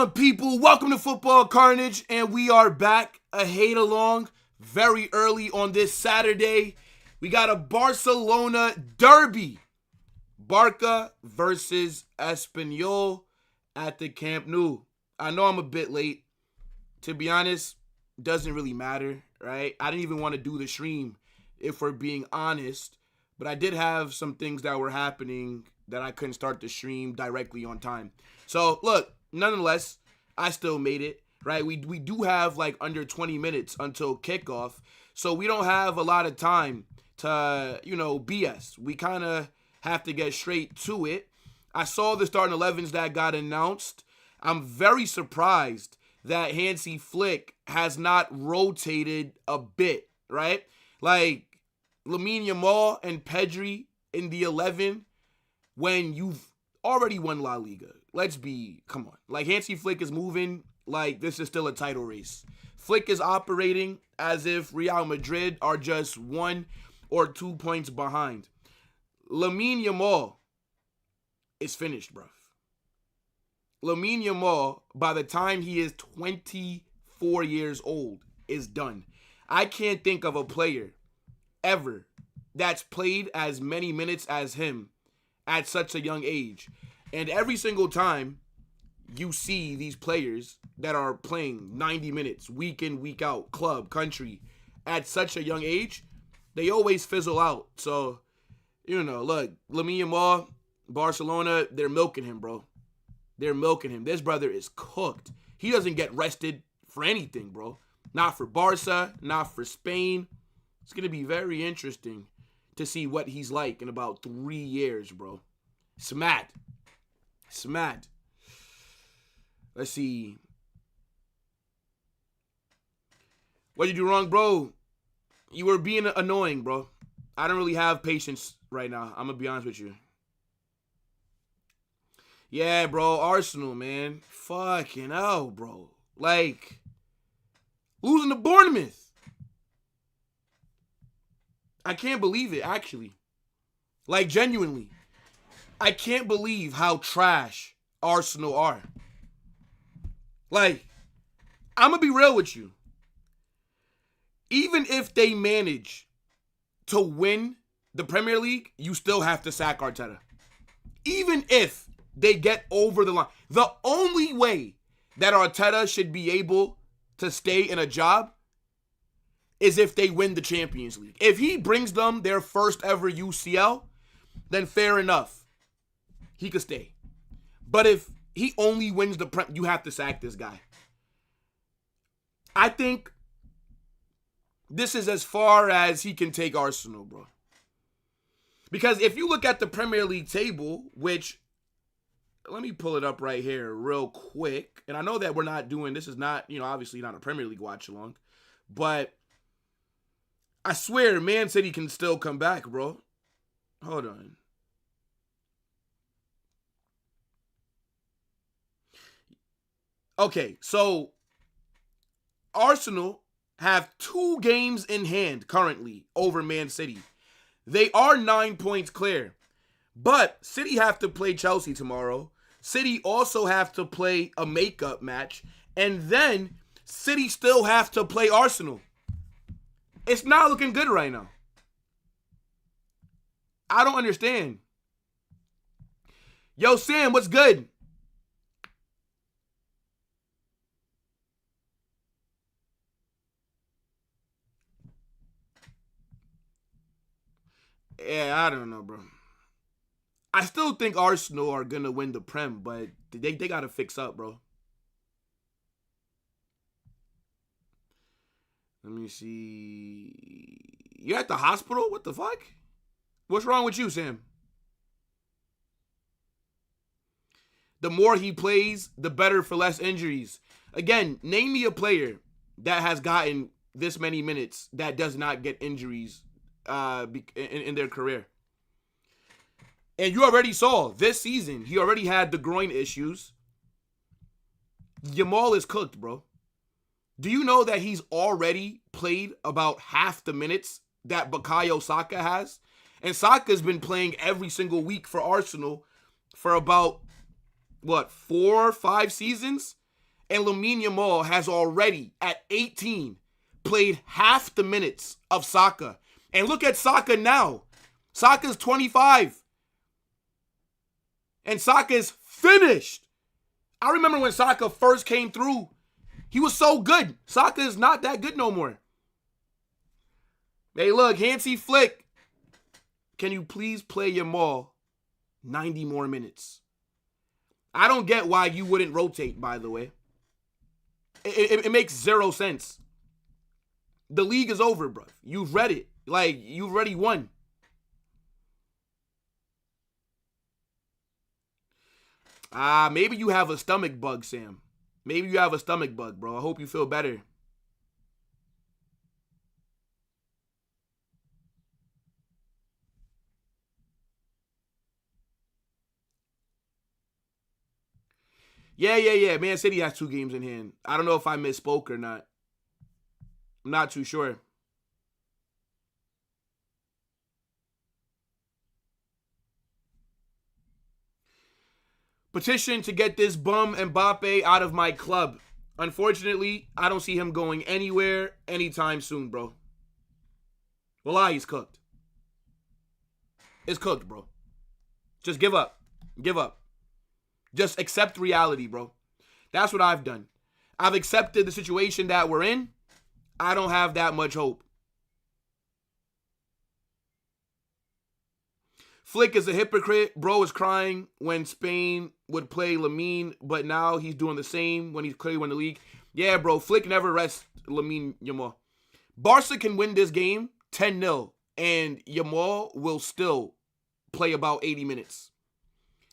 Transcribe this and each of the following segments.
on, people? Welcome to Football Carnage, and we are back a hate along very early on this Saturday. We got a Barcelona derby. Barca versus Espanyol at the Camp Nou. I know I'm a bit late. To be honest, doesn't really matter, right? I didn't even want to do the stream, if we're being honest. But I did have some things that were happening that I couldn't start the stream directly on time. So, look, nonetheless, I still made it, right? We do have like under 20 minutes until kickoff. So we don't have a lot of time to, BS. We kind of have to get straight to it. I saw the starting 11s that got announced. I'm very surprised that Hansi Flick has not rotated a bit, right? Like, Lamine Yamal and Pedri in the 11 when you've already won La Liga. Come on. Like, Hansi Flick is moving like this is still a title race. Flick is operating as if Real Madrid are just 1 or 2 points behind. Lamine Yamal is finished, bruv. Lamine Yamal, by the time he is 24 years old, is done. I can't think of a player ever that's played as many minutes as him at such a young age. And every single time you see these players that are playing 90 minutes, week in, week out, club, country, at such a young age, they always fizzle out. So, look, Lamine Yamal, Barcelona, they're milking him, bro. They're milking him. This brother is cooked. He doesn't get rested for anything, bro. Not for Barca, not for Spain. It's going to be very interesting to see what he's like in about 3 years, bro. It's mad. Let's see. What did you do wrong, bro? You were being annoying, bro. I don't really have patience right now. I'm going to be honest with you. Yeah, bro. Arsenal, man. Fucking hell, bro. Like, losing to Bournemouth. I can't believe it, actually. Like, genuinely. I can't believe how trash Arsenal are. Like, I'm going to be real with you. Even if they manage to win the Premier League, you still have to sack Arteta. Even if they get over the line. The only way that Arteta should be able to stay in a job is if they win the Champions League. If he brings them their first ever UCL, then fair enough. He could stay. But if he only wins the Prem, you have to sack this guy. I think this is as far as he can take Arsenal, bro. Because if you look at the Premier League table, which, let me pull it up right here real quick. And I know that we're not doing, this is not, obviously not a Premier League watch along. But I swear, Man City can still come back, bro. Hold on. Okay, so Arsenal have 2 games in hand currently over Man City. They are 9 points clear. But City have to play Chelsea tomorrow. City also have to play a makeup match. And then City still have to play Arsenal. It's not looking good right now. I don't understand. Yo, Sam, what's good? Yeah, I don't know, bro. I still think Arsenal are going to win the Prem, but they got to fix up, bro. Let me see. You're at the hospital? What the fuck? What's wrong with you, Sam? The more he plays, the better for less injuries. Again, name me a player that has gotten this many minutes that does not get injuries in their career. And you already saw this season, he already had the groin issues. Yamal is cooked, bro. Do you know that he's already played about half the minutes that Bukayo Saka has? And Saka's been playing every single week for Arsenal for about, 4 or 5 seasons? And Lamine Yamal has already, at 18, played half the minutes of Saka. And look at Saka now. Saka's 25. And Saka's finished. I remember when Saka first came through. He was so good. Saka is not that good no more. Hey, look, Hansi Flick. Can you please play Yamal 90 more minutes? I don't get why you wouldn't rotate, by the way. It makes zero sense. The league is over, bro. You've read it. Like, you've already won. Maybe you have a stomach bug, Sam. Maybe you have a stomach bug, bro. I hope you feel better. Yeah. Man City has 2 games in hand. I don't know if I misspoke or not. I'm not too sure. Petition to get this bum Mbappe out of my club. Unfortunately, I don't see him going anywhere anytime soon, bro. Wallah, he's cooked. It's cooked, bro. Just give up. Give up. Just accept reality, bro. That's what I've done. I've accepted the situation that we're in. I don't have that much hope. Flick is a hypocrite. Bro is crying when Spain would play Lamine, but now he's doing the same when he's clearly won the league. Yeah, bro. Flick never rests Lamine Yamal. Barca can win this game 10-0, and Yamal will still play about 80 minutes.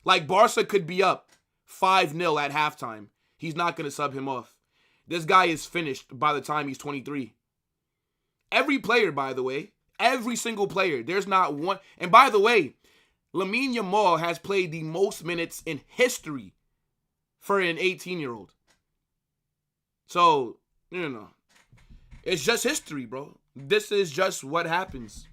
Like, Barca could be up 5-0 at halftime. He's not going to sub him off. This guy is finished by the time he's 23. Every player, by the way, every single player, there's not one. And by the way, Lamine Yamal has played the most minutes in history for an 18-year-old. So, you know, it's just history, bro. This is just what happens.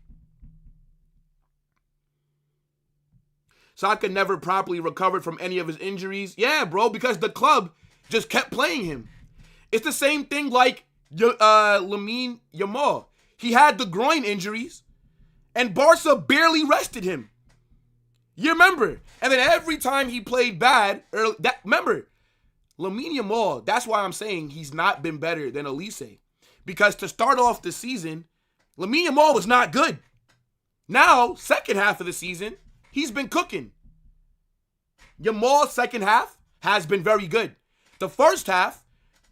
Saka never properly recovered from any of his injuries. Yeah, bro, because the club just kept playing him. It's the same thing like Lamine Yamal. He had the groin injuries, and Barca barely rested him. You remember? And then every time he played bad, remember, Lamine Yamal, that's why I'm saying he's not been better than Elise. Because to start off the season, Lamine Yamal was not good. Now, second half of the season, he's been cooking. Yamal's second half has been very good. The first half,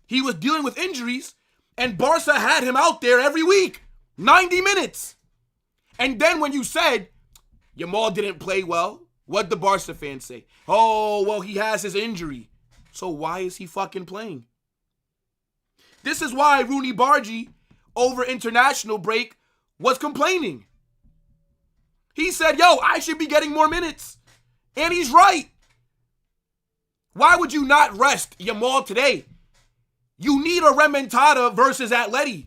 he was dealing with injuries, and Barca had him out there every week. 90 minutes. And then when you said Yamal didn't play well, what'd the Barca fans say? Oh, well, he has his injury. So why is he fucking playing? This is why Rooney Bargy, over international break, was complaining. He said, yo, I should be getting more minutes. And he's right. Why would you not rest Yamal today? You need a remontada versus Atleti.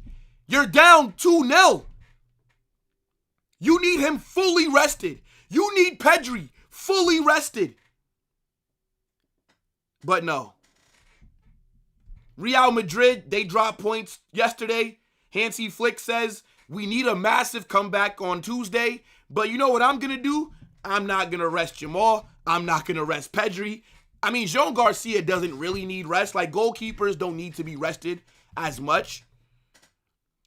You're down 2-0. You need him fully rested. You need Pedri fully rested. But no. Real Madrid, they dropped points yesterday. Hansi Flick says we need a massive comeback on Tuesday. But you know what I'm going to do? I'm not going to rest Yamal. I'm not going to rest Pedri. I mean, Jean Garcia doesn't really need rest. Like, goalkeepers don't need to be rested as much.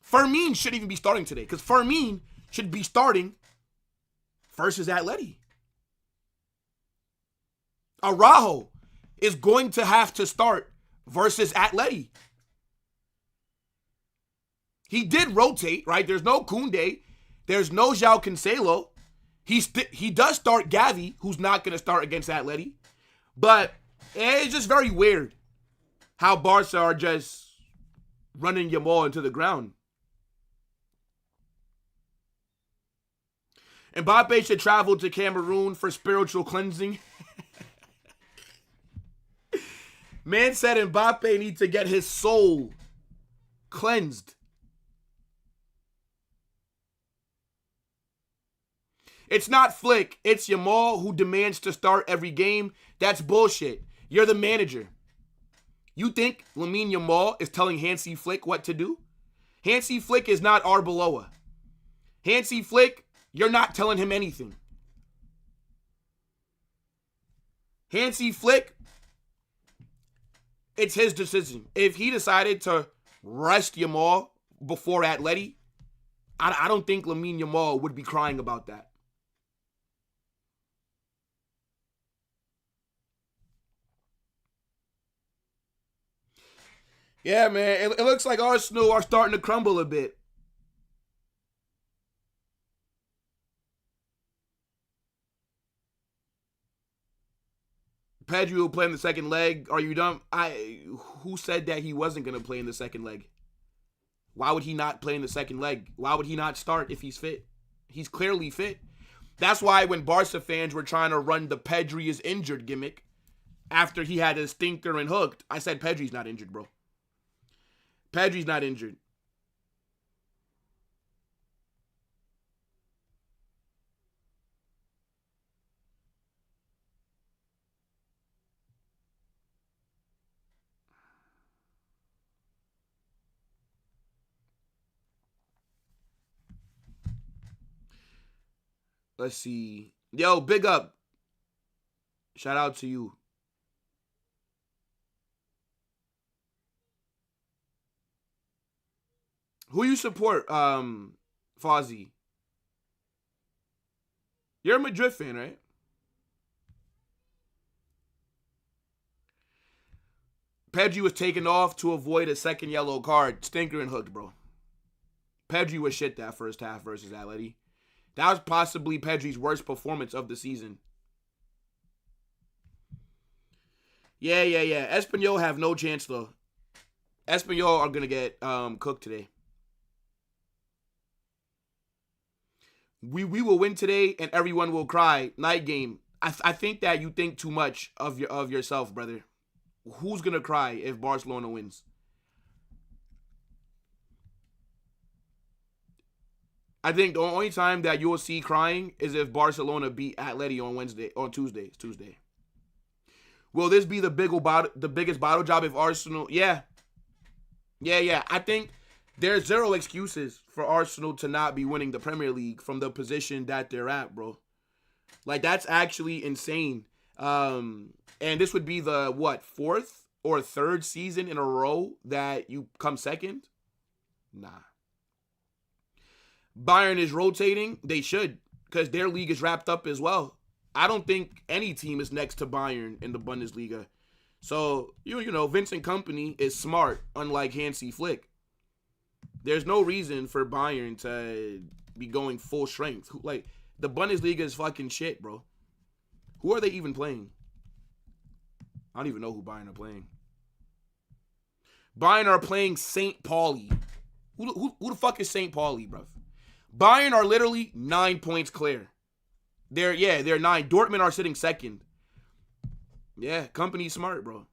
Fermin shouldn't even be starting today because Fermin should be starting versus Atleti. Araujo is going to have to start versus Atleti. He did rotate, right? There's no Koundé. There's no João Cancelo. He does start Gavi, who's not going to start against Atleti. But it's just very weird how Barca are just running Yamal into the ground. Mbappe should travel to Cameroon for spiritual cleansing. Man said Mbappe needs to get his soul cleansed. It's not Flick. It's Yamal who demands to start every game. That's bullshit. You're the manager. You think Lamine Yamal is telling Hansi Flick what to do? Hansi Flick is not Arbeloa. Hansi Flick, you're not telling him anything. Hansi Flick, it's his decision. If he decided to rest Yamal before Atleti, I don't think Lamine Yamal would be crying about that. Yeah, man, it looks like Arsenal are starting to crumble a bit. Pedri will play in the second leg. Are you dumb? Who said that he wasn't going to play in the second leg? Why would he not play in the second leg? Why would he not start if he's fit? He's clearly fit. That's why when Barca fans were trying to run the Pedri is injured gimmick after he had his stinker and hooked, I said Pedri's not injured, bro. Pedri's not injured. Let's see. Yo, big up. Shout out to you. Who you support, Fozzie? You're a Madrid fan, right? Pedri was taken off to avoid a second yellow card. Stinker and hooked, bro. Pedri was shit that first half versus Atleti. That was possibly Pedri's worst performance of the season. Yeah. Espanyol have no chance, though. Espanyol are going to get cooked today. We will win today, and everyone will cry. Night game. I think that you think too much of yourself, brother. Who's going to cry if Barcelona wins? I think the only time that you'll see crying is if Barcelona beat Atleti on Tuesday. It's Tuesday. Will this be the biggest bottle job if Arsenal? Yeah. I think there's zero excuses for Arsenal to not be winning the Premier League from the position that they're at, bro. Like, that's actually insane. And this would be the, fourth or third season in a row that you come second? Nah. Bayern is rotating. They should, because their league is wrapped up as well. I don't think any team is next to Bayern in the Bundesliga. So, you know, Vincent Kompany is smart, unlike Hansi Flick. There's no reason for Bayern to be going full strength. Like, the Bundesliga is fucking shit, bro. Who are they even playing? I don't even know who Bayern are playing. Bayern are playing St. Pauli. Who the fuck is St. Pauli, bro? Bayern are literally 9 points clear. They're 9. Dortmund are sitting second. Yeah, Kompany's smart, bro.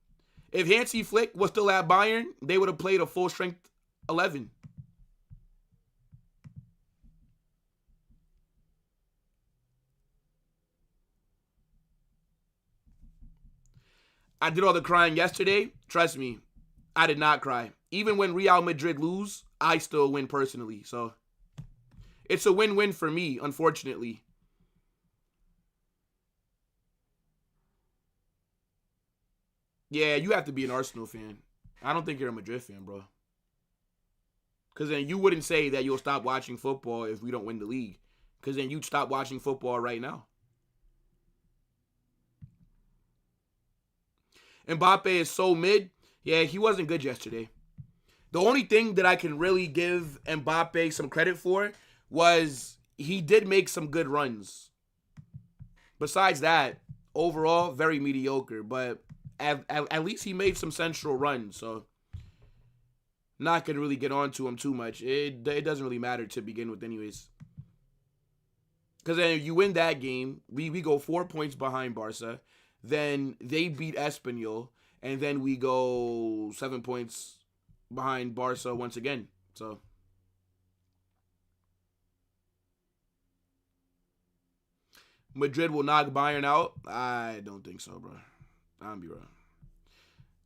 If Hansi Flick was still at Bayern, they would have played a full strength 11. I did all the crying yesterday. Trust me, I did not cry. Even when Real Madrid lose, I still win personally. So it's a win-win for me, unfortunately. Yeah, you have to be an Arsenal fan. I don't think you're a Madrid fan, bro. Because then you wouldn't say that you'll stop watching football if we don't win the league. Because then you'd stop watching football right now. Mbappe is so mid. Yeah, he wasn't good yesterday. The only thing that I can really give Mbappe some credit for was he did make some good runs. Besides that, overall, very mediocre. But at least he made some central runs. So, not going to really get on to him too much. It doesn't really matter to begin with anyways. Because then you win that game, we go 4 points behind Barca. Then they beat Espanyol. And then we go 7 points behind Barca once again. So, Madrid will knock Bayern out? I don't think so, bro. I'm be wrong.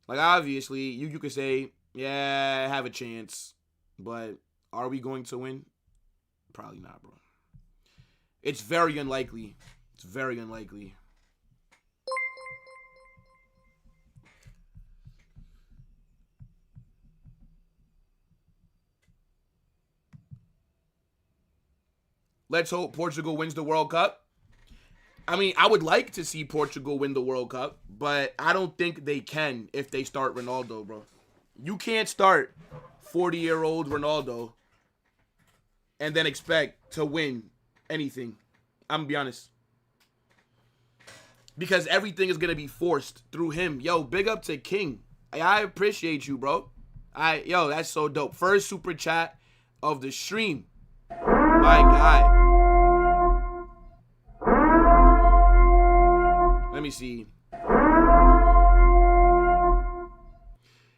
Like, obviously, you could say, yeah, have a chance. But are we going to win? Probably not, bro. It's very unlikely. It's very unlikely. Let's hope Portugal wins the World Cup. I mean, I would like to see Portugal win the World Cup, but I don't think they can if they start Ronaldo, bro. You can't start 40-year-old Ronaldo and then expect to win anything. I'm going to be honest. Because everything is going to be forced through him. Yo, big up to King. I appreciate you, bro. Yo, that's so dope. First super chat of the stream. My guy. Let me see.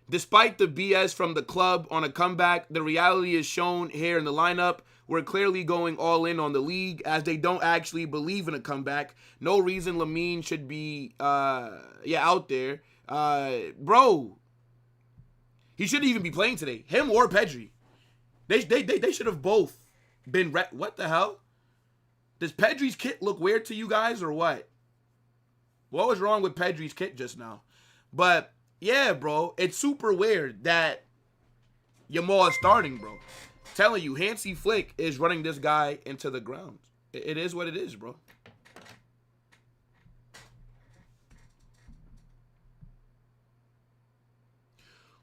Despite the BS from the club on a comeback, the reality is shown here in the lineup. We're clearly going all in on the league as they don't actually believe in a comeback. No reason Lamine should be out there. Bro, he shouldn't even be playing today. Him or Pedri. They should have both been what the hell? Does Pedri's kit look weird to you guys or what? What was wrong with Pedri's kit just now? But yeah, bro, it's super weird that Yamal is starting, bro. Telling you, Hansi Flick is running this guy into the ground. It is what it is, bro.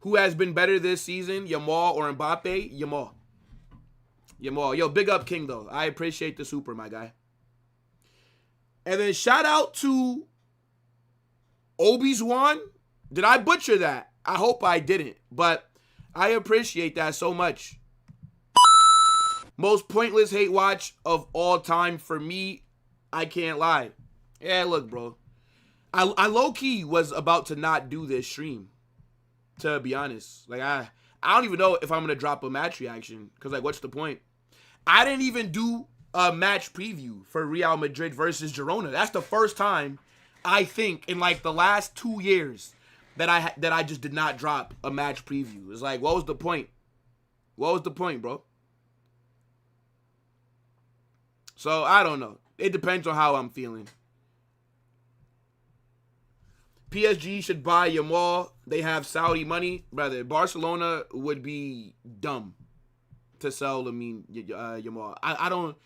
Who has been better this season, Yamal or Mbappe? Yamal. Yamal. Yo, big up King, though. I appreciate the super, my guy. And then shout out to Obi-Wan. Did I butcher that? I hope I didn't, but I appreciate that so much. Most pointless hate watch of all time for me. I can't lie. Yeah, look, bro. I low-key was about to not do this stream, to be honest. Like, I don't even know if I'm going to drop a match reaction, because, like, what's the point? I didn't even do a match preview for Real Madrid versus Girona. That's the first time, I think, in, like, the last 2 years that I just did not drop a match preview. It's like, what was the point? What was the point, bro? So, I don't know. It depends on how I'm feeling. PSG should buy Yamal. They have Saudi money. Brother, Barcelona would be dumb to sell Yamal. I don't...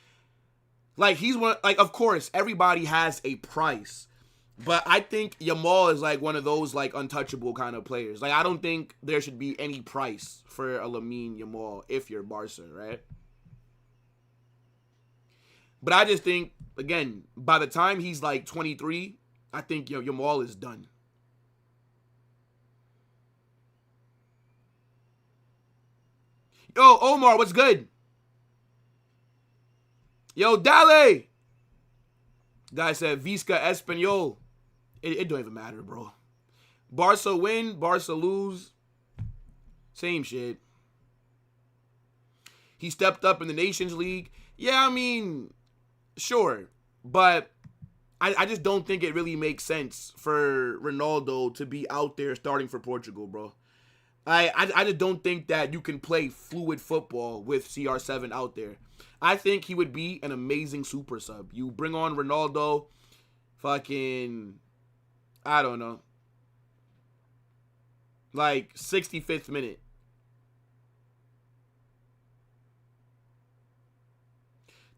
Like, he's one... Like, of course, everybody has a price. But I think Yamal is, like, one of those, like, untouchable kind of players. Like, I don't think there should be any price for a Lamine Yamal if you're Barca, right? But I just think, again, by the time he's, like, 23, I think, Yamal is done. Yo, Omar, what's good? Yo, Dale! Guy said, Visca Espanyol. It don't even matter, bro. Barca win, Barca lose. Same shit. He stepped up in the Nations League. Yeah, I mean, sure. But I just don't think it really makes sense for Ronaldo to be out there starting for Portugal, bro. I just don't think that you can play fluid football with CR7 out there. I think he would be an amazing super sub. You bring on Ronaldo, fucking, I don't know, like 65th minute.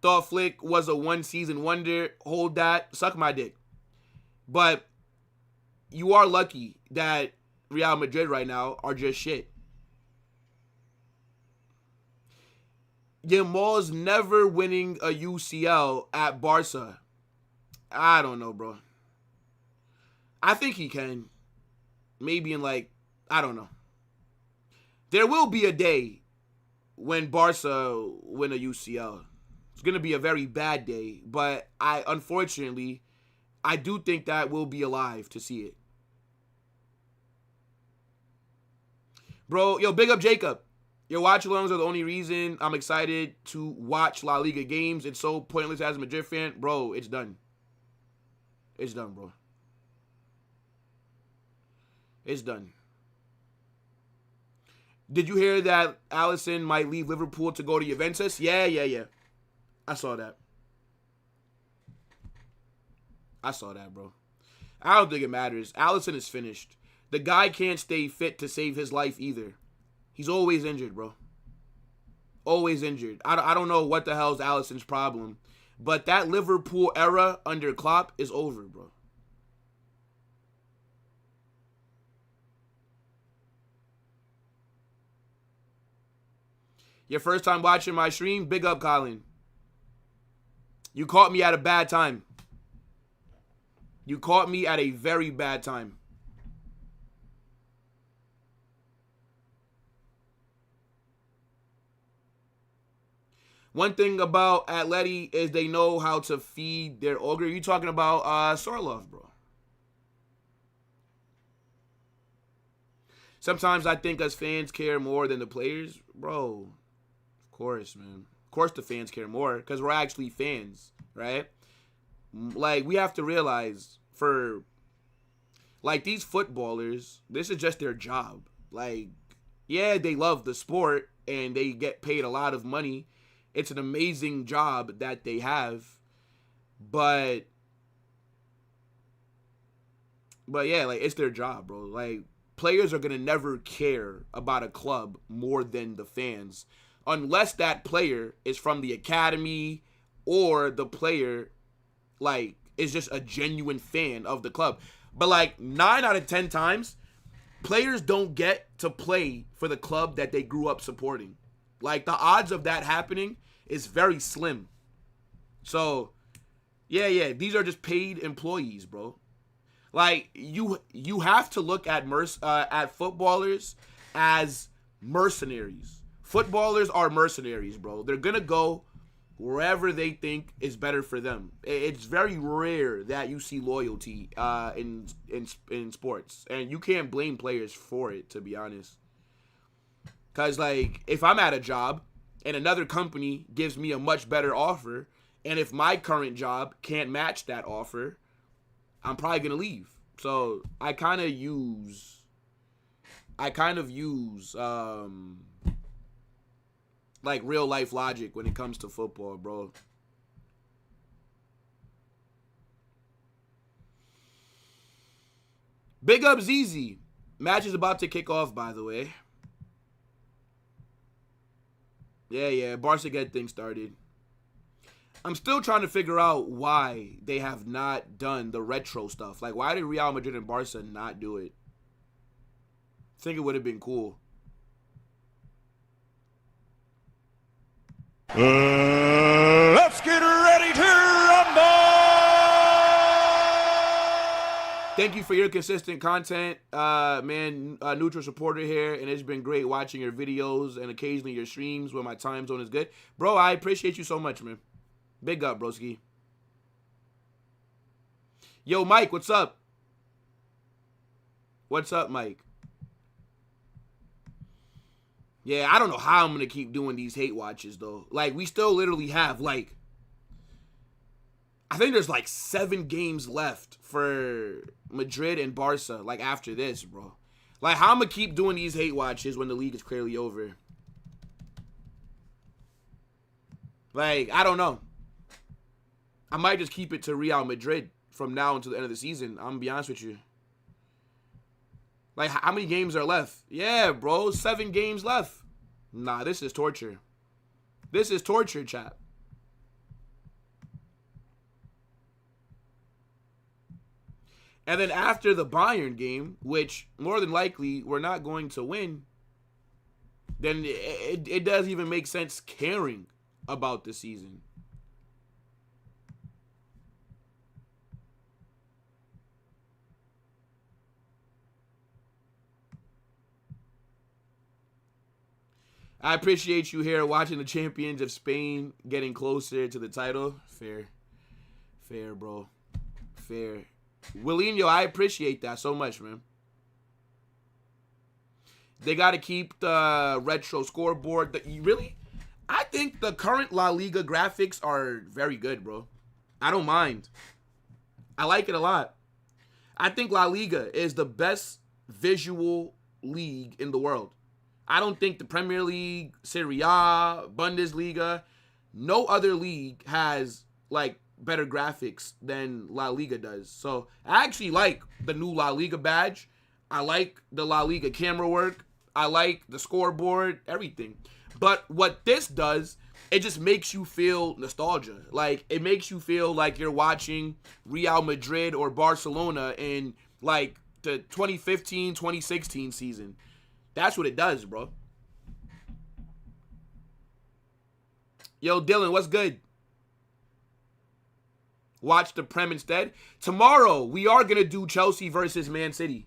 Thought Flick was a one-season wonder. Hold that. Suck my dick. But you are lucky that Real Madrid right now are just shit. Yamal's never winning a UCL at Barca. I don't know, bro. I think he can. Maybe in like, I don't know. There will be a day when Barca win a UCL. It's going to be a very bad day, but unfortunately, I do think that we'll be alive to see it. Bro, yo, big up Jacob. Your watch-alongs are the only reason I'm excited to watch La Liga games. It's so pointless as a Madrid fan. Bro, it's done. It's done, bro. It's done. Did you hear that Alisson might leave Liverpool to go to Juventus? Yeah. I saw that. Bro. I don't think it matters. Alisson is finished. The guy can't stay fit to save his life either. He's always injured, bro. Always injured. I don't know what the hell is Alisson's problem. But that Liverpool era under Klopp is over, bro. Your first time watching my stream? Big up, Colin. You caught me at a bad time. You caught me at a very bad time. One thing about Atleti is they know how to feed their ogre. You talking about Sorlov, bro. Sometimes I think us fans care more than the players. Bro, of course, man. Of course the fans care more because we're actually fans, right? Like, we have to realize for, like, these footballers, this is just their job. Like, yeah, they love the sport and they get paid a lot of money. It's an amazing job that they have. But yeah, like, it's their job, bro. Like, players are going to never care about a club more than the fans. Unless that player is from the academy or the player, like, is just a genuine fan of the club. But, like, 9 out of 10 times, players don't get to play for the club that they grew up supporting. Like, the odds of that happening is very slim. So, yeah, these are just paid employees, bro. Like, you have to look at footballers as mercenaries. Footballers are mercenaries, bro. They're gonna go wherever they think is better for them. It's very rare that you see loyalty in sports, and you can't blame players for it, to be honest. Cause, like, if I'm at a job and another company gives me a much better offer, and if my current job can't match that offer, I'm probably gonna leave. So I kind of use like real life logic when it comes to football, bro. Big up ZZ. Match is about to kick off, by the way. Yeah, Barca get things started. I'm still trying to figure out why they have not done the retro stuff. Like, why did Real Madrid and Barca not do it? I think it would have been cool. Let's get ready to rumble! Thank you for your consistent content, man. Neutral supporter here, and it's been great watching your videos and occasionally your streams when my time zone is good. Bro, I appreciate you so much, man. Big up, broski. Yo, Mike, what's up? What's up, Mike? Yeah, I don't know how I'm going to keep doing these hate watches, though. Like, we still literally have, like, I think there's, like, 7 games left for Madrid and Barca, like, after this, bro. Like, how I'm going to keep doing these hate watches when the league is clearly over? Like, I don't know. I might just keep it to Real Madrid from now until the end of the season. I'm going to be honest with you. Like, how many games are left? Yeah, bro, 7 games left. Nah, this is torture. This is torture, chap. And then after the Bayern game, which more than likely we're not going to win, then it doesn't even make sense caring about the season. I appreciate you here watching the champions of Spain getting closer to the title. Fair, bro. Fair. Willinho, I appreciate that so much, man. They got to keep the retro scoreboard. Really? I think the current La Liga graphics are very good, bro. I don't mind. I like it a lot. I think La Liga is the best visual league in the world. I don't think the Premier League, Serie A, Bundesliga, no other league has like better graphics than La Liga does. So I actually like the new La Liga badge. I like the La Liga camera work. I like the scoreboard, everything. But what this does, it just makes you feel nostalgia. Like, it makes you feel like you're watching Real Madrid or Barcelona in like the 2015, 2016 season. That's what it does, bro. Yo, Dylan, what's good? Watch the Prem instead. Tomorrow, we are going to do Chelsea versus Man City.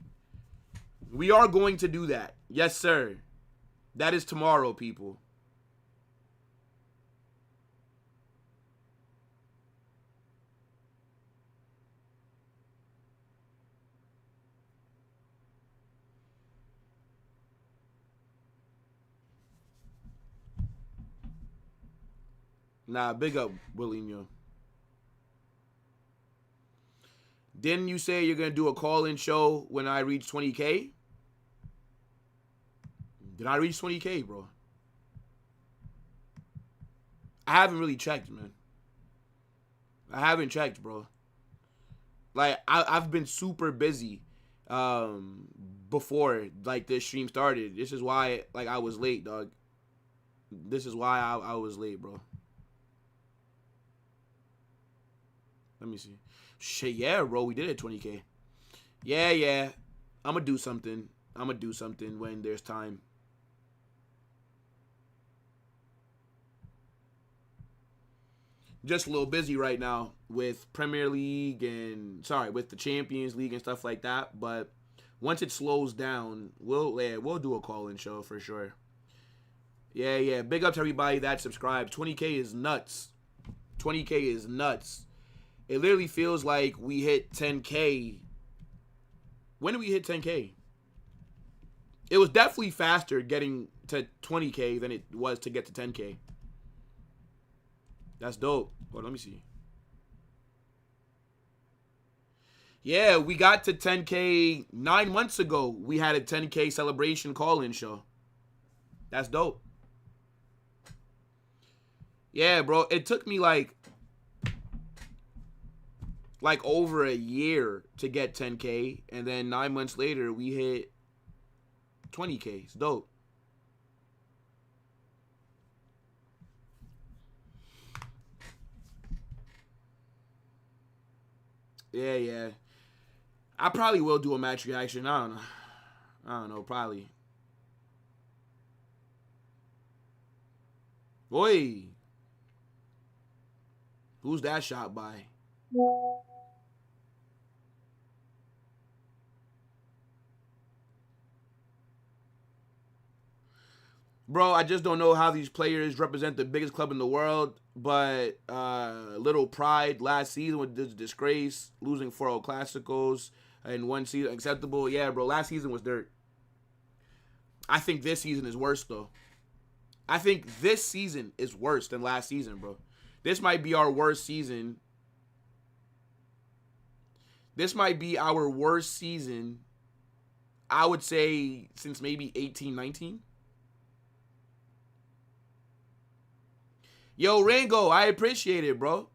We are going to do that. Yes, sir. That is tomorrow, people. Nah, big up, William. Didn't you say you're going to do a call-in show when I reach 20K? Did I reach 20K, bro? I haven't really checked, man. I haven't checked, bro. Like, I've been super busy before, like, this stream started. This is why, like, I was late, dog. This is why I was late, bro. Let me see. Shit, yeah, bro. We did it 20K. Yeah. I'm going to do something. I'm going to do something when there's time. Just a little busy right now with Premier League and, with the Champions League and stuff like that. But once it slows down, we'll do a call-in show for sure. Yeah. Big up to everybody that subscribed. 20K is nuts. 20K is nuts. It literally feels like we hit 10K. When did we hit 10K? It was definitely faster getting to 20K than it was to get to 10K. That's dope. Hold on, let me see. Yeah, we got to 10K 9 months ago. We had a 10K celebration call-in show. That's dope. Yeah, bro. It took me like over a year to get 10K, and then 9 months later we hit 20K. It's dope. Yeah. I probably will do a match reaction. I don't know, probably. Boy. Who's that shot by? Bro, I just don't know how these players represent the biggest club in the world, but little pride last season with this disgrace, losing 4-0 Clásicos in one season, acceptable. Yeah, bro, last season was dirt. I think this season is worse, though. I think this season is worse than last season, bro. This might be our worst season. This might be our worst season, I would say, since maybe 18-19. Yo, Rango, I appreciate it, bro.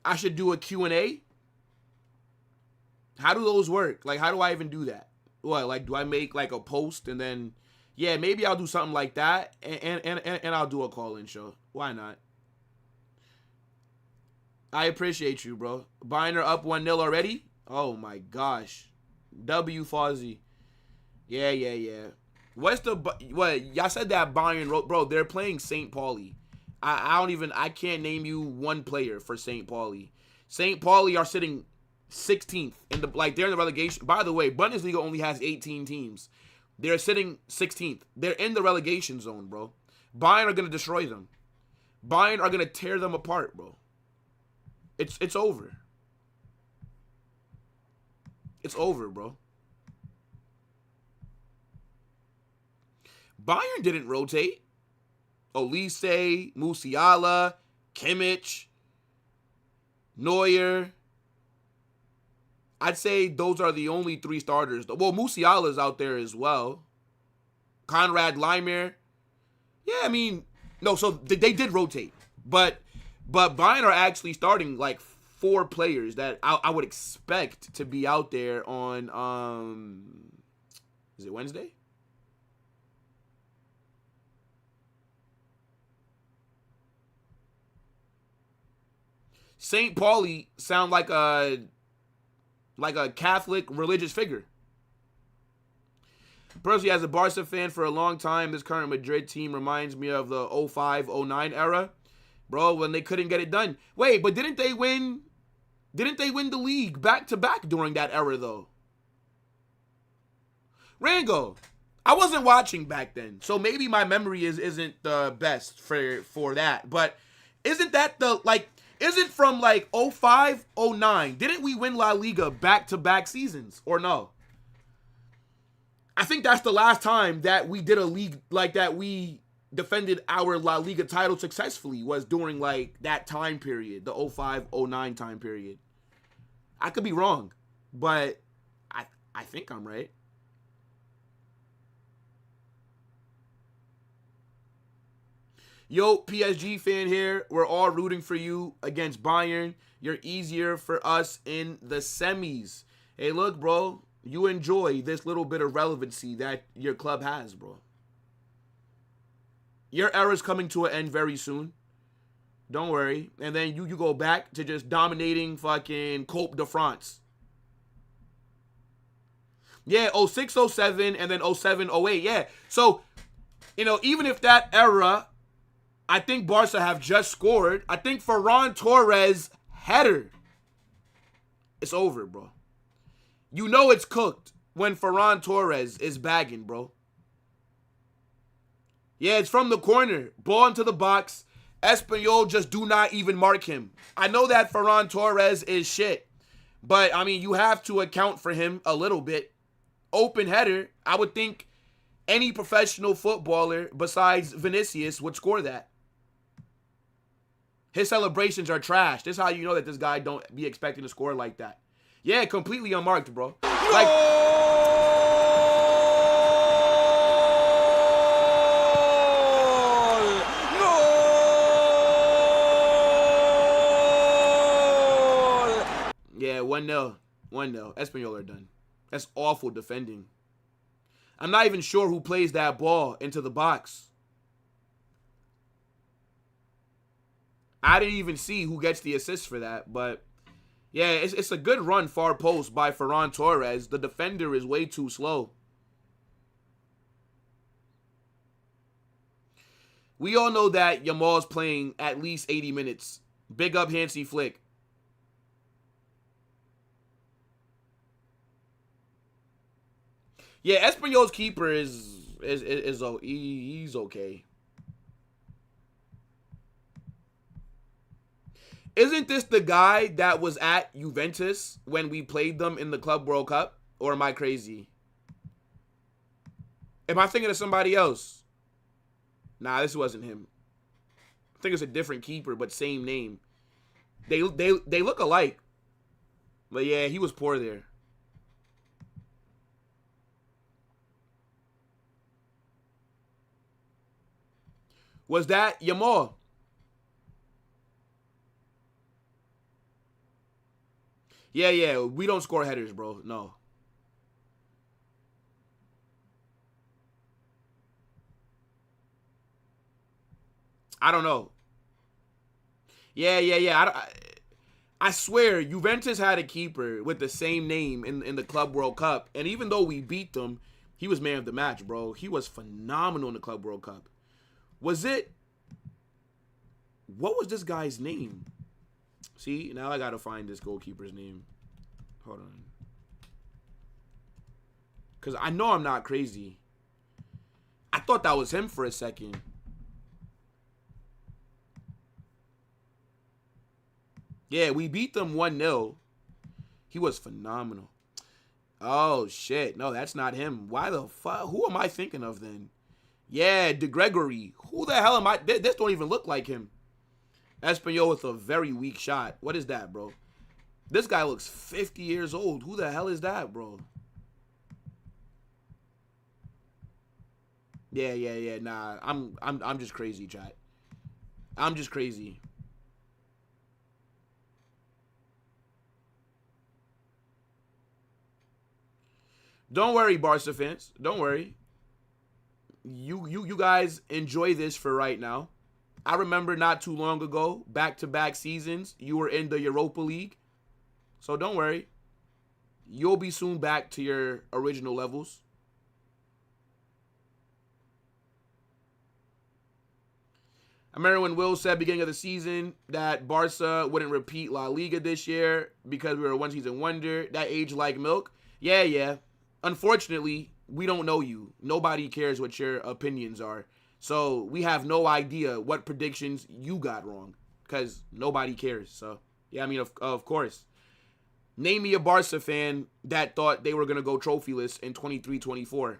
I should do a Q&A. How do those work? Like, how do I even do that? What, like, do I make, like, a post and then... Yeah, maybe I'll do something like that, and I'll do a call-in show. Why not? I appreciate you, bro. Bayern are up 1-0 already? Oh, my gosh. W, Fozzie. Yeah. What? Y'all said that Bayern wrote, bro, they're playing St. Pauli. I can't name you one player for St. Pauli. St. Pauli are sitting 16th they're in the relegation. By the way, Bundesliga only has 18 teams. They're sitting 16th. They're in the relegation zone, bro. Bayern are going to destroy them. Bayern are going to tear them apart, bro. It's over. It's over, bro. Bayern didn't rotate. Olise, Musiala, Kimmich, Neuer. I'd say those are the only 3 starters. Well, Musiala's out there as well. Conrad Leimer. Yeah, I mean, no, so they did rotate. But Bayern are actually starting like 4 players that I would expect to be out there on, is it Wednesday? St. Pauli sound like a Catholic religious figure. Personally, as a Barca fan for a long time, this current Madrid team reminds me of the 05-09 era. Bro, when they couldn't get it done. Wait, but didn't they win the league back-to-back during that era, though? Rango, I wasn't watching back then, so maybe my memory isn't the best for that. But isn't that isn't from like 05-09? Didn't we win La Liga back-to-back seasons, or no? I think that's the last time that we did a league like that. We defended our La Liga title successfully was during like that time period, the 05-09 time period. I could be wrong, but I think I'm right. Yo, PSG fan here. We're all rooting for you against Bayern. You're easier for us in the semis. Hey, look, bro. You enjoy this little bit of relevancy that your club has, bro. Your era's coming to an end very soon. Don't worry. And then you go back to just dominating fucking Coupe de France. Yeah, 06-07 and then 07-08. Yeah. So, even if that era, I think Barca have just scored. I think Ferran Torres header. It's over, bro. You know it's cooked when Ferran Torres is bagging, bro. Yeah, it's from the corner. Ball into the box. Espanyol just do not even mark him. I know that Ferran Torres is shit. But, I mean, you have to account for him a little bit. Open header. I would think any professional footballer besides Vinicius would score that. His celebrations are trash. This is how you know that this guy don't be expecting to score like that. Yeah, completely unmarked, bro. Like, yeah, 1-0. 1-0. Espanyol are done. That's awful defending. I'm not even sure who plays that ball into the box. I didn't even see who gets the assist for that, but yeah, it's a good run far post by Ferran Torres. The defender is way too slow. We all know that Yamal's playing at least 80 minutes. Big up Hansi Flick. Yeah, Espanyol's keeper he's okay. Isn't this the guy that was at Juventus when we played them in the Club World Cup? Or am I crazy? Am I thinking of somebody else? Nah, this wasn't him. I think it's a different keeper, but same name. They look alike. But yeah, he was poor there. Was that Yamal? Yeah, we don't score headers, bro. No. I don't know. Yeah. I swear, Juventus had a keeper with the same name in the Club World Cup. And even though we beat them, he was man of the match, bro. He was phenomenal in the Club World Cup. Was it? What was this guy's name? See, now I got to find this goalkeeper's name. Hold on. Because I know I'm not crazy. I thought that was him for a second. Yeah, we beat them 1-0. He was phenomenal. Oh, shit. No, that's not him. Why the fuck? Who am I thinking of then? Yeah, De Gregory. Who the hell am I? This don't even look like him. Espanyol with a very weak shot. What is that, bro? This guy looks 50 years old. Who the hell is that, bro? Yeah. Nah, I'm just crazy, chat. I'm just crazy. Don't worry, Barca fans. Don't worry. You guys enjoy this for right now. I remember not too long ago, back-to-back seasons, you were in the Europa League. So don't worry. You'll be soon back to your original levels. I remember when Will said beginning of the season that Barca wouldn't repeat La Liga this year because we were a one-season wonder. That aged like milk. Yeah. Unfortunately, we don't know you. Nobody cares what your opinions are. So we have no idea what predictions you got wrong because nobody cares. So, yeah, I mean, of course. Name me a Barca fan that thought they were going to go trophyless in 23-24.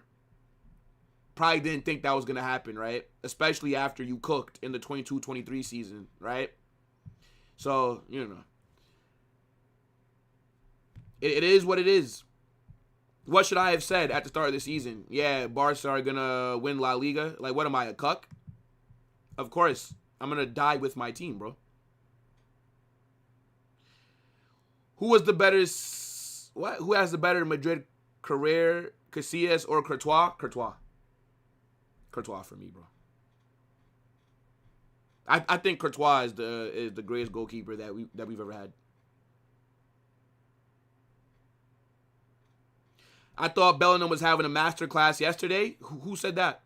Probably didn't think that was going to happen, right? Especially after you cooked in the 22-23 season, right? So, you know. It is what it is. What should I have said at the start of the season? Yeah, Barca are going to win La Liga. Like, what am I, a cuck? Of course. I'm going to die with my team, bro. Who was the better... What? Who has the better Madrid career? Casillas or Courtois? Courtois for me, bro. I think Courtois is the greatest goalkeeper that we've ever had. I thought Bellingham was having a masterclass yesterday. Who said that?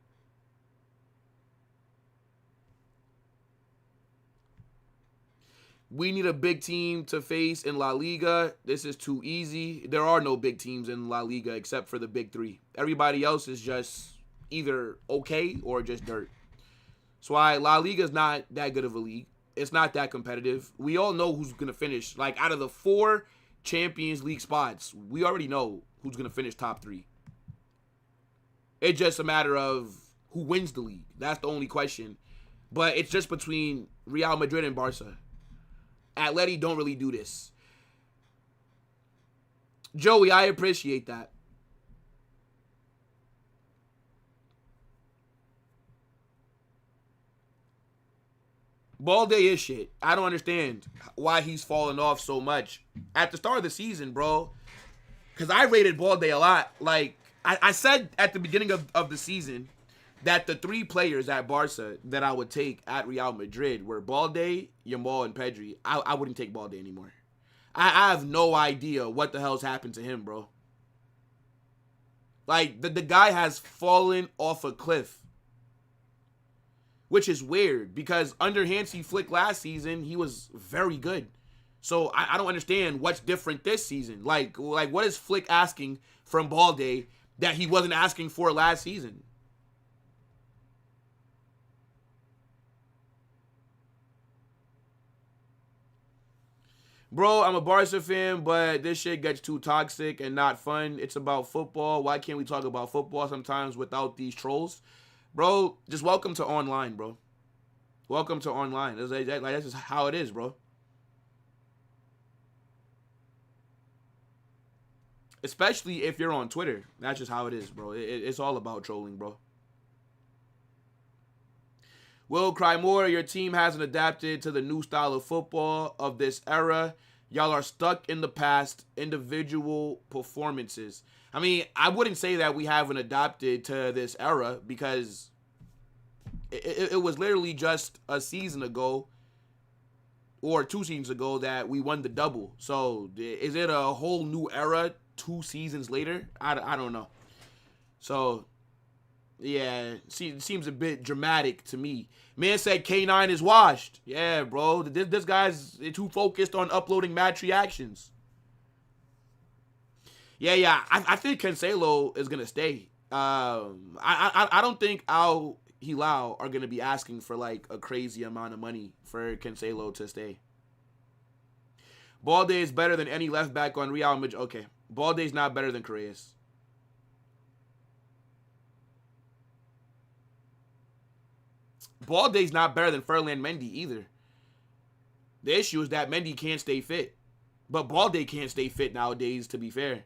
We need a big team to face in La Liga. This is too easy. There are no big teams in La Liga except for the big three. Everybody else is just either okay or just dirt. That's why La Liga is not that good of a league. It's not that competitive. We all know who's going to finish. Like, out of the 4 Champions League spots, we already know who's going to finish top 3. It's just a matter of who wins the league. That's the only question. But it's just between Real Madrid and Barca. Atleti don't really do this. Joey, I appreciate that. Balde is shit. I don't understand why he's falling off so much. At the start of the season, bro, because I rated Balde a lot. Like, I said at the beginning of the season that the 3 players at Barca that I would take at Real Madrid were Balde, Yamal, and Pedri. I wouldn't take Balde anymore. I have no idea what the hell's happened to him, bro. Like, the guy has fallen off a cliff. Which is weird, because under Hansi Flick last season, he was very good. So I don't understand what's different this season. Like what is Flick asking from Balde that he wasn't asking for last season? Bro, I'm a Barca fan, but this shit gets too toxic and not fun. It's about football. Why can't we talk about football sometimes without these trolls? Bro, just welcome to online, bro. Welcome to online. That's just how it is, bro. Especially if you're on Twitter. That's just how it is, bro. It's all about trolling, bro. Will cry more. Your team hasn't adapted to the new style of football of this era. Y'all are stuck in the past. Individual performances. I mean, I wouldn't say that we haven't adapted to this era because it was literally just a season ago or 2 seasons ago that we won the double. So is it a whole new era 2 seasons later? I don't know. So, yeah, seems a bit dramatic to me. Man said K9 is washed. Yeah, bro. This guy's too focused on uploading match reactions. Yeah. I think Cancelo is going to stay. I don't think Al Hilal are going to be asking for, like, a crazy amount of money for Cancelo to stay. Balde is better than any left back on Real Madrid. Okay. Balde's not better than Correas. Balde's not better than Ferland Mendy either. The issue is that Mendy can't stay fit. But Balde can't stay fit nowadays, to be fair.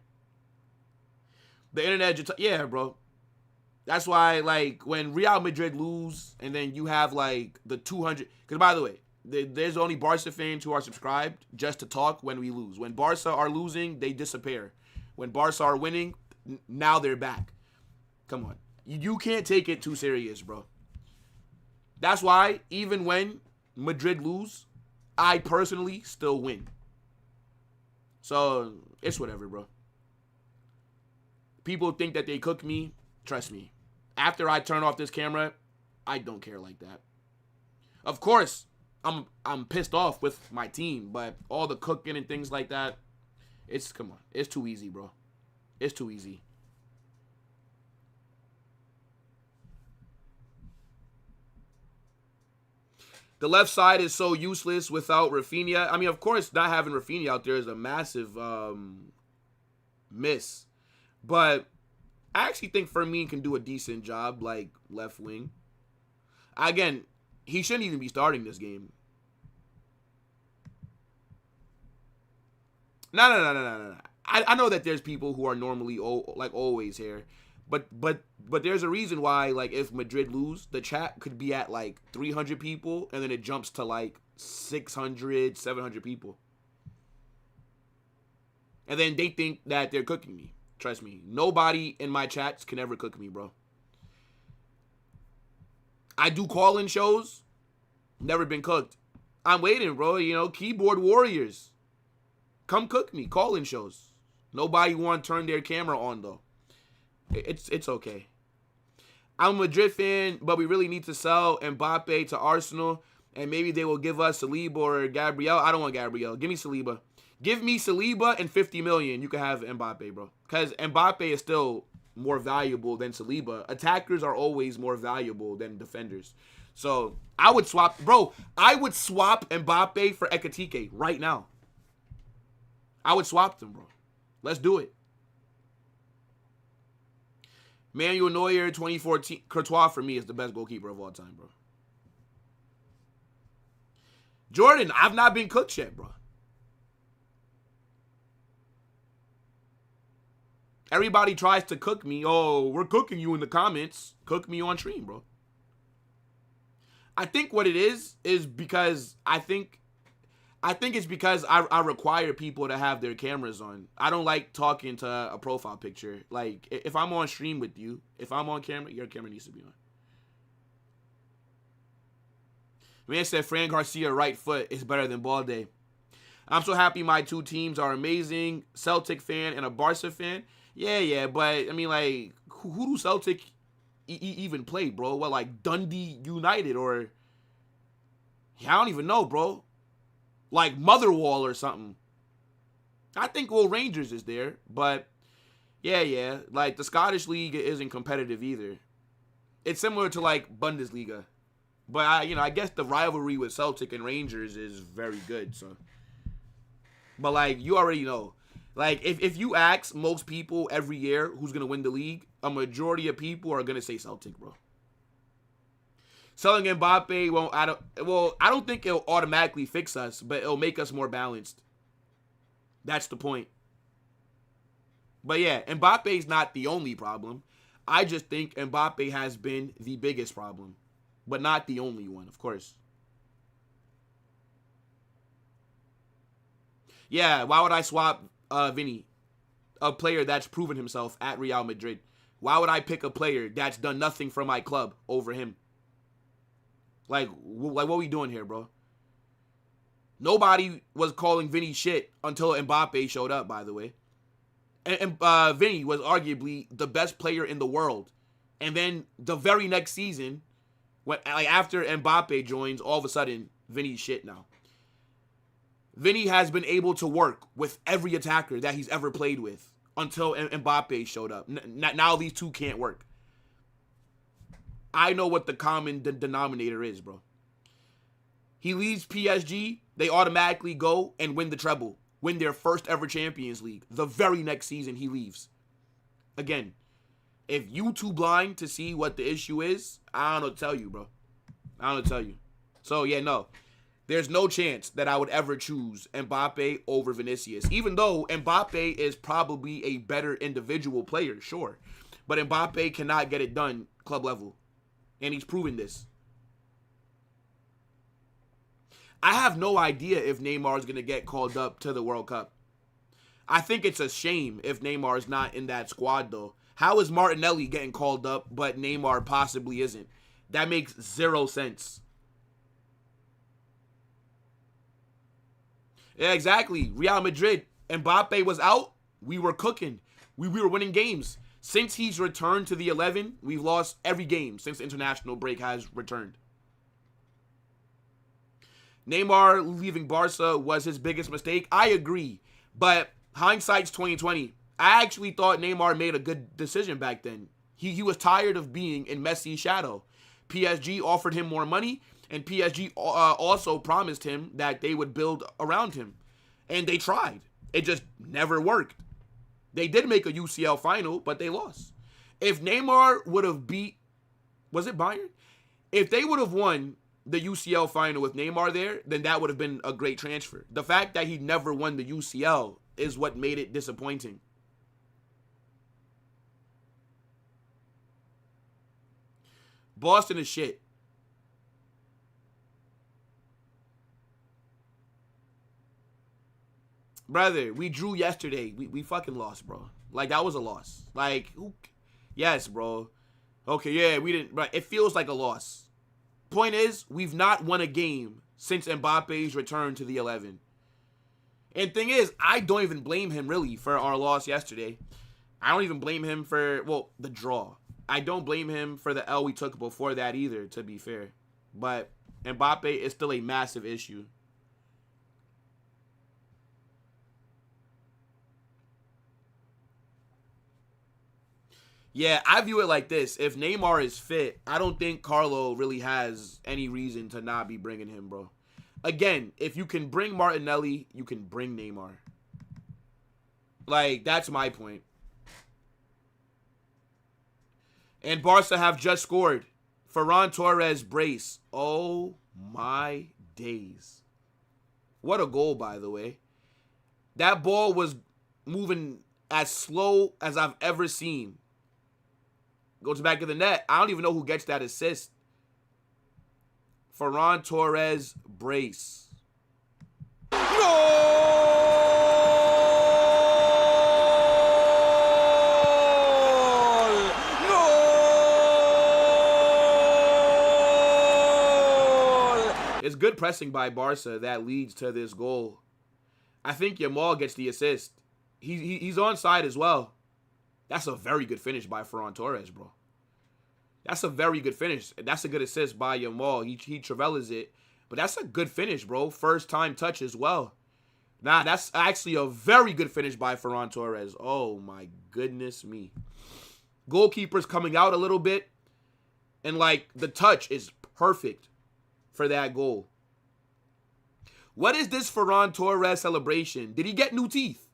The internet just, yeah, bro. That's why, like, when Real Madrid lose, and then you have, like, the 200... Because, by the way, there's only Barca fans who are subscribed just to talk when we lose. When Barca are losing, they disappear. When Barca are winning, now they're back. Come on. You can't take it too serious, bro. That's why, even when Madrid lose, I personally still win. So, it's whatever, bro. People think that they cook me. Trust me. After I turn off this camera, I don't care like that. Of course, I'm pissed off with my team, but all the cooking and things like that, come on. It's too easy, bro. It's too easy. The left side is so useless without Rafinha. I mean, of course, not having Rafinha out there is a massive miss. But I actually think Firmino can do a decent job, like, left wing. Again, he shouldn't even be starting this game. No. I know that there's people who are normally, like, always here. But there's a reason why, like, if Madrid lose, the chat could be at, like, 300 people, and then it jumps to, like, 600, 700 people. And then they think that they're cooking me. Trust me. Nobody in my chats can ever cook me, bro. I do call-in shows. Never been cooked. I'm waiting, bro. You know, keyboard warriors. Come cook me. Call-in shows. Nobody want to turn their camera on, though. It's okay. I'm a Madrid fan, but we really need to sell Mbappe to Arsenal, and maybe they will give us Saliba or Gabriel. I don't want Gabriel. Give me Saliba. Give me Saliba and 50 million. You can have Mbappe, bro. Because Mbappe is still more valuable than Saliba. Attackers are always more valuable than defenders. So, I would swap. Bro, I would swap Mbappe for Ekitike right now. I would swap them, bro. Let's do it. Manuel Neuer, 2014. Courtois, for me, is the best goalkeeper of all time, bro. Jordan, I've not been cooked yet, bro. Everybody tries to cook me. Oh, we're cooking you in the comments. Cook me on stream, bro. I think what it is because I think it's because I require people to have their cameras on. I don't like talking to a profile picture. Like, if I'm on stream with you, if I'm on camera, your camera needs to be on. Man said Fran Garcia right foot is better than Balde. I'm so happy my two teams are amazing. Celtic fan and a Barca fan. Yeah, but, I mean, like, who do Celtic even play, bro? What, like, Dundee United or... Yeah, I don't even know, bro. Like, Motherwell or something. I think, well, Rangers is there, but, yeah. Like, the Scottish League isn't competitive either. It's similar to, like, Bundesliga. But, I guess the rivalry with Celtic and Rangers is very good, so... But, like, you already know. Like, if you ask most people every year who's going to win the league, a majority of people are going to say Celtic, bro. Selling Mbappe I don't think it'll automatically fix us, but it'll make us more balanced. That's the point. But, yeah, Mbappe's not the only problem. I just think Mbappe has been the biggest problem, but not the only one, of course. Yeah, why would I swap Vinny, a player that's proven himself at Real Madrid? Why would I pick a player that's done nothing for my club over him? Like what are we doing here, bro? Nobody was calling Vinny shit until Mbappe showed up, by the way. And Vinny was arguably the best player in the world. And then the very next season, after Mbappe joins, all of a sudden, Vinny's shit now. Vinny has been able to work with every attacker that he's ever played with until Mbappe showed up. Now these two can't work. I know what the common denominator is, bro. He leaves PSG, they automatically go and win the treble. Win their first ever Champions League. The very next season he leaves. Again, if you too blind to see what the issue is, I don't know what to tell you, bro. I don't know what to tell you. So, yeah, no. There's no chance that I would ever choose Mbappe over Vinicius, even though Mbappe is probably a better individual player, sure. But Mbappe cannot get it done club level, and he's proven this. I have no idea if Neymar is going to get called up to the World Cup. I think it's a shame if Neymar is not in that squad, though. How is Martinelli getting called up, but Neymar possibly isn't? That makes zero sense. Yeah, exactly. Real Madrid, Mbappe was out. We were cooking. We were winning games. Since he's returned to the 11, we've lost every game since the international break has returned. Neymar leaving Barca was his biggest mistake. I agree. But hindsight's 2020. I actually thought Neymar made a good decision back then. He was tired of being in Messi's shadow. PSG offered him more money, and PSG also promised him that they would build around him. And they tried. It just never worked. They did make a UCL final, but they lost. If Neymar would have beat, was it Bayern? If they would have won the UCL final with Neymar there, then that would have been a great transfer. The fact that he never won the UCL is what made it disappointing. Boston is shit. Brother, we drew yesterday. We fucking lost, bro. Like, that was a loss. Like, yes, bro. Okay, yeah, we didn't. Right, it feels like a loss. Point is, we've not won a game since Mbappe's return to the 11. And thing is, I don't even blame him, really, for our loss yesterday. I don't even blame him for, well, the draw. I don't blame him for the L we took before that either, to be fair. But Mbappe is still a massive issue. Yeah, I view it like this. If Neymar is fit, I don't think Carlo really has any reason to not be bringing him, bro. Again, if you can bring Martinelli, you can bring Neymar. Like, that's my point. And Barca have just scored. Ferran Torres brace. Oh, my days. What a goal, by the way. That ball was moving as slow as I've ever seen. Goes back of the net. I don't even know who gets that assist. Ferran Torres brace. Goal! It's good pressing by Barca that leads to this goal. I think Yamal gets the assist. He's onside as well. That's a very good finish by Ferran Torres, bro. That's a very good finish. That's a good assist by Yamal. He Trevellas it. But that's a good finish, bro. First time touch as well. Nah, that's actually a very good finish by Ferran Torres. Oh, my goodness me. Goalkeeper's coming out a little bit. And, like, the touch is perfect for that goal. What is this Ferran Torres celebration? Did he get new teeth?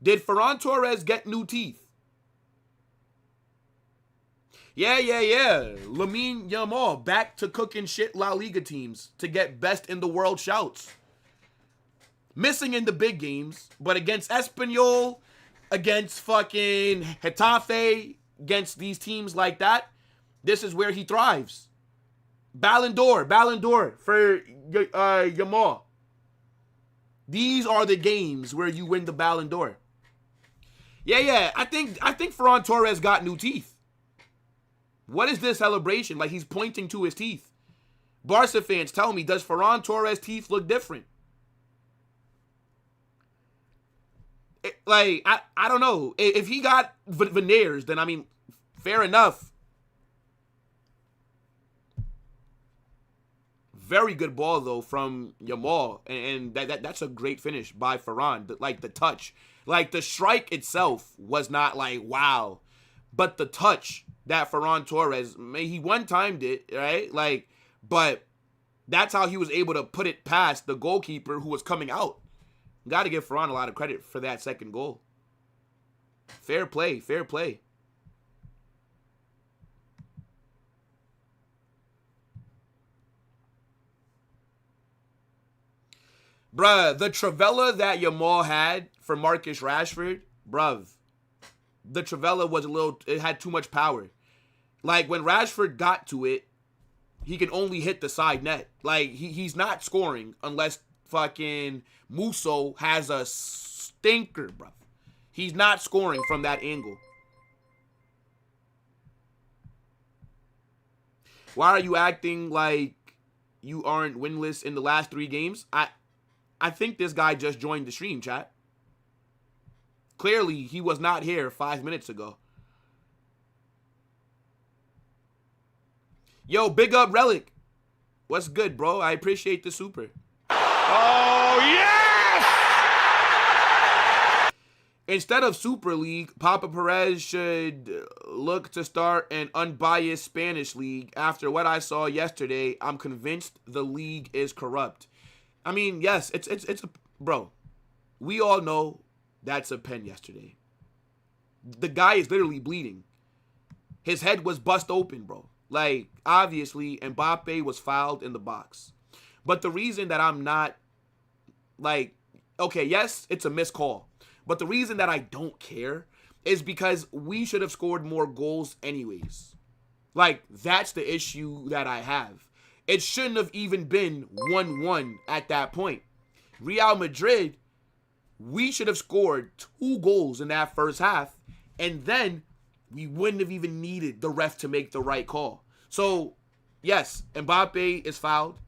Did Ferran Torres get new teeth? Yeah. Lamine Yamal back to cooking shit La Liga teams to get best in the world shouts. Missing in the big games, but against Espanyol, against fucking Getafe, against these teams like that, this is where he thrives. Ballon d'Or for Yamal. These are the games where you win the Ballon d'Or. Yeah. I think Ferran Torres got new teeth. What is this celebration? Like, he's pointing to his teeth. Barca fans, tell me, does Ferran Torres' teeth look different? I don't know. If he got veneers, then, I mean, fair enough. Very good ball, though, from Yamal. And that's a great finish by Ferran. Like, the touch. Like, the strike itself was not, like, wow. But the touch that Ferran Torres, he one-timed it, right? Like, but that's how he was able to put it past the goalkeeper who was coming out. Got to give Ferran a lot of credit for that second goal. Fair play. Bruh, the Travella that Yamal had for Marcus Rashford, bruv, the Travella was it had too much power. Like, when Rashford got to it, he can only hit the side net. Like, he's not scoring unless fucking Musso has a stinker, bruv. He's not scoring from that angle. Why are you acting like you aren't winless in the last 3 games? I think this guy just joined the stream, chat. Clearly, he was not here 5 minutes ago. Yo, big up Relic. What's good, bro? I appreciate the super. Oh, yes! Instead of Super League, Papa Perez should look to start an unbiased Spanish league. After what I saw yesterday, I'm convinced the league is corrupt. I mean, yes, it's a bro. We all know that's a pen yesterday. The guy is literally bleeding. His head was bust open, bro. Like, obviously, Mbappe was fouled in the box. But the reason that I'm not, like, okay, yes, it's a missed call. But the reason that I don't care is because we should have scored more goals anyways. Like, that's the issue that I have. It shouldn't have even been 1-1 at that point. Real Madrid, we should have scored 2 goals in that first half, and then we wouldn't have even needed the ref to make the right call. So, yes, Mbappe is fouled.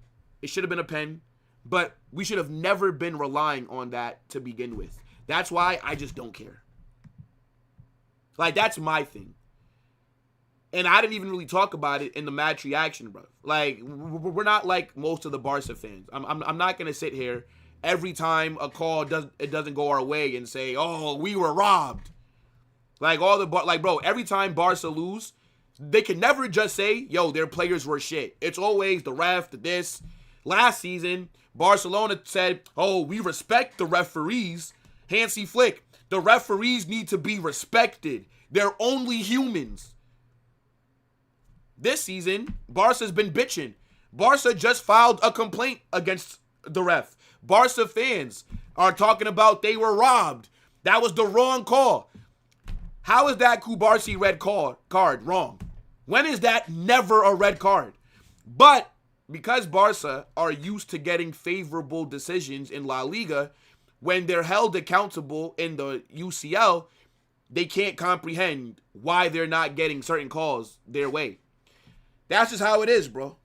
It should have been a pen, but we should have never been relying on that to begin with. That's why I just don't care. Like, that's my thing. And I didn't even really talk about it in the match reaction, bro. Like, we're not like most of the Barca fans. I'm not going to sit here every time a call doesn't go our way and say, oh, we were robbed. Like, bro, every time Barca lose, they can never just say, yo, their players were shit. It's always the ref, the this. Last season, Barcelona said, oh, we respect the referees. Hansi Flick, the referees need to be respected. They're only humans. This season, Barca's been bitching. Barca just filed a complaint against the ref. Barca fans are talking about they were robbed. That was the wrong call. How is that Kubarsi red card wrong? When is that never a red card? But because Barca are used to getting favorable decisions in La Liga, when they're held accountable in the UCL, they can't comprehend why they're not getting certain calls their way. That's just how it is, bro.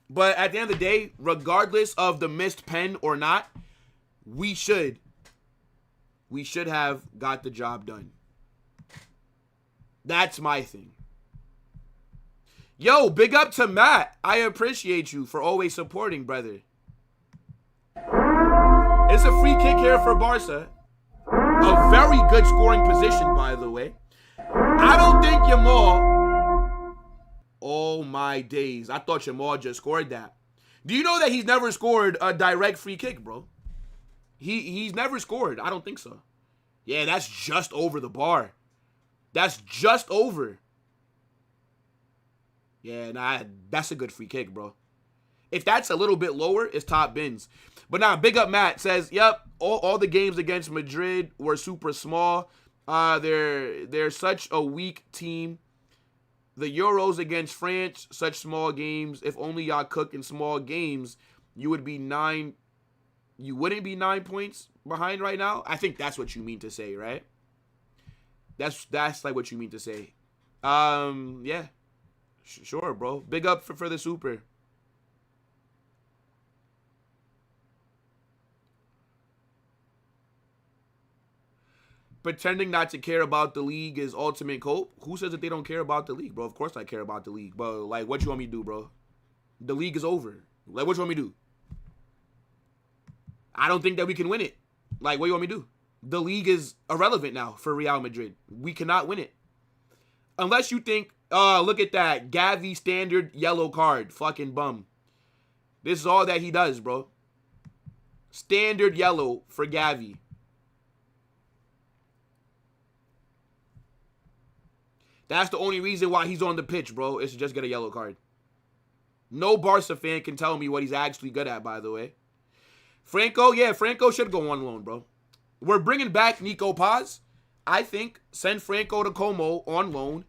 But at the end of the day, regardless of the missed pen or not, we should have got the job done. That's my thing. Yo, big up to Matt. I appreciate you for always supporting, brother. It's a free kick here for Barca. A very good scoring position, by the way. I don't think Yamal... Oh, my days. I thought Yamal just scored that. Do you know that he's never scored a direct free kick, bro? He's never scored. I don't think so. Yeah, that's just over the bar. That's just over. Yeah, nah, that's a good free kick, bro. If that's a little bit lower, it's top bins. But now, big up Matt says, yep, all the games against Madrid were super small. They're such a weak team. The Euros against France, such small games. If only y'all cook in small games, you wouldn't be 9 points behind right now. I think that's what you mean to say, right? That's like what you mean to say. Yeah. Sure, bro. Big up for the super. Pretending not to care about the league is ultimate cope. Who says that they don't care about the league, bro? Of course I care about the league. But, like, what you want me to do, bro? The league is over. Like, what you want me to do? I don't think that we can win it. Like, what you want me to do? The league is irrelevant now for Real Madrid. We cannot win it. Unless you think, look at that. Gavi standard yellow card. Fucking bum. This is all that he does, bro. Standard yellow for Gavi. That's the only reason why he's on the pitch, bro, is to just get a yellow card. No Barca fan can tell me what he's actually good at, by the way. Franco, yeah, Franco should go on loan, bro. We're bringing back Nico Paz. I think send Franco to Como on loan,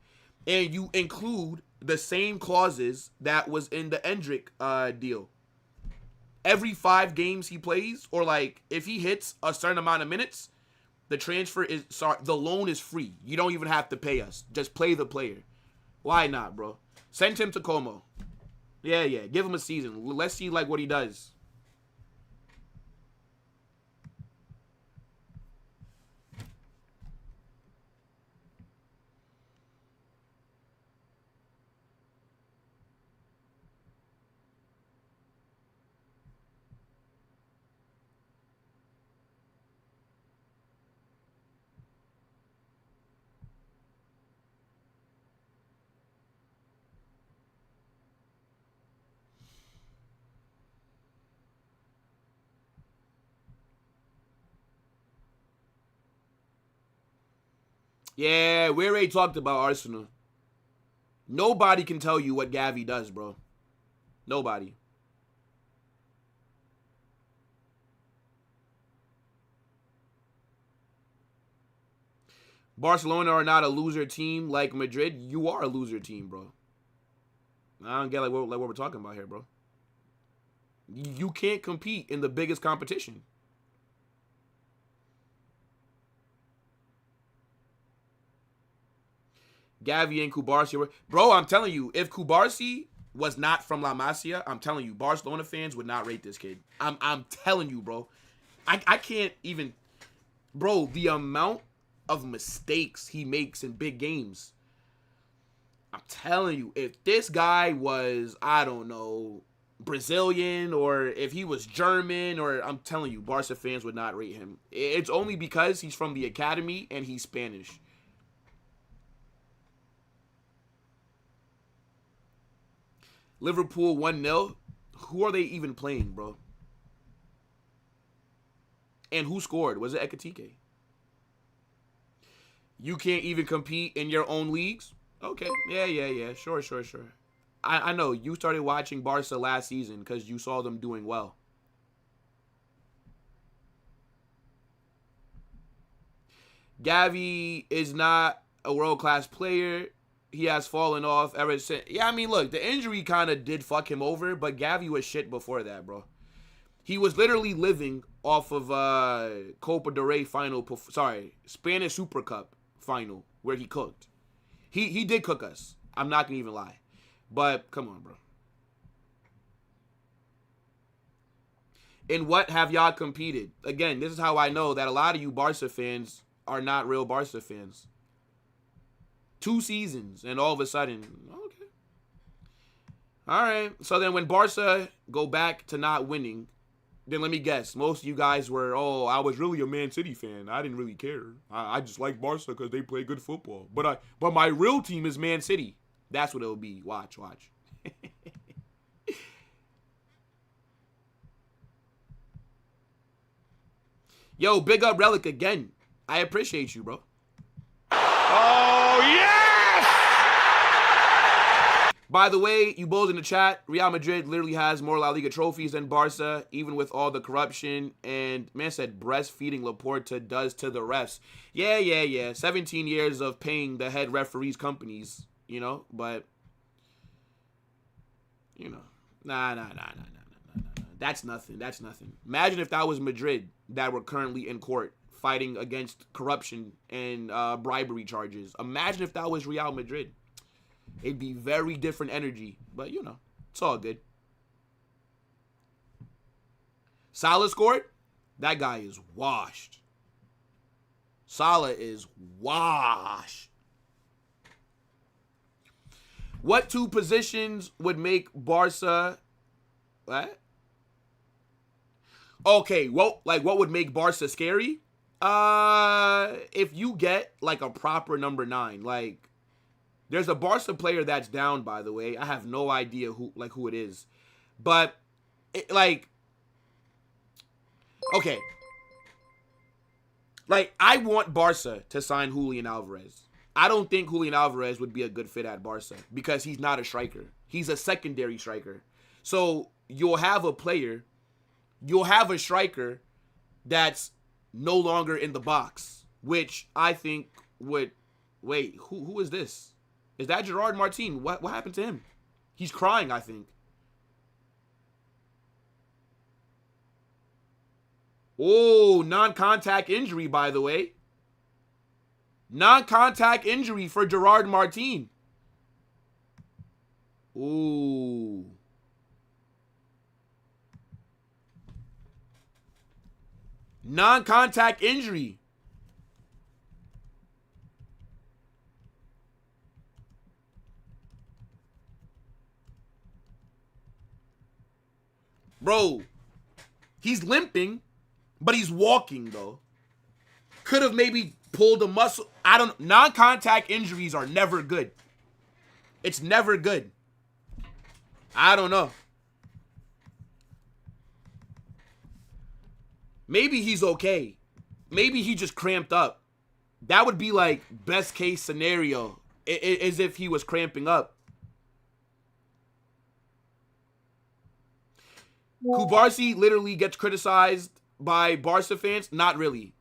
and you include the same clauses that was in the Endrick deal. Every 5 games he plays, or like if he hits a certain amount of minutes, the loan is free. You don't even have to pay us. Just play the player. Why not, bro? Send him to Como. Yeah. Give him a season. Let's see like what he does. Yeah, we already talked about Arsenal. Nobody can tell you what Gavi does, bro. Nobody. Barcelona are not a loser team like Madrid. You are a loser team, bro. I don't get like what we're talking about here, bro. You can't compete in the biggest competition. Gavi and Kubarsi were... Bro, I'm telling you, if Kubarsi was not from La Masia, I'm telling you, Barcelona fans would not rate this kid. I'm telling you, bro. I can't even... Bro, the amount of mistakes he makes in big games. I'm telling you, if this guy was, I don't know, Brazilian, or if he was German, or I'm telling you, Barca fans would not rate him. It's only because he's from the academy and he's Spanish. Liverpool 1-0. Who are they even playing, bro? And who scored? Was it Ekatike? You can't even compete in your own leagues? Okay. Yeah. Sure. I know. You started watching Barca last season because you saw them doing well. Gavi is not a world-class player. He has fallen off ever since. Yeah, I mean, look, the injury kind of did fuck him over, but Gavi was shit before that, bro. He was literally living off of Copa del Rey final, Spanish Super Cup final, where he cooked. He did cook us. I'm not going to even lie. But, come on, bro. In what have y'all competed? Again, this is how I know that a lot of you Barca fans are not real Barca fans. 2 seasons, and all of a sudden, okay. All right. So then when Barca go back to not winning, then let me guess. Most of you guys were, I was really a Man City fan. I didn't really care. I just like Barca because they play good football. But my real team is Man City. That's what it'll be. Watch. Yo, big up Relic again. I appreciate you, bro. Oh, yes! By the way, you bulls in the chat, Real Madrid literally has more La Liga trophies than Barca, even with all the corruption. And man said breastfeeding Laporta does to the refs. Yeah. 17 years of paying the head referees companies, but, nah. That's nothing. Imagine if that was Madrid that were currently in court fighting against corruption and bribery charges. Imagine if that was Real Madrid. It'd be very different energy. But, it's all good. Salah scored? That guy is washed. Salah is washed. What 2 positions would make Barca... What? Okay, well, what would make Barca scary? If you get, a proper number 9, there's a Barca player that's down, by the way. I have no idea who it is. But, okay. I want Barca to sign Julian Alvarez. I don't think Julian Alvarez would be a good fit at Barca because he's not a striker. He's a secondary striker. So, you'll have a player you'll have a striker that's no longer in the box, which I think would... Wait, who is this? Is that Gerard Martin? What happened to him? He's crying, I think. Oh, non-contact injury, by the way. Non-contact injury for Gerard Martin. Ooh. Non-contact injury. Bro, he's limping, but he's walking, though. Could have maybe pulled a muscle. I don't know. Non-contact injuries are never good. It's never good. I don't know. Maybe he's okay. Maybe he just cramped up. That would be like best case scenario, as if he was cramping up. Kubarsi literally gets criticized by Barca fans. Not really.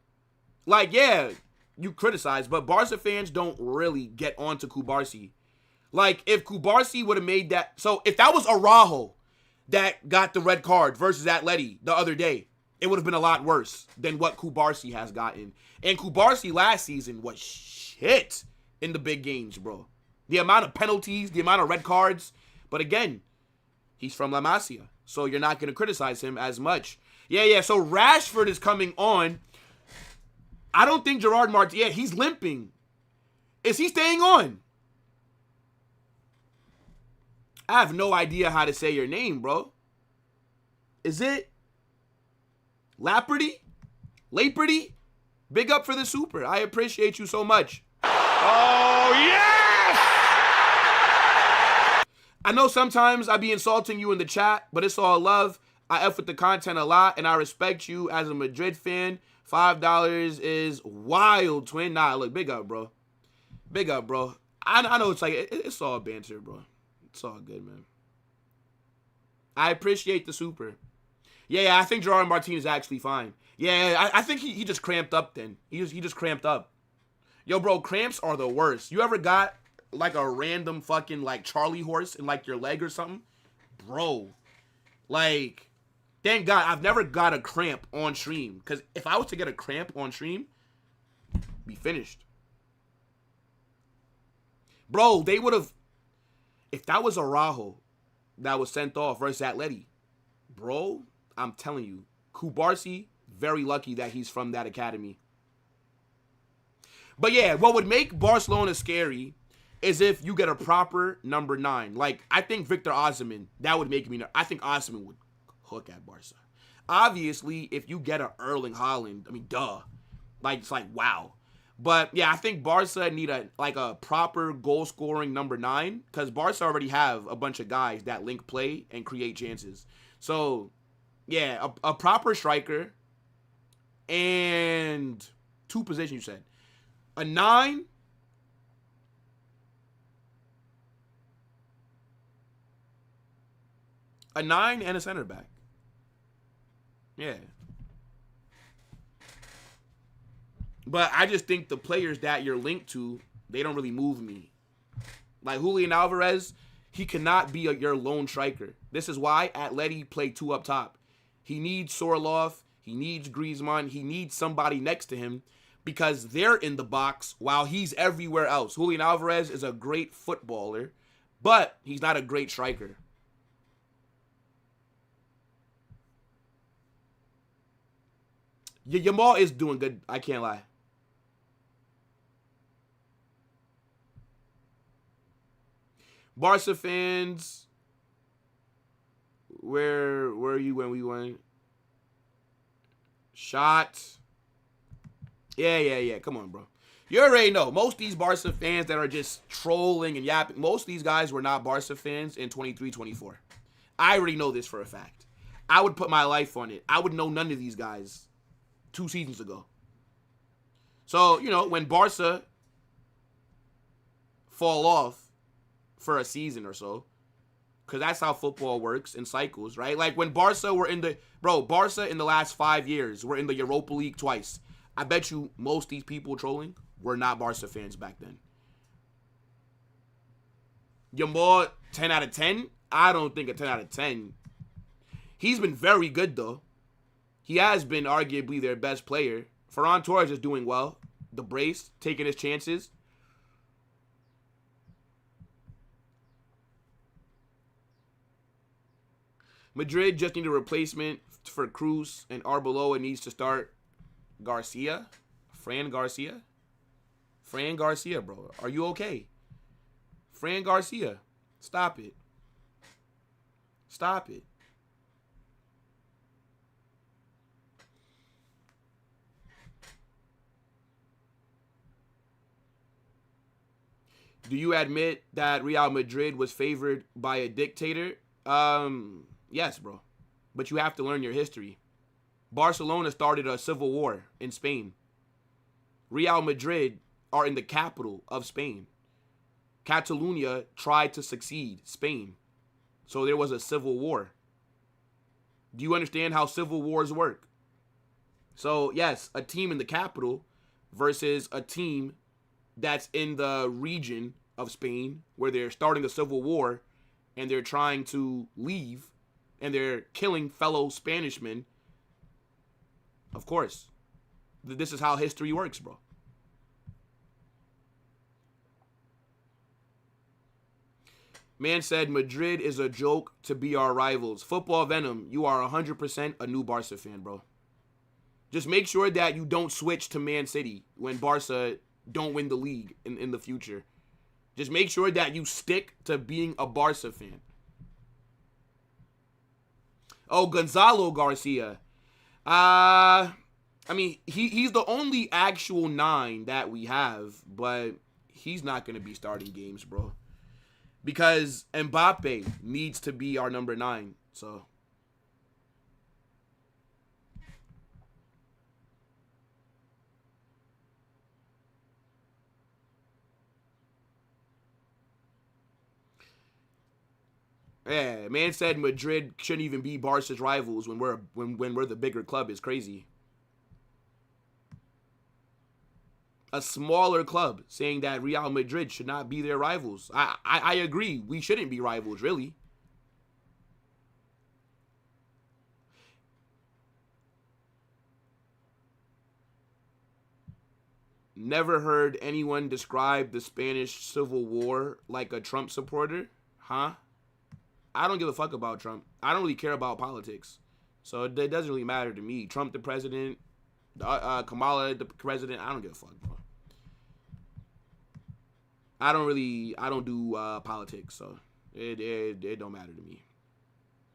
Like, yeah, you criticize, but Barca fans don't really get onto Kubarsi. Like, if Kubarsi would have made that... So, if that was Araujo that got the red card versus Atleti the other day, it would have been a lot worse than what Kubarsi has gotten. And Kubarsi last season was shit in the big games, bro. The amount of penalties, the amount of red cards. But again, he's from La Masia, so you're not going to criticize him as much. Yeah, so Rashford is coming on. I don't think Gerard Martin... Yeah, he's limping. Is he staying on? I have no idea how to say your name, bro. Is it Laperty? Laperty? Big up for the super. I appreciate you so much. Oh, yes! I know sometimes I be insulting you in the chat, but it's all love. I F with the content a lot, and I respect you as a Madrid fan. $5 is wild, twin. Nah, look, big up, bro. Big up, bro. I know it's like, it's all banter, bro. It's all good, man. I appreciate the super. Yeah, I think Gerard Martin is actually fine. Yeah, I think he just cramped up then. He just cramped up. Yo, bro, cramps are the worst. You ever got like a random fucking like Charlie horse in like your leg or something? Bro, like, thank God I've never got a cramp on stream. Because if I was to get a cramp on stream, be finished. Bro, they would have... If that was Araujo that was sent off versus Atleti, bro, I'm telling you, Kubarsi, very lucky that he's from that academy. But yeah, what would make Barcelona scary is if you get a proper number 9. Like, I think Victor Osimhen, that would make me... I think Osimhen would hook at Barca. Obviously, if you get a Erling Haaland, I mean, duh. Like, it's like, wow. But yeah, I think Barca need a proper goal-scoring number 9, because Barca already have a bunch of guys that link play and create chances. So yeah, a proper striker and 2 positions, you said. A 9. A 9 and a center back. Yeah. But I just think the players that you're linked to, they don't really move me. Like Julian Alvarez, he cannot be your lone striker. This is why Atleti play 2 up top. He needs Sorloth. He needs Griezmann. He needs somebody next to him because they're in the box while he's everywhere else. Julian Alvarez is a great footballer, but he's not a great striker. Yamal is doing good. I can't lie. Barca fans, where were you when we won? Shot. Yeah. Come on, bro. You already know. Most of these Barca fans that are just trolling and yapping, most of these guys were not Barca fans in 23-24. I already know this for a fact. I would put my life on it. I would know none of these guys 2 seasons ago. So, you know, when Barca fall off for a season or so, Because that's how football works in cycles, right? Like when Barca were in the... Bro, Barca in the last 5 years were in the Europa League twice. I bet you most of these people trolling were not Barca fans back then. Yamal, 10 out of 10? I don't think a 10 out of 10. He's been very good, though. He has been arguably their best player. Ferran Torres is doing well. The brace, taking his chances. Madrid just need a replacement for Cruz, and Arbeloa needs to start Garcia. Fran Garcia, bro. Are you okay? Fran Garcia. Stop it. Stop it. Do you admit that Real Madrid was favored by a dictator? Yes, bro. But you have to learn your history. Barcelona started a civil war in Spain. Real Madrid are in the capital of Spain. Catalonia tried to succeed Spain. So there was a civil war. Do you understand how civil wars work? So, yes, a team in the capital versus a team that's in the region of Spain where they're starting a civil war and they're trying to leave and they're killing fellow Spanishmen. Of course. This is how history works, bro. Man said Madrid is a joke to be our rivals. Football Venom, you are 100% a new Barca fan, bro. Just make sure that you don't switch to Man City when Barca don't win the league in the future. Just make sure that you stick to being a Barca fan. Oh, Gonzalo Garcia. I mean, he's the only actual 9 that we have, but he's not going to be starting games, bro. Because Mbappe needs to be our number 9, so... Yeah, man said Madrid shouldn't even be Barca's rivals when we're the bigger club is crazy. A smaller club saying that Real Madrid should not be their rivals. I agree. We shouldn't be rivals, really. Never heard anyone describe the Spanish Civil War like a Trump supporter. Huh? I don't give a fuck about Trump. I don't really care about politics. So it doesn't really matter to me. Trump the president, Kamala the president, I don't give a fuck, bro. I don't do politics, so it don't matter to me.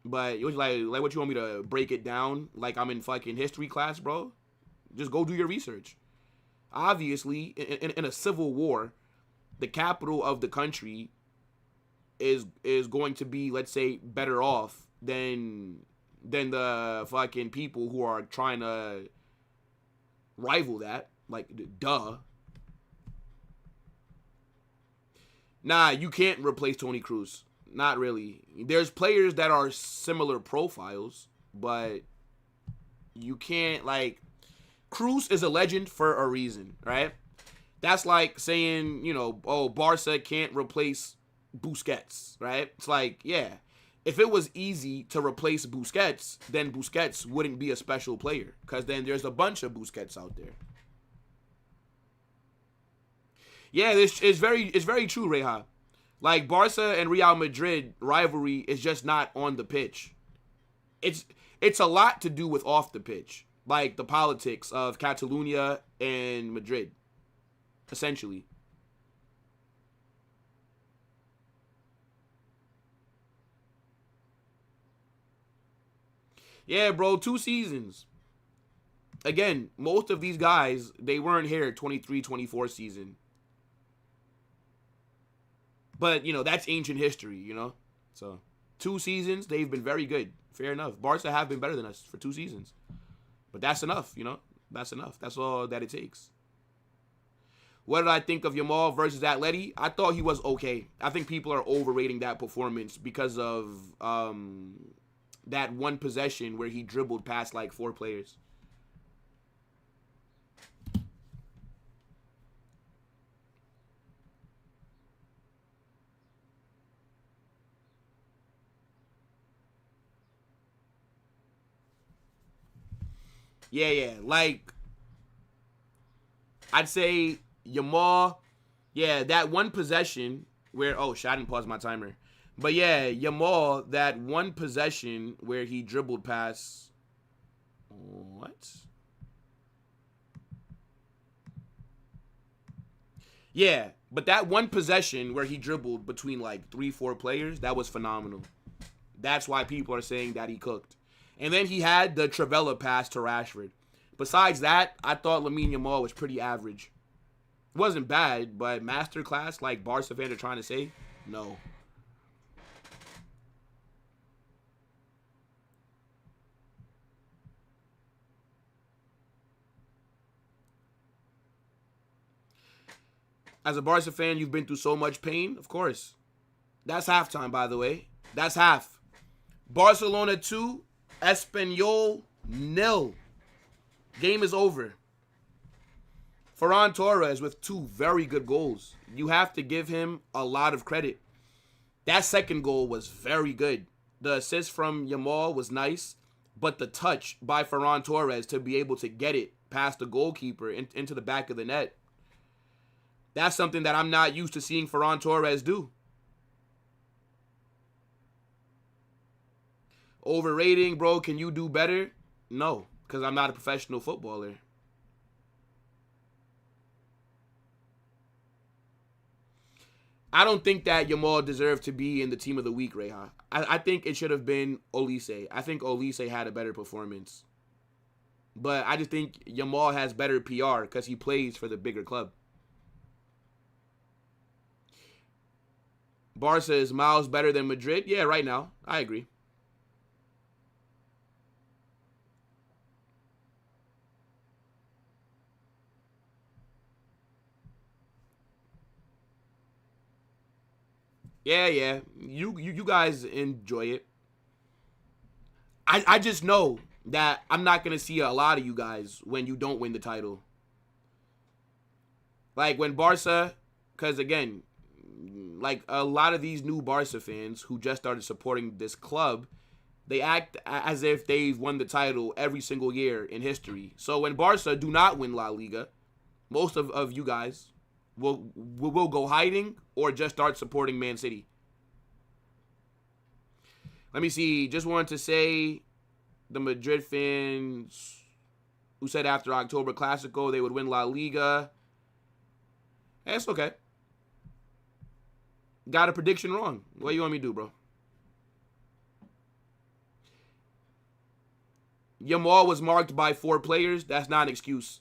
But it was like what you want me to break it down like I'm in fucking history class, bro? Just go do your research. Obviously, in a civil war, the capital of the country is going to be, let's say, better off than the fucking people who are trying to rival that. Like, duh. Nah, you can't replace Toni Kroos. Not really. There's players that are similar profiles, but you can't, like... Kroos is a legend for a reason, right? That's like saying, you know, oh, Barca can't replace Busquets, right? It's like, yeah, if it was easy to replace Busquets, then Busquets wouldn't be a special player, because then there's a bunch of Busquets out there. Yeah, this is very true, Reha. Like, Barca and Real Madrid rivalry is just not on the pitch. It's a lot to do with off the pitch, like the politics of Catalonia and Madrid, essentially. Yeah, bro, 2 seasons. Again, most of these guys, they weren't here 23-24 season. But, you know, that's ancient history, you know? So, 2 seasons, they've been very good. Fair enough. Barca have been better than us for 2 seasons. But that's enough, you know? That's enough. That's all that it takes. What did I think of Yamal versus Atleti? I thought he was okay. I think people are overrating that performance because of that one possession where he dribbled past like 4 players. Yeah. Like, I'd say Yamal, yeah, that one possession where, oh, shit, I didn't pause my timer. But yeah, Yamal, that one possession where he dribbled past, what? Yeah, but that one possession where he dribbled between like 3-4 players, that was phenomenal. That's why people are saying that he cooked. And then he had the Travella pass to Rashford. Besides that, I thought Lamine Yamal was pretty average. It wasn't bad, but masterclass, like Barca fans are trying to say, no. As a Barca fan, you've been through so much pain, of course. That's halftime, by the way. That's half. Barcelona 2, Espanyol 0. Game is over. Ferran Torres with 2 very good goals. You have to give him a lot of credit. That second goal was very good. The assist from Yamal was nice, but the touch by Ferran Torres to be able to get it past the goalkeeper into the back of the net, that's something that I'm not used to seeing Ferran Torres do. Overrating, bro. Can you do better? No, because I'm not a professional footballer. I don't think that Yamal deserved to be in the team of the week, Reha. I think it should have been Olise. I think Olise had a better performance. But I just think Yamal has better PR because he plays for the bigger club. Barca is miles better than Madrid? Yeah, right now. I agree. Yeah. You guys enjoy it. I just know that I'm not going to see a lot of you guys when you don't win the title. Like when Barca, because again, like a lot of these new Barca fans who just started supporting this club, they act as if they've won the title every single year in history. So when Barca do not win La Liga, most of you guys will go hiding or just start supporting Man City. Let me see. Just wanted to say the Madrid fans who said after October Clasico they would win La Liga. Hey, it's okay. Got a prediction wrong. What do you want me to do, bro? Yamal was marked by 4 players. That's not an excuse.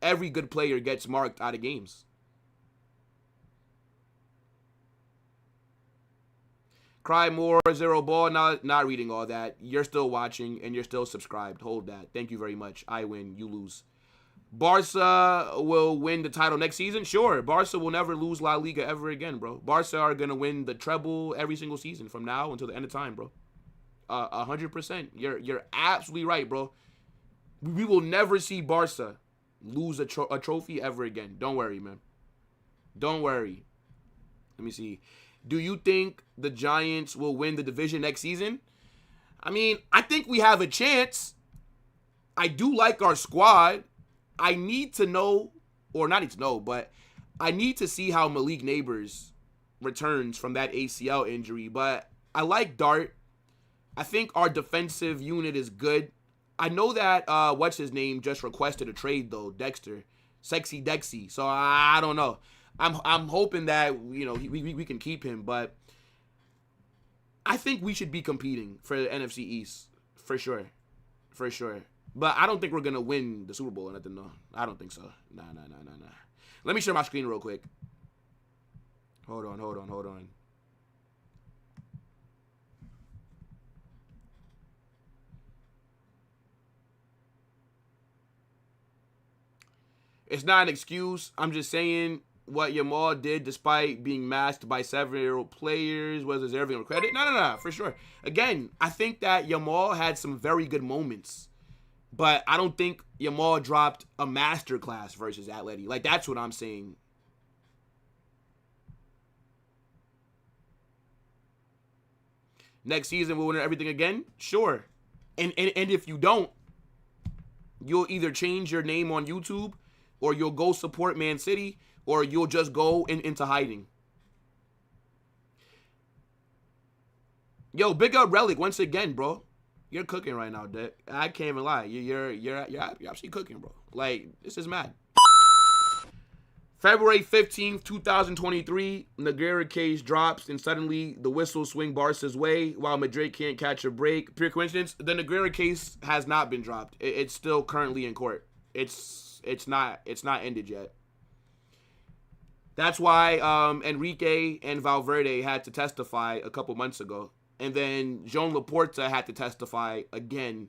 Every good player gets marked out of games. Cry more, 0 ball. Not reading all that. You're still watching and you're still subscribed. Hold that. Thank you very much. I win. You lose. Barca will win the title next season? Sure. Barca will never lose La Liga ever again, bro. Barca are going to win the treble every single season from now until the end of time, bro. 100%. You're absolutely right, bro. We will never see Barca lose a trophy ever again. Don't worry, man. Don't worry. Let me see. Do you think the Giants will win the division next season? I mean, I think we have a chance. I do like our squad. I need to know, or not need to know, but I need to see how Malik Neighbors returns from that ACL injury. But I like Dart. I think our defensive unit is good. I know that, what's his name, just requested a trade, though, Dexter. Sexy Dexy. So I don't know. I'm hoping that, you know, we can keep him. But I think we should be competing for the NFC East. For sure. For sure. But I don't think we're going to win the Super Bowl or nothing, no. I don't think so. Nah. Let me share my screen real quick. Hold on. It's not an excuse. I'm just saying what Yamal did, despite being masked by several players, was deserving of credit. No, for sure. Again, I think that Yamal had some very good moments, but I don't think Yamal dropped a masterclass versus Atleti. Like, that's what I'm saying. Next season, we'll win everything again? Sure. And if you don't, you'll either change your name on YouTube, or you'll go support Man City, or you'll just go into hiding. Yo, big up Relic once again, bro. You're cooking right now, Dick. I can't even lie. You're actually cooking, bro. Like, this is mad. February 15th, 2023, Negreira case drops, and suddenly the whistles swing Barca's way while Madrid can't catch a break. Pure coincidence? The Negreira case has not been dropped. It's still currently in court. It's not ended yet. That's why Enrique and Valverde had to testify a couple months ago. And then Joan Laporta had to testify again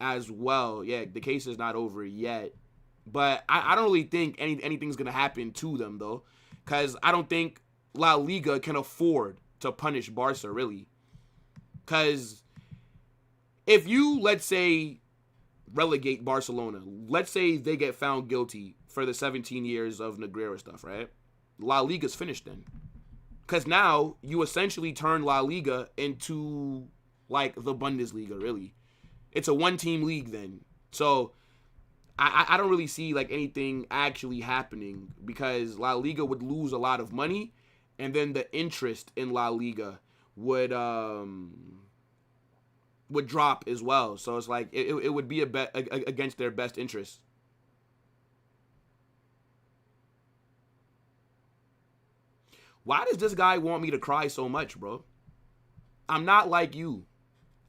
as well. Yeah, the case is not over yet. But I don't really think anything's going to happen to them, though. Because I don't think La Liga can afford to punish Barca, really. Because if you, let's say, relegate Barcelona, let's say they get found guilty for the 17 years of Negreira stuff, right? La Liga's finished then. Because now you essentially turn La Liga into, like, the Bundesliga, really. It's a one-team league then. So I don't really see, like, anything actually happening, because La Liga would lose a lot of money, and then the interest in La Liga would drop as well. So it's like it would be a bet against their best interest. Why does this guy want me to cry so much, bro? I'm not like you.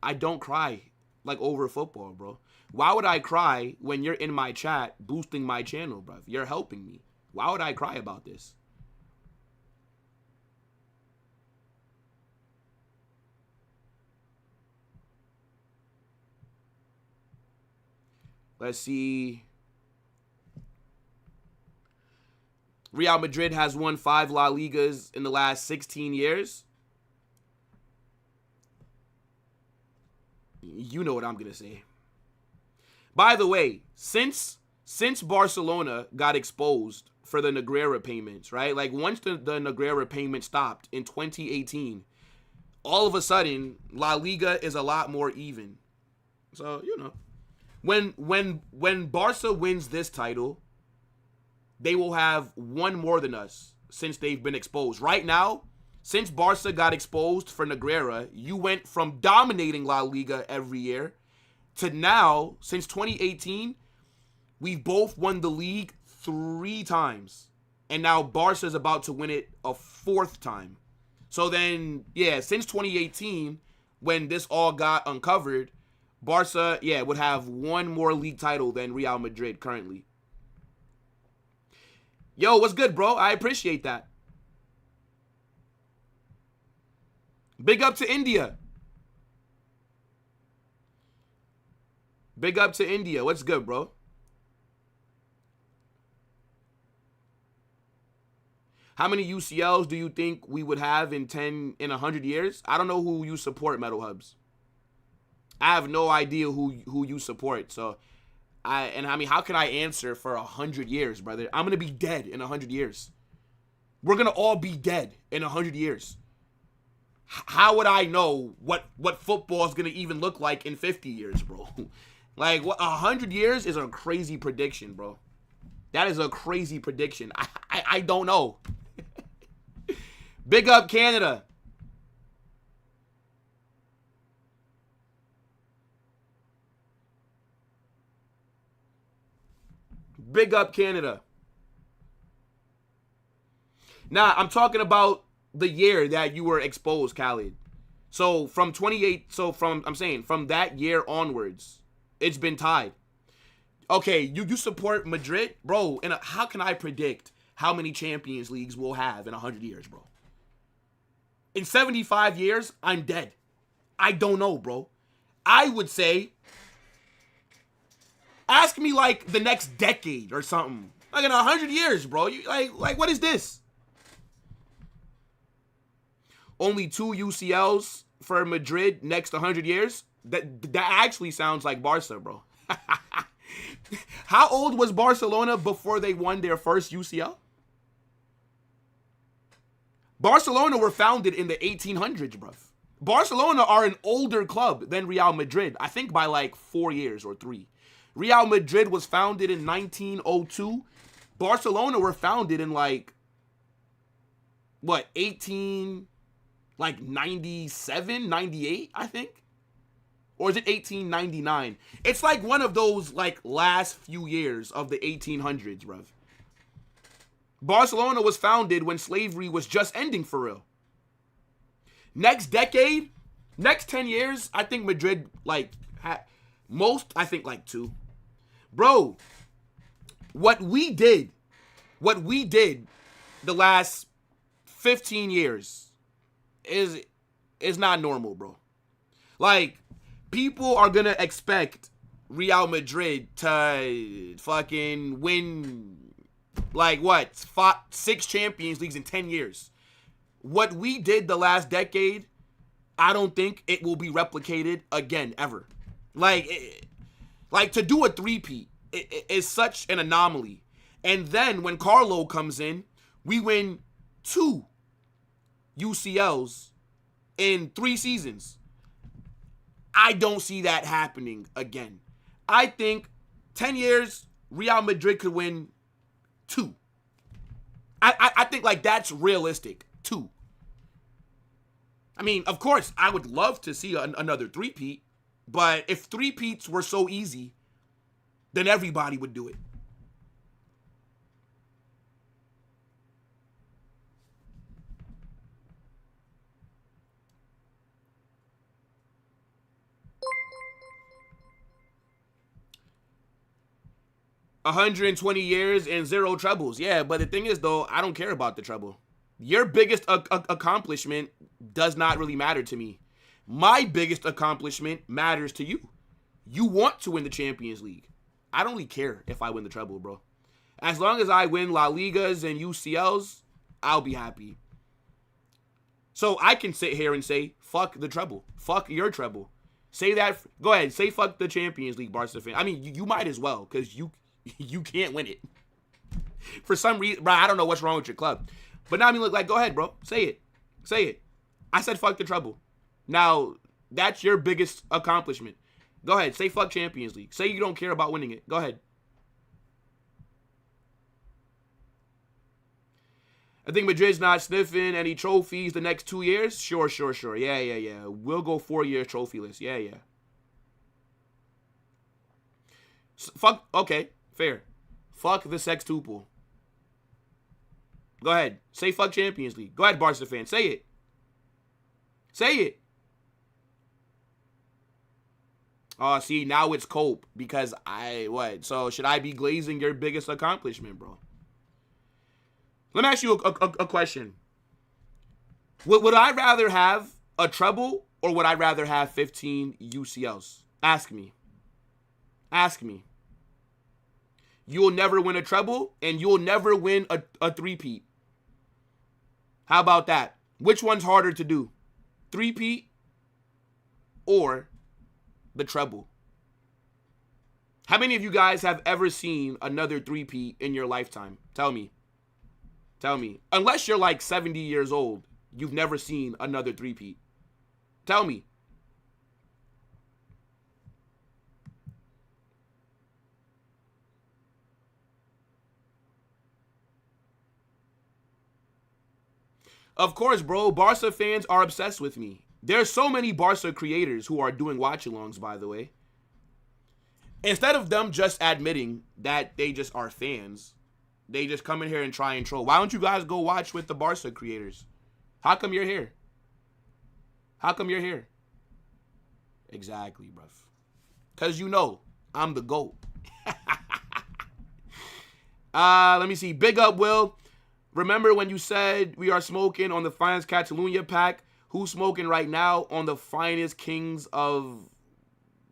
I don't cry, like, over football, bro. Why would I cry when you're in my chat boosting my channel, bro? You're helping me. Why would I cry about this? Let's see. Real Madrid has won 5 La Ligas in the last 16 years. You know what I'm going to say. By the way, since Barcelona got exposed for the Negreira payments, right? Like, once the Negreira payment stopped in 2018, all of a sudden, La Liga is a lot more even. So, you know, when Barca wins this title, they will have one more than us since they've been exposed. Right now, since Barca got exposed for Negreira, you went from dominating La Liga every year to now, since 2018, we've both won the league 3 times. And now Barca is about to win it a 4th time. So then, yeah, since 2018, when this all got uncovered, Barca, yeah, would have one more league title than Real Madrid currently. Yo, what's good, bro? I appreciate that. Big up to India. Big up to India. What's good, bro? How many UCLs do you think we would have in 100 years? I don't know who you support, Metal Hubs. I have no idea who you support. So, I mean, how can I answer for 100 years, brother? I'm going to be dead in 100 years. We're going to all be dead in 100 years. How would I know what football is going to even look like in 50 years, bro? Like, 100 years is a crazy prediction, bro. That is a crazy prediction. I don't know. Big up Canada. Big up Canada. Nah, I'm talking about the year that you were exposed, Khalid. So from from that year onwards, it's been tied. Okay, you support Madrid? Bro, how can I predict how many Champions Leagues we'll have in 100 years, bro? In 75 years, I'm dead. I don't know, bro. I would say, ask me like the next decade or something. Like in 100 years, bro. You like what is this? Only 2 UCLs for Madrid next 100 years? That actually sounds like Barca, bro. How old was Barcelona before they won their first UCL? Barcelona were founded in the 1800s, bruv. Barcelona are an older club than Real Madrid, I think by like 4 years or 3. Real Madrid was founded in 1902. Barcelona were founded in like, what, 97, 98, I think? Or is it 1899? It's like one of those like last few years of the 1800s, bruv. Barcelona was founded when slavery was just ending for real. Next decade, next 10 years, I think Madrid, like, most, I think, like 2. Bro, what we did the last 15 years is not normal, bro. Like, people are going to expect Real Madrid to fucking win, like, what, 6 Champions Leagues in 10 years. What we did the last decade, I don't think it will be replicated again, ever. Like to do a three-peat is such an anomaly. And then when Carlo comes in, we win 2 UCLs in 3 seasons. I don't see that happening again. I think 10 years, Real Madrid could win 2. I think like that's realistic. 2. I mean, of course, I would love to see another three-peat, but if three-peats were so easy, then everybody would do it. $120 years and 0 trebles. Yeah, but the thing is, though, I don't care about the treble. Your biggest accomplishment does not really matter to me. My biggest accomplishment matters to you. You want to win the Champions League. I don't really care if I win the treble, bro. As long as I win La Ligas and UCLs, I'll be happy. So I can sit here and say, fuck the treble. Fuck your treble. Say that. Go ahead. Say fuck the Champions League, Barca fan. I mean, you might as well, because you can't win it. For some reason, bro, I don't know what's wrong with your club. But now I mean, look, like, go ahead, bro. Say it. Say it. I said fuck the treble. Now, that's your biggest accomplishment. Go ahead. Say fuck Champions League. Say you don't care about winning it. Go ahead. I think Madrid's not sniffing any trophies the next 2 years. Sure. Yeah. We'll go 4 years trophyless. Yeah. Fuck. Okay. Fair. Fuck the sextuple. Go ahead. Say fuck Champions League. Go ahead, Barca fan. Say it. Say it. Oh, see, now it's cope because what? So should I be glazing your biggest accomplishment, bro? Let me ask you a question. Would I rather have a treble or would I rather have 15 UCLs? Ask me. Ask me. You'll never win a treble and you'll never win a three-peat. How about that? Which one's harder to do? Three-peat or the treble? How many of you guys have ever seen another three-peat in your lifetime? Tell me. Tell me. Unless you're like 70 years old, you've never seen another three-peat. Tell me. Of course, bro, Barca fans are obsessed with me. There's so many Barca creators who are doing watch-alongs, by the way. Instead of them just admitting that they just are fans, they just come in here and try and troll. Why don't you guys go watch with the Barca creators? How come you're here? How come you're here? Exactly, bruv. Because you know, I'm the GOAT. Let me see. Big up, Will. Remember when you said we are smoking on the finest Catalunya pack? Who's smoking right now on the finest Kings of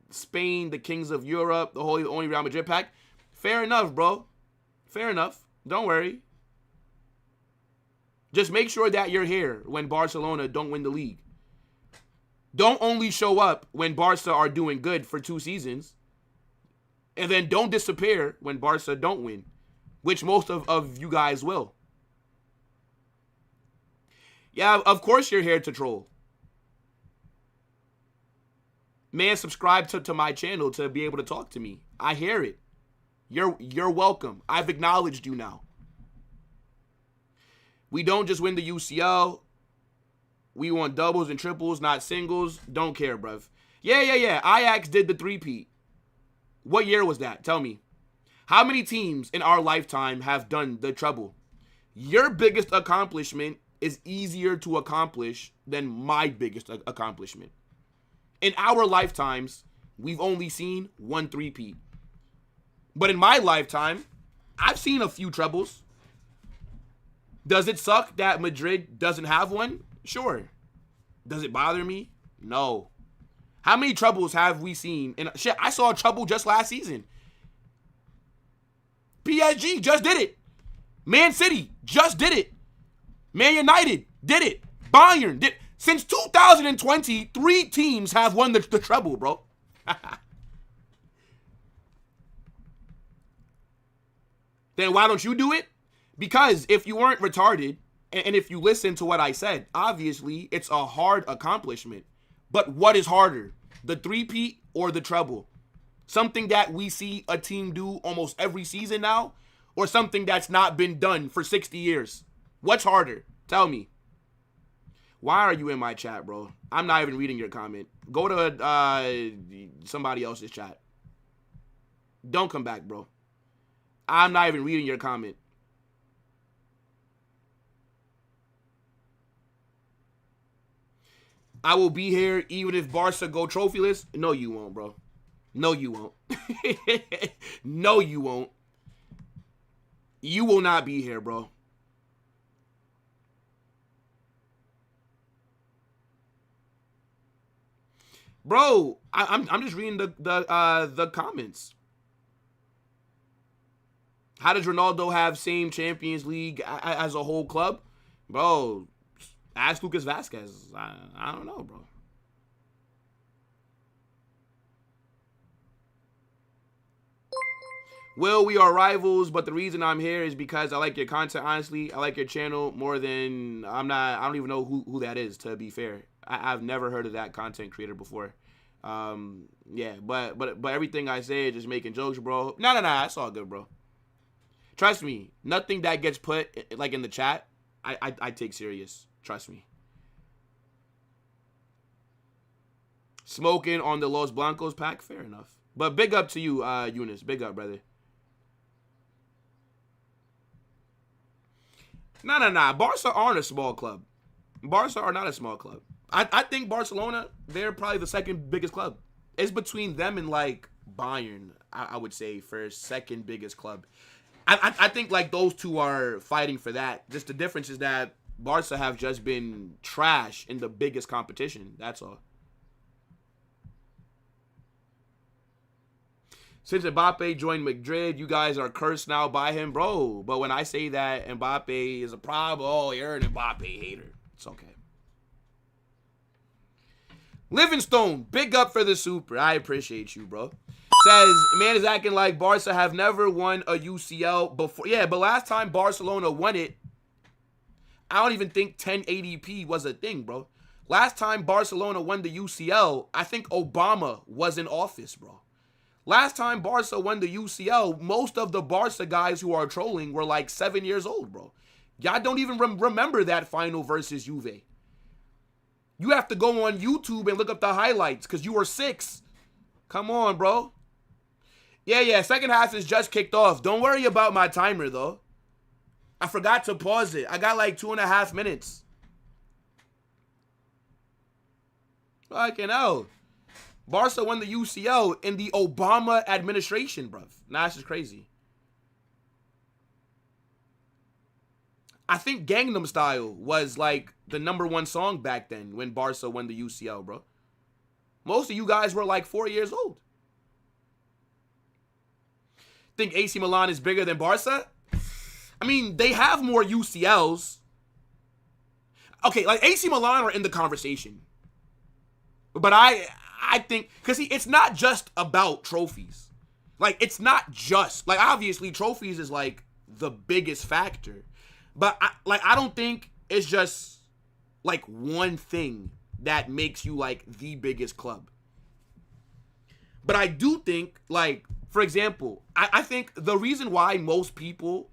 Spain, the Kings of Europe, the only Real Madrid pack? Fair enough, bro. Fair enough. Don't worry. Just make sure that you're here when Barcelona don't win the league. Don't only show up when Barca are doing good for 2 seasons. And then don't disappear when Barca don't win, which most of you guys will. Yeah, of course you're here to troll. Man, subscribe to my channel to be able to talk to me. I hear it. You're welcome. I've acknowledged you now. We don't just win the UCL. We want doubles and triples, not singles. Don't care, bruv. Yeah. Ajax did the three-peat. What year was that? Tell me. How many teams in our lifetime have done the treble? Your biggest accomplishment is easier to accomplish than my biggest accomplishment. In our lifetimes, we've only seen 1 three-peat. But in my lifetime, I've seen a few trebles. Does it suck that Madrid doesn't have one? Sure. Does it bother me? No. How many trebles have we seen? And shit, I saw a treble just last season. PSG just did it. Man City just did it. Man United did it. Bayern did. Since 2020, 3 teams have won the treble, bro. Then why don't you do it? Because if you weren't retarded, and if you listen to what I said, obviously it's a hard accomplishment. But what is harder, the three-peat or the treble? Something that we see a team do almost every season now, or something that's not been done for 60 years? What's harder? Tell me. Why are you in my chat, bro? I'm not even reading your comment. Go to somebody else's chat. Don't come back, bro. I'm not even reading your comment. I will be here even if Barca go trophyless. No, you won't, bro. No, you won't. No, you won't. You will not be here, bro. Bro, I'm just reading the comments. How does Ronaldo have same Champions League as a whole club? Bro, ask Lucas Vasquez. I don't know, bro. Well, we are rivals, but the reason I'm here is because I like your content, honestly. I like your channel more than... I don't even know who that is, to be fair. I've never heard of that content creator before. Yeah, but everything I say is just making jokes, bro. No, that's all good, bro. Trust me, nothing that gets put, like, in the chat, I take serious. Trust me. Smoking on the Los Blancos pack? Fair enough. But big up to you, Eunice. Big up, brother. Nah. Barca aren't a small club. Barca are not a small club. I think Barcelona, they're probably the second biggest club. It's between them and, like, Bayern, I would say, for second biggest club. I think, like, those two are fighting for that. Just the difference is that Barca have just been trash in the biggest competition. That's all. Since Mbappe joined Madrid, you guys are cursed now by him, bro. But when I say that Mbappe is a problem, oh, you're an Mbappe hater. It's okay. Livingstone, big up for the super. I appreciate you, bro. Says, man is acting like Barca have never won a UCL before. Yeah, but last time Barcelona won it, I don't even think 1080p was a thing, bro. Last time Barcelona won the UCL, I think Obama was in office, bro. Last time Barca won the UCL, most of the Barca guys who are trolling were like 7 years old, bro. Y'all don't even remember that final versus Juve. You have to go on YouTube and look up the highlights because you were 6. Come on, bro. Yeah, second half is just kicked off. Don't worry about my timer, though. I forgot to pause it. I got like 2.5 minutes. Fucking hell. Barca won the UCL in the Obama administration, bruv. Nah, this is crazy. I think Gangnam Style was like the #1 song back then when Barca won the UCL, bro. Most of you guys were like 4 years old. Think AC Milan is bigger than Barca? I mean, they have more UCLs. Okay, like AC Milan are in the conversation. But I think, because see, it's not just about trophies. Like, it's not just, like, obviously trophies is like the biggest factor. But I don't think it's just like one thing that makes you like the biggest club. But I do think, like, for example, I think the reason why most people,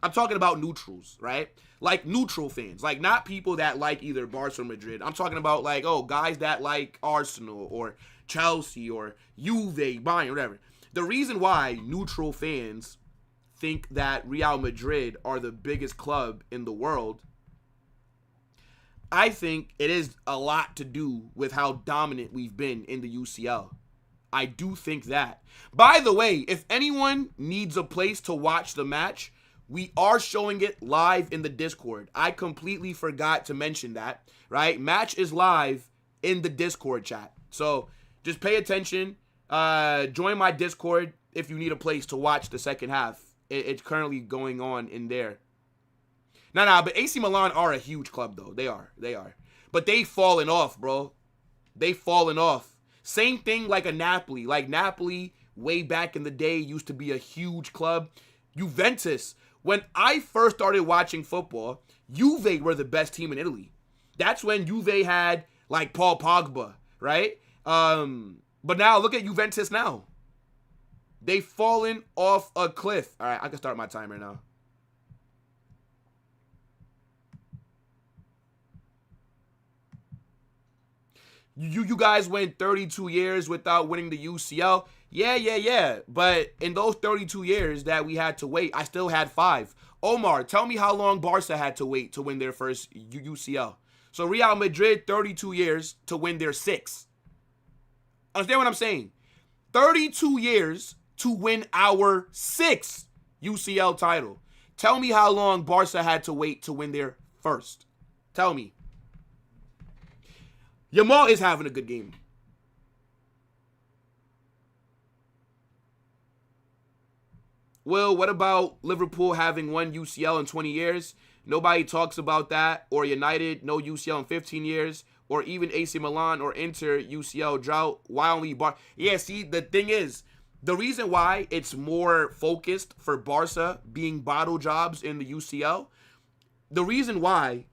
I'm talking about neutrals, right? Like neutral fans, like not people that like either Barca or Madrid. I'm talking about like, oh, guys that like Arsenal or Chelsea or Juve, Bayern, whatever. The reason why neutral fans think that Real Madrid are the biggest club in the world, I think it is a lot to do with how dominant we've been in the UCL. I do think that. By the way, if anyone needs a place to watch the match, we are showing it live in the Discord. I completely forgot to mention that, right? Match is live in the Discord chat. So just pay attention. Join my Discord if you need a place to watch the second half. It's currently going on in there. But AC Milan are a huge club, though. They are. But they've fallen off, bro. They've fallen off. Same thing like a Napoli. Like Napoli, way back in the day, used to be a huge club. Juventus. When I first started watching football, Juve were the best team in Italy. That's when Juve had, like, Paul Pogba, right? But now, look at Juventus now. They've fallen off a cliff. All right, I can start my timer now. You guys went 32 years without winning the UCL. Yeah. But in those 32 years that we had to wait, I still had 5. Omar, tell me how long Barca had to wait to win their first UCL. So Real Madrid, 32 years to win their 6. Understand what I'm saying? 32 years to win our 6th UCL title. Tell me how long Barca had to wait to win their first. Tell me. Yamal is having a good game. Well, what about Liverpool having won UCL in 20 years? Nobody talks about that. Or United, no UCL in 15 years. Or even AC Milan or Inter, UCL drought. Why only Barca? Yeah, see, the thing is, the reason why it's more focused for Barca being bottle jobs in the UCL, the reason why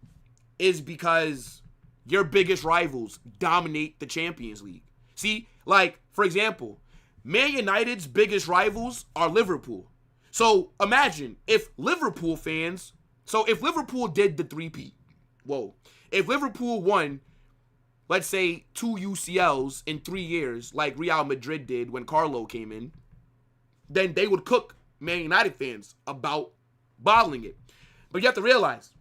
is because your biggest rivals dominate the Champions League. See, like, for example, Man United's biggest rivals are Liverpool. So imagine if Liverpool fans, if Liverpool did the three-peat, if Liverpool won, let's say, 2 UCLs in 3 years, like Real Madrid did when Carlo came in, then they would cook Man United fans about bottling it. But you have to realize,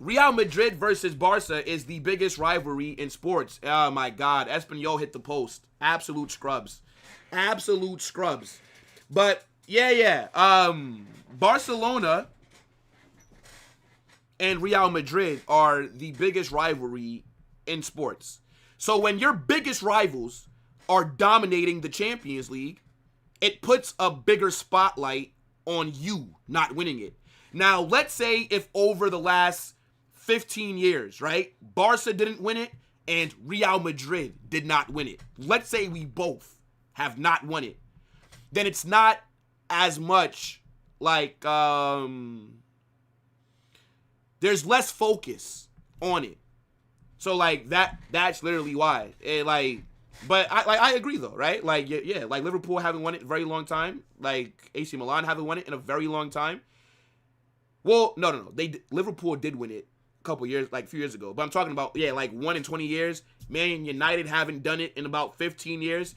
Real Madrid versus Barca is the biggest rivalry in sports. Oh my God, Espanyol hit the post. Absolute scrubs. But Barcelona and Real Madrid are the biggest rivalry in sports. So when your biggest rivals are dominating the Champions League, it puts a bigger spotlight on you not winning it. Now, let's say if over the last 15 years, right, Barca didn't win it and Real Madrid did not win it. Let's say we both have not won it. Then it's not as much like, there's less focus on it. So like that's literally why. But I agree though, right? Like like Liverpool haven't won it in a very long time. Like AC Milan haven't won it in a very long time. Well, no. Liverpool did win it a couple years, like a few years ago. But I'm talking about, like 1 in 20 years. Man United haven't done it in about 15 years.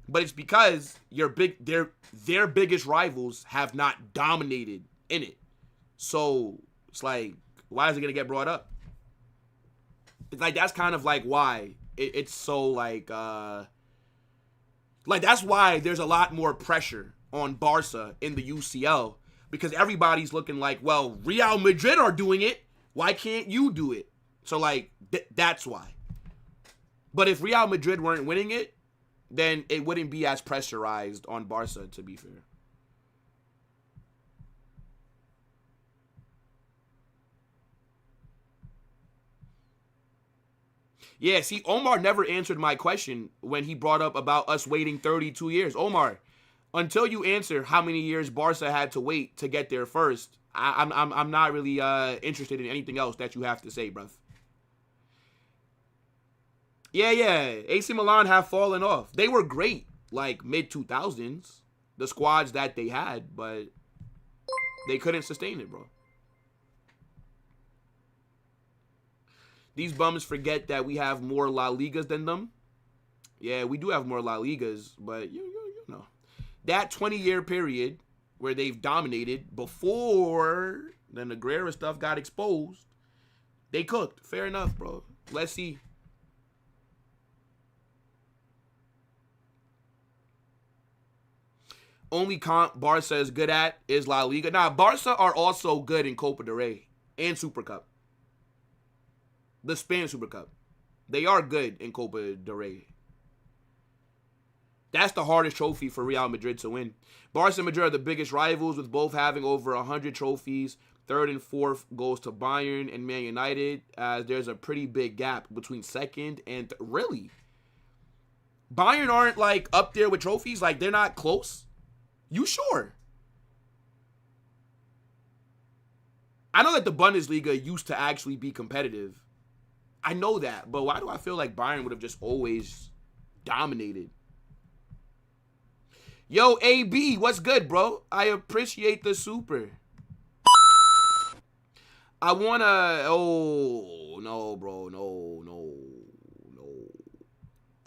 But it's because their biggest rivals have not dominated in it. So it's like, why is it gonna get brought up? It's like that's kind of like why it's so like that's why there's a lot more pressure on Barca in the UCL, because everybody's looking like, well, Real Madrid are doing it, why can't you do it? So like that's why. But if Real Madrid weren't winning it, then it wouldn't be as pressurized on Barca, to be fair. Yeah, see, Omar never answered my question when he brought up about us waiting 32 years. Omar, until you answer how many years Barca had to wait to get there first, I'm not really interested in anything else that you have to say, bruv. Yeah, AC Milan have fallen off. They were great, like mid 2000s, the squads that they had, but they couldn't sustain it, bro. These bums forget that we have more La Ligas than them. Yeah, we do have more La Ligas, but you know. That 20-year period where they've dominated before the Negreira stuff got exposed, they cooked. Fair enough, bro. Let's see. Only comp Barca is good at is La Liga. Nah, Barca are also good in Copa del Rey and Super Cup. The Spanish Super Cup. They are good in Copa del Rey. That's the hardest trophy for Real Madrid to win. Barca and Madrid are the biggest rivals, with both having over 100 trophies. Third and fourth goes to Bayern and Man United, as there's a pretty big gap between second and really? Bayern aren't like up there with trophies? Like they're not close? You sure? I know that the Bundesliga used to actually be competitive. I know that, but why do I feel like Bayern would have just always dominated? Yo, AB, what's good, bro? I appreciate the super. I want to... Oh, no, bro. No.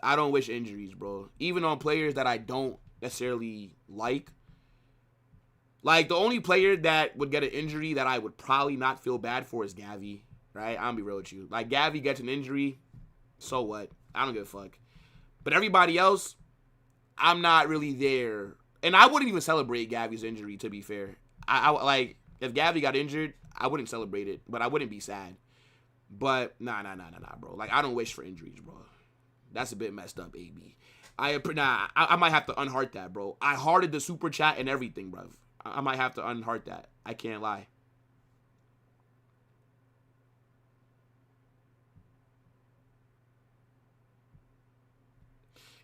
I don't wish injuries, bro. Even on players that I don't necessarily like. Like, the only player that would get an injury that I would probably not feel bad for is Gavi, right? I'm going to be real with you. Like, Gavi gets an injury, so what? I don't give a fuck. But everybody else, I'm not really there. And I wouldn't even celebrate Gavi's injury, to be fair. I like, if Gavi got injured, I wouldn't celebrate it, but I wouldn't be sad. But, nah, bro. Like, I don't wish for injuries, bro. That's a bit messed up, AB. I might have to unheart that, bro. I hearted the super chat and everything, bro. I might have to unheart that. I can't lie.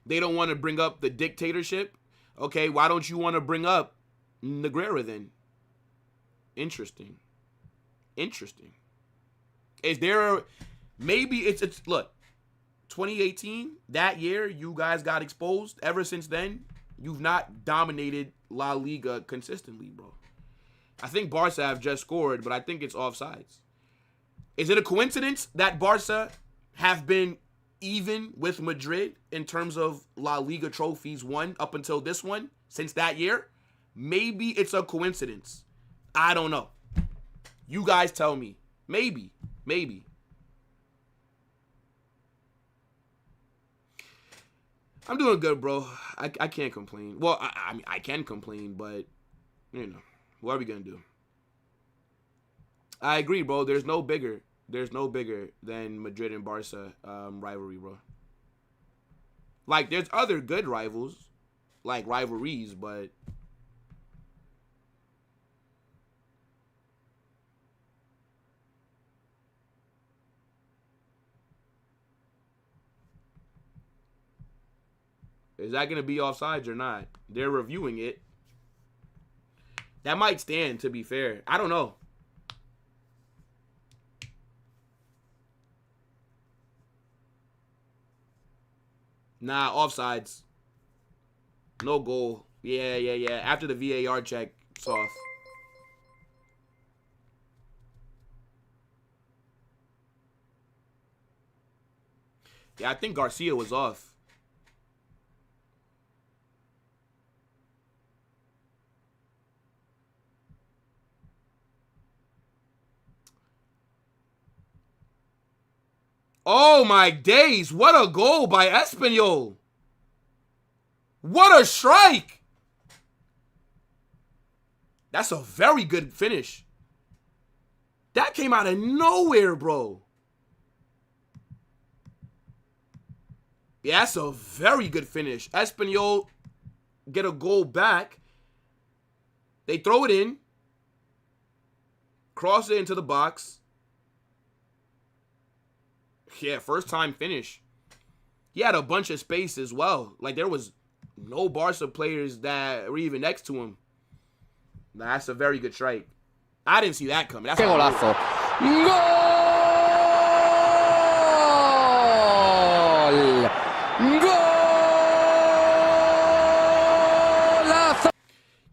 They don't want to bring up the dictatorship. Okay, why don't you want to bring up Negreira then? Interesting. Is there maybe it's look, 2018, that year you guys got exposed. Ever since then, you've not dominated La Liga consistently, bro. I think Barca have just scored, but I think it's offsides. Is it a coincidence that Barca have been even with Madrid in terms of La Liga trophies won up until this one, since that year? Maybe it's a coincidence. I don't know. You guys tell me. Maybe. I'm doing good, bro. I can't complain. Well, I mean, I can complain, but, you know, what are we going to do? I agree, bro. There's no bigger than Madrid and Barca rivalry, bro. Like, there's other good rivals, like rivalries, but... Is that going to be offsides or not? They're reviewing it. That might stand, to be fair. I don't know. Nah, offsides. No goal. Yeah. After the VAR check, it's off. Yeah, I think Garcia was off. Oh my days, what a goal by Espanyol. What a strike. That's a very good finish. That came out of nowhere, bro. Yeah, that's a very good finish. Espanyol get a goal back. They throw it in. Cross it into the box. Yeah, first time finish. He had a bunch of space as well. Like, there was no Barca players that were even next to him. That's a very good strike. I didn't see that coming. That's ¡Qué golazo! ¡Gol! ¡Golazo!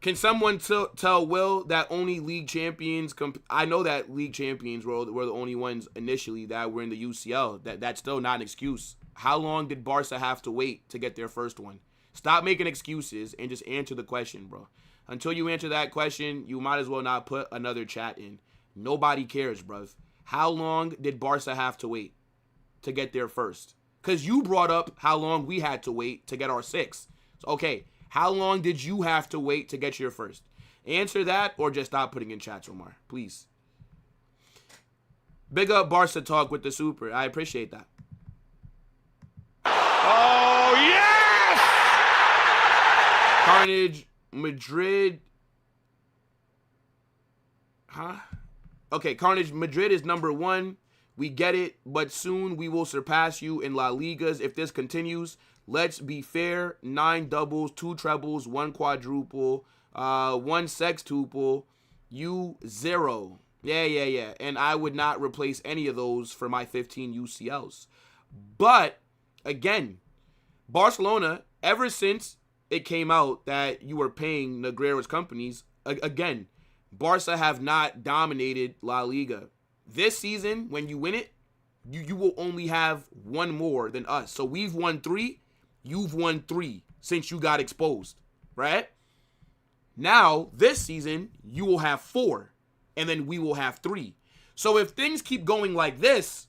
Can someone tell Will that only league champions... I know that league champions were the only ones initially that were in the UCL. That's still not an excuse. How long did Barca have to wait to get their first one? Stop making excuses and just answer the question, bro. Until you answer that question, you might as well not put another chat in. Nobody cares, bruv. How long did Barca have to wait to get their first? Because you brought up how long we had to wait to get our sixth. So, okay, how long did you have to wait to get your first? Answer that or just stop putting in chats, Omar, please. Big up Barca talk with the super. I appreciate that. Oh, yes! Carnage, Madrid. Huh? Okay, Carnage, Madrid is number 1. We get it, but soon we will surpass you in La Ligas if this continues. Let's be fair. 9 doubles, 2 trebles, 1 quadruple, 1 sextuple. You 0. Yeah. And I would not replace any of those for my 15 UCLs. But, again, Barcelona, ever since it came out that you were paying Negreira's companies, again, Barca have not dominated La Liga. This season, when you win it, you will only have 1 more than us. So we've won 3, you've won 3 since you got exposed, right? Now, this season, you will have 4, and then we will have 3. So if things keep going like this,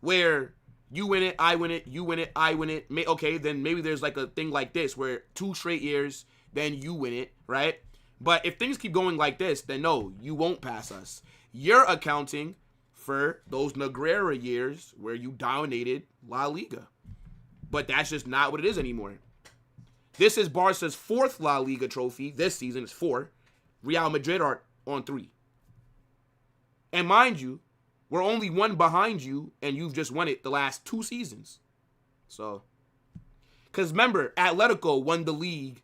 where you win it, I win it, you win it, I win it, okay, then maybe there's like a thing like this where 2 straight years, then you win it, right? But if things keep going like this, then no, you won't pass us. You're accounting for those Negreira years where you dominated La Liga. But that's just not what it is anymore. This is Barca's 4th La Liga trophy. This season is 4. Real Madrid are on 3. And mind you, we're only 1 behind you, and you've just won it the last 2 seasons. So, because remember, Atletico won the league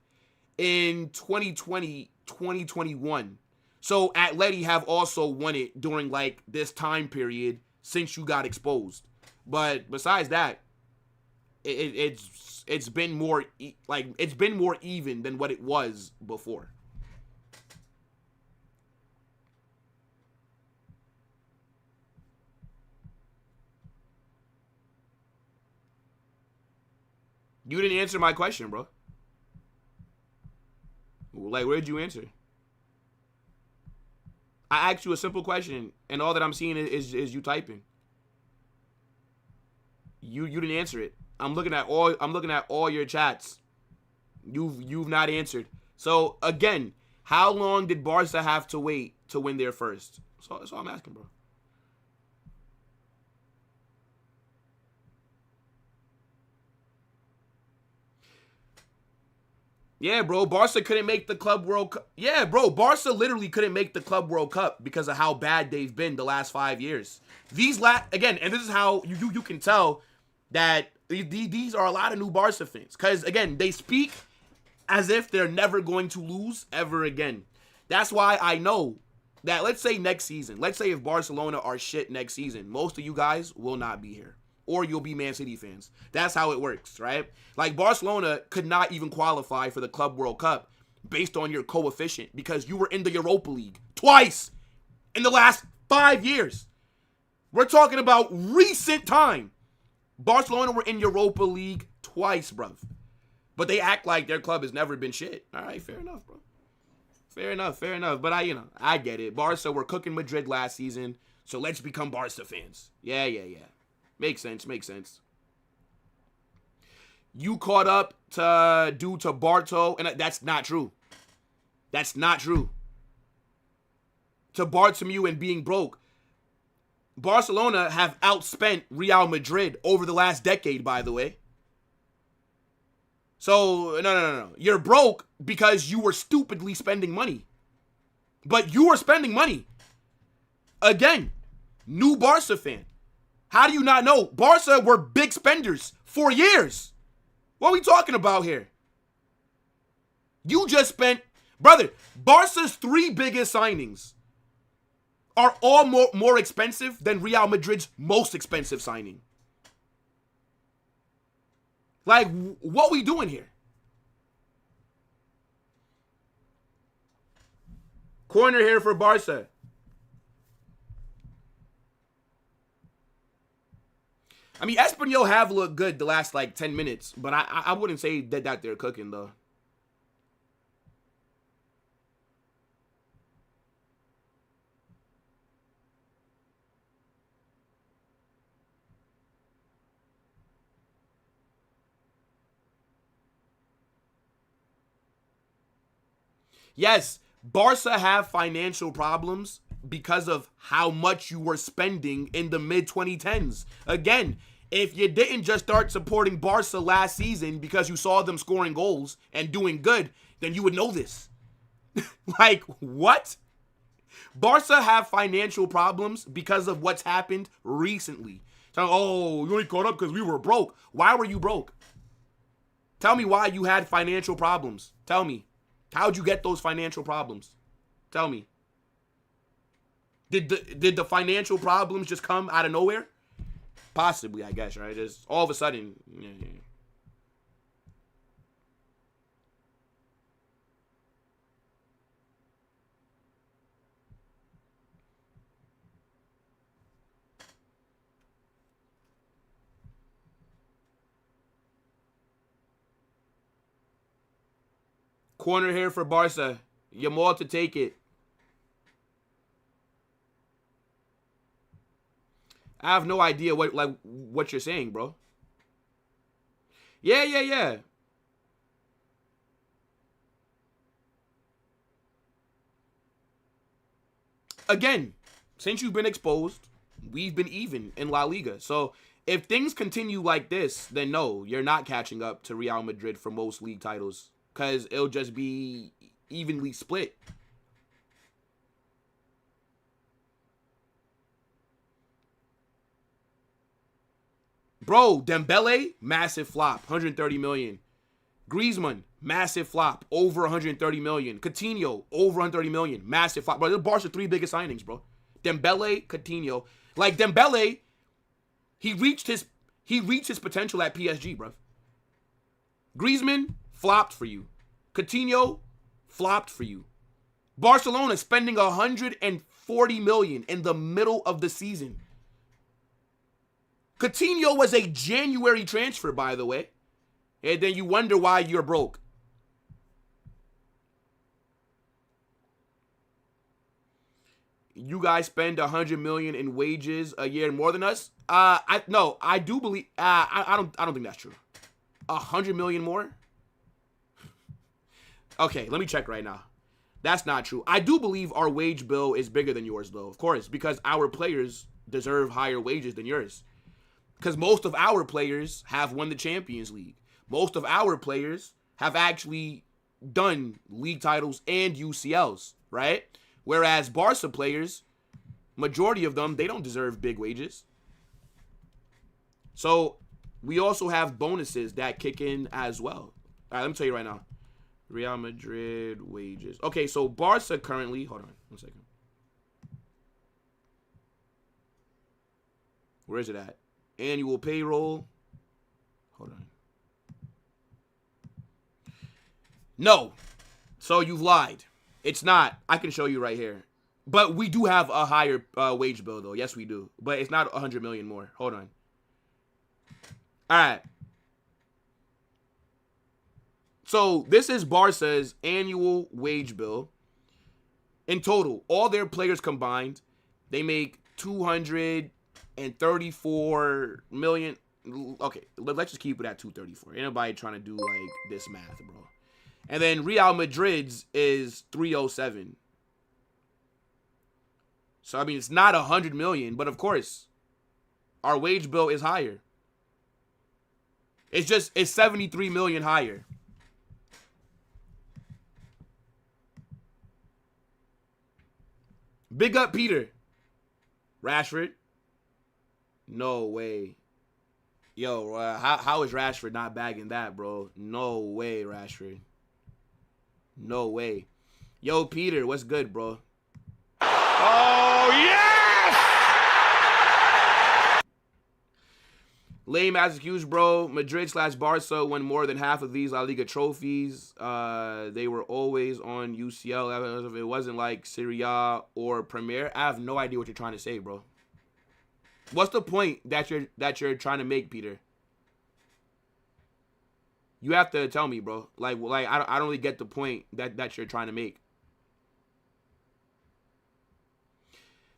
in 2020, 2021. So Atleti have also won it during like this time period since you got exposed. But besides that, it's been more it's been more even than what it was before. You didn't answer my question, bro. Like, where did you answer? I asked you a simple question, and all that I'm seeing is you typing. You didn't answer it. I'm looking at all your chats. You've not answered. So again, how long did Barca have to wait to win their first? So that's all I'm asking, bro. Yeah, bro, Barca couldn't make the Club World Cup. Yeah, bro, Barca literally couldn't make the Club World Cup because of how bad they've been the last 5 years. Again, and this is how you can tell that these are a lot of new Barca fans. Because, again, they speak as if they're never going to lose ever again. That's why I know that, let's say next season, let's say if Barcelona are shit next season, most of you guys will not be here. Or you'll be Man City fans. That's how it works, right? Like, Barcelona could not even qualify for the Club World Cup based on your coefficient because you were in the Europa League twice in the last 5 years. We're talking about recent time. Barcelona were in Europa League twice, bruv. But they act like their club has never been shit. All right, fair enough, bro. Fair enough. But I get it. Barca were cooking Madrid last season, so let's become Barca fans. Yeah. Makes sense. You caught up due to Barto, and that's not true. That's not true. To Bartomeu and being broke. Barcelona have outspent Real Madrid over the last decade, by the way. So, no. You're broke because you were stupidly spending money. But you were spending money. Again, new Barca fan. How do you not know? Barca were big spenders for years. What are we talking about here? You just spent, brother, Barca's 3 biggest signings are all more expensive than Real Madrid's most expensive signing. Like, what we doing here? Corner here for Barca. I mean, Espanyol have looked good the last, 10 minutes. But I wouldn't say that they're cooking, though. Yes, Barca have financial problems because of how much you were spending in the mid-2010s. Again, if you didn't just start supporting Barca last season because you saw them scoring goals and doing good, then you would know this. Like, what? Barca have financial problems because of what's happened recently. So, oh, you only caught up because we were broke. Why were you broke? Tell me why you had financial problems. Tell me. How'd you get those financial problems? Tell me. Did the financial problems just come out of nowhere? Possibly, I guess, right? Just all of a sudden. Yeah. Corner here for Barca. Yamal to take it. I have no idea what you're saying, bro. Yeah. Again, since you've been exposed, we've been even in La Liga. So if things continue like this, then no, you're not catching up to Real Madrid for most league titles. Because it'll just be evenly split. Bro, Dembele, massive flop, 130 million. Griezmann, massive flop, over 130 million. Coutinho, over 130 million, massive flop. Bro, the Barca's 3 biggest signings, bro. Dembele, Coutinho. Like, Dembele, he reached his potential at PSG, bro. Griezmann, flopped for you. Coutinho, flopped for you. Barcelona spending 140 million in the middle of the season. Coutinho was a January transfer, by the way. And then you wonder why you're broke. You guys spend 100 million in wages a year more than us? I do believe I don't think that's true. 100 million more? Okay, let me check right now. That's not true. I do believe our wage bill is bigger than yours, though, of course, because our players deserve higher wages than yours. Because most of our players have won the Champions League. Most of our players have actually done league titles and UCLs, right? Whereas Barca players, majority of them, they don't deserve big wages. So we also have bonuses that kick in as well. All right, let me tell you right now. Real Madrid wages. Okay, so Barca currently, hold on 1 second. Where is it at? Annual payroll. Hold on. No. So you've lied. It's not. I can show you right here. But we do have a higher wage bill, though. Yes, we do. But it's not 100 million more. Hold on. All right. So this is Barca's annual wage bill. In total, all their players combined, they make 234 million. Okay, let's just keep it at 234. Ain't nobody trying to do like this math, bro. And then Real Madrid's is 307. So I mean, it's not 100 million, but of course, our wage bill is higher. It's 73 million higher. Big up Peter. Rashford. No way. Yo, how is Rashford not bagging that, bro? No way, Rashford. No way. Yo, Peter, what's good, bro? Oh, yes! Lame as excuse, bro. Madrid/Barca won more than half of these La Liga trophies. They were always on UCL. It wasn't like Serie A or Premier. I have no idea what you're trying to say, bro. What's the point that you're trying to make, Peter? You have to tell me, bro. Like I don't really get the point that you're trying to make.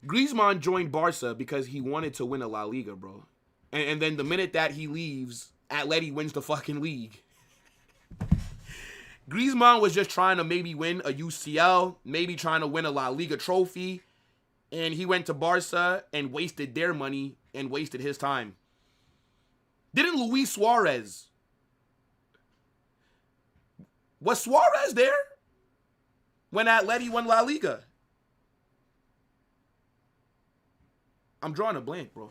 Griezmann joined Barca because he wanted to win a La Liga, bro. And then the minute that he leaves, Atleti wins the fucking league. Griezmann was just trying to maybe win a UCL, maybe trying to win a La Liga trophy. And he went to Barca and wasted their money and wasted his time. Didn't Luis Suarez... Was Suarez there when Atleti won La Liga? I'm drawing a blank, bro.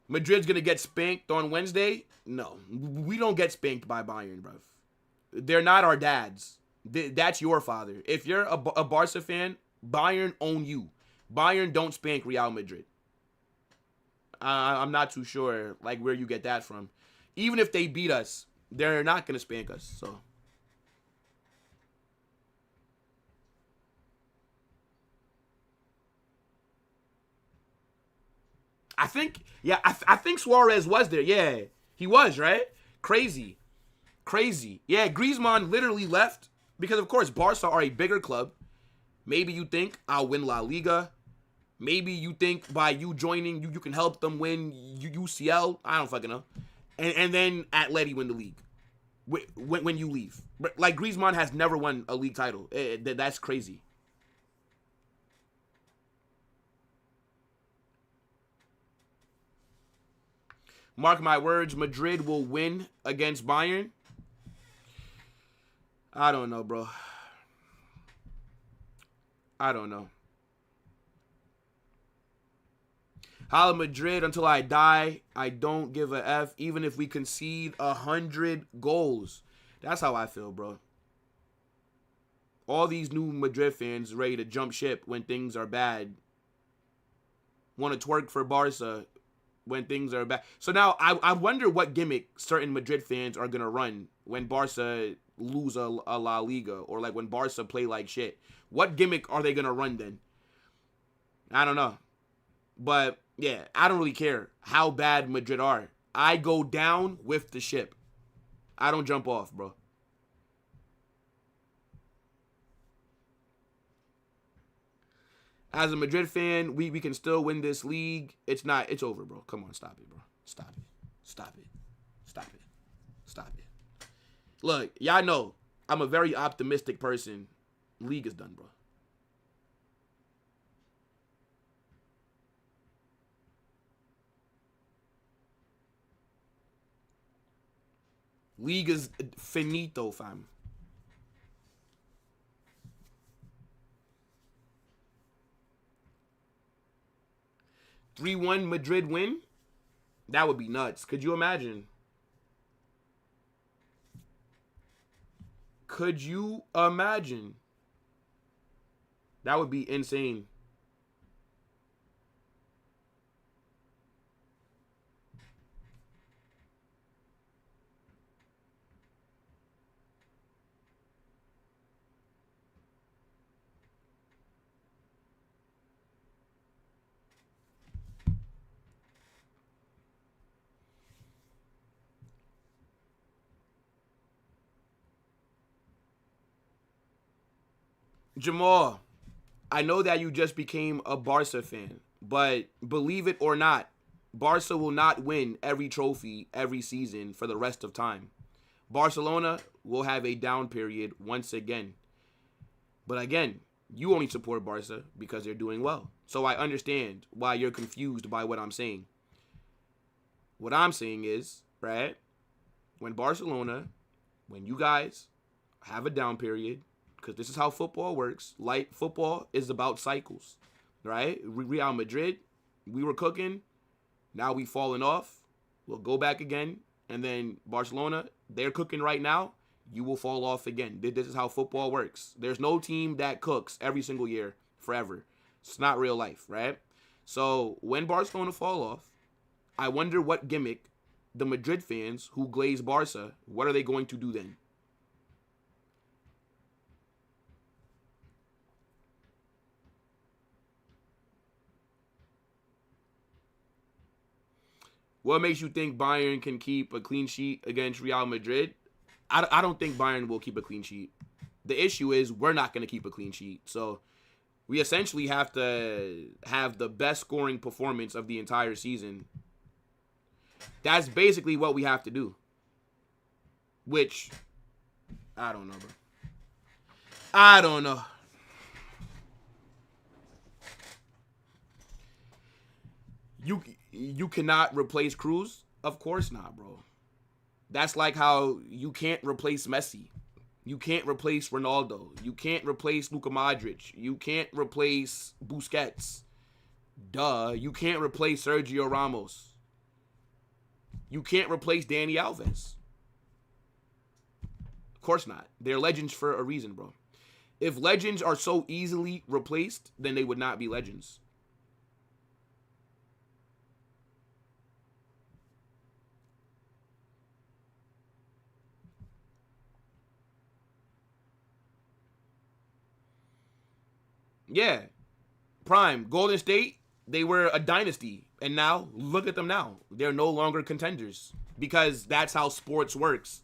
Madrid's going to get spanked on Wednesday? No. We don't get spanked by Bayern, bro. They're not our dads. That's your father. If you're a Barca fan, Bayern own you. Bayern don't spank Real Madrid. I'm not too sure like where you get that from. Even if they beat us, they're not going to spank us. So I think, yeah, I think Suarez was there. Yeah, he was, right? Crazy. Yeah, Griezmann literally left because, of course, Barca are a bigger club. Maybe you think I'll win La Liga. Maybe you think by you joining, you can help them win UCL. I don't fucking know. And then Atleti win the league when you leave. Like, Griezmann has never won a league title. That's crazy. Mark my words, Madrid will win against Bayern. I don't know, bro. I don't know. Holla Madrid until I die. I don't give a F. Even if we concede 100 goals. That's how I feel, bro. All these new Madrid fans ready to jump ship when things are bad. Want to twerk for Barca when things are bad. So now I wonder what gimmick certain Madrid fans are going to run when Barca lose a La Liga. Or like when Barca play like shit. What gimmick are they going to run then? I don't know. But yeah, I don't really care how bad Madrid are. I go down with the ship. I don't jump off, bro. As a Madrid fan, we can still win this league. It's over, bro. Come on, stop it, bro. Stop it. Look, y'all know I'm a very optimistic person. League is done, bro. League is finito, fam. (3-1) Madrid win? That would be nuts. Could you imagine? Could you imagine? That would be insane. Jamal, I know that you just became a Barca fan, but believe it or not, Barca will not win every trophy every season for the rest of time. Barcelona will have a down period once again. But again, you only support Barca because they're doing well. So I understand why you're confused by what I'm saying. What I'm saying is, right, when you guys have a down period, because this is how football works. Like, football is about cycles, right? Real Madrid, we were cooking. Now we falling off. We'll go back again. And then Barcelona, they're cooking right now. You will fall off again. This is how football works. There's no team that cooks every single year forever. It's not real life, right? So when Barcelona fall off, I wonder what gimmick the Madrid fans who glaze Barca, what are they going to do then? What makes you think Bayern can keep a clean sheet against Real Madrid? I don't think Bayern will keep a clean sheet. The issue is we're not going to keep a clean sheet. So we essentially have to have the best scoring performance of the entire season. That's basically what we have to do. Which, I don't know, bro. I don't know. You cannot replace Cruz? Of course not, bro. That's like how you can't replace Messi. You can't replace Ronaldo. You can't replace Luka Modric. You can't replace Busquets. Duh. You can't replace Sergio Ramos. You can't replace Dani Alves. Of course not. They're legends for a reason, bro. If legends are so easily replaced, then they would not be legends. Yeah. Prime. Golden State, they were a dynasty. And now, look at them now. They're no longer contenders. Because that's how sports works.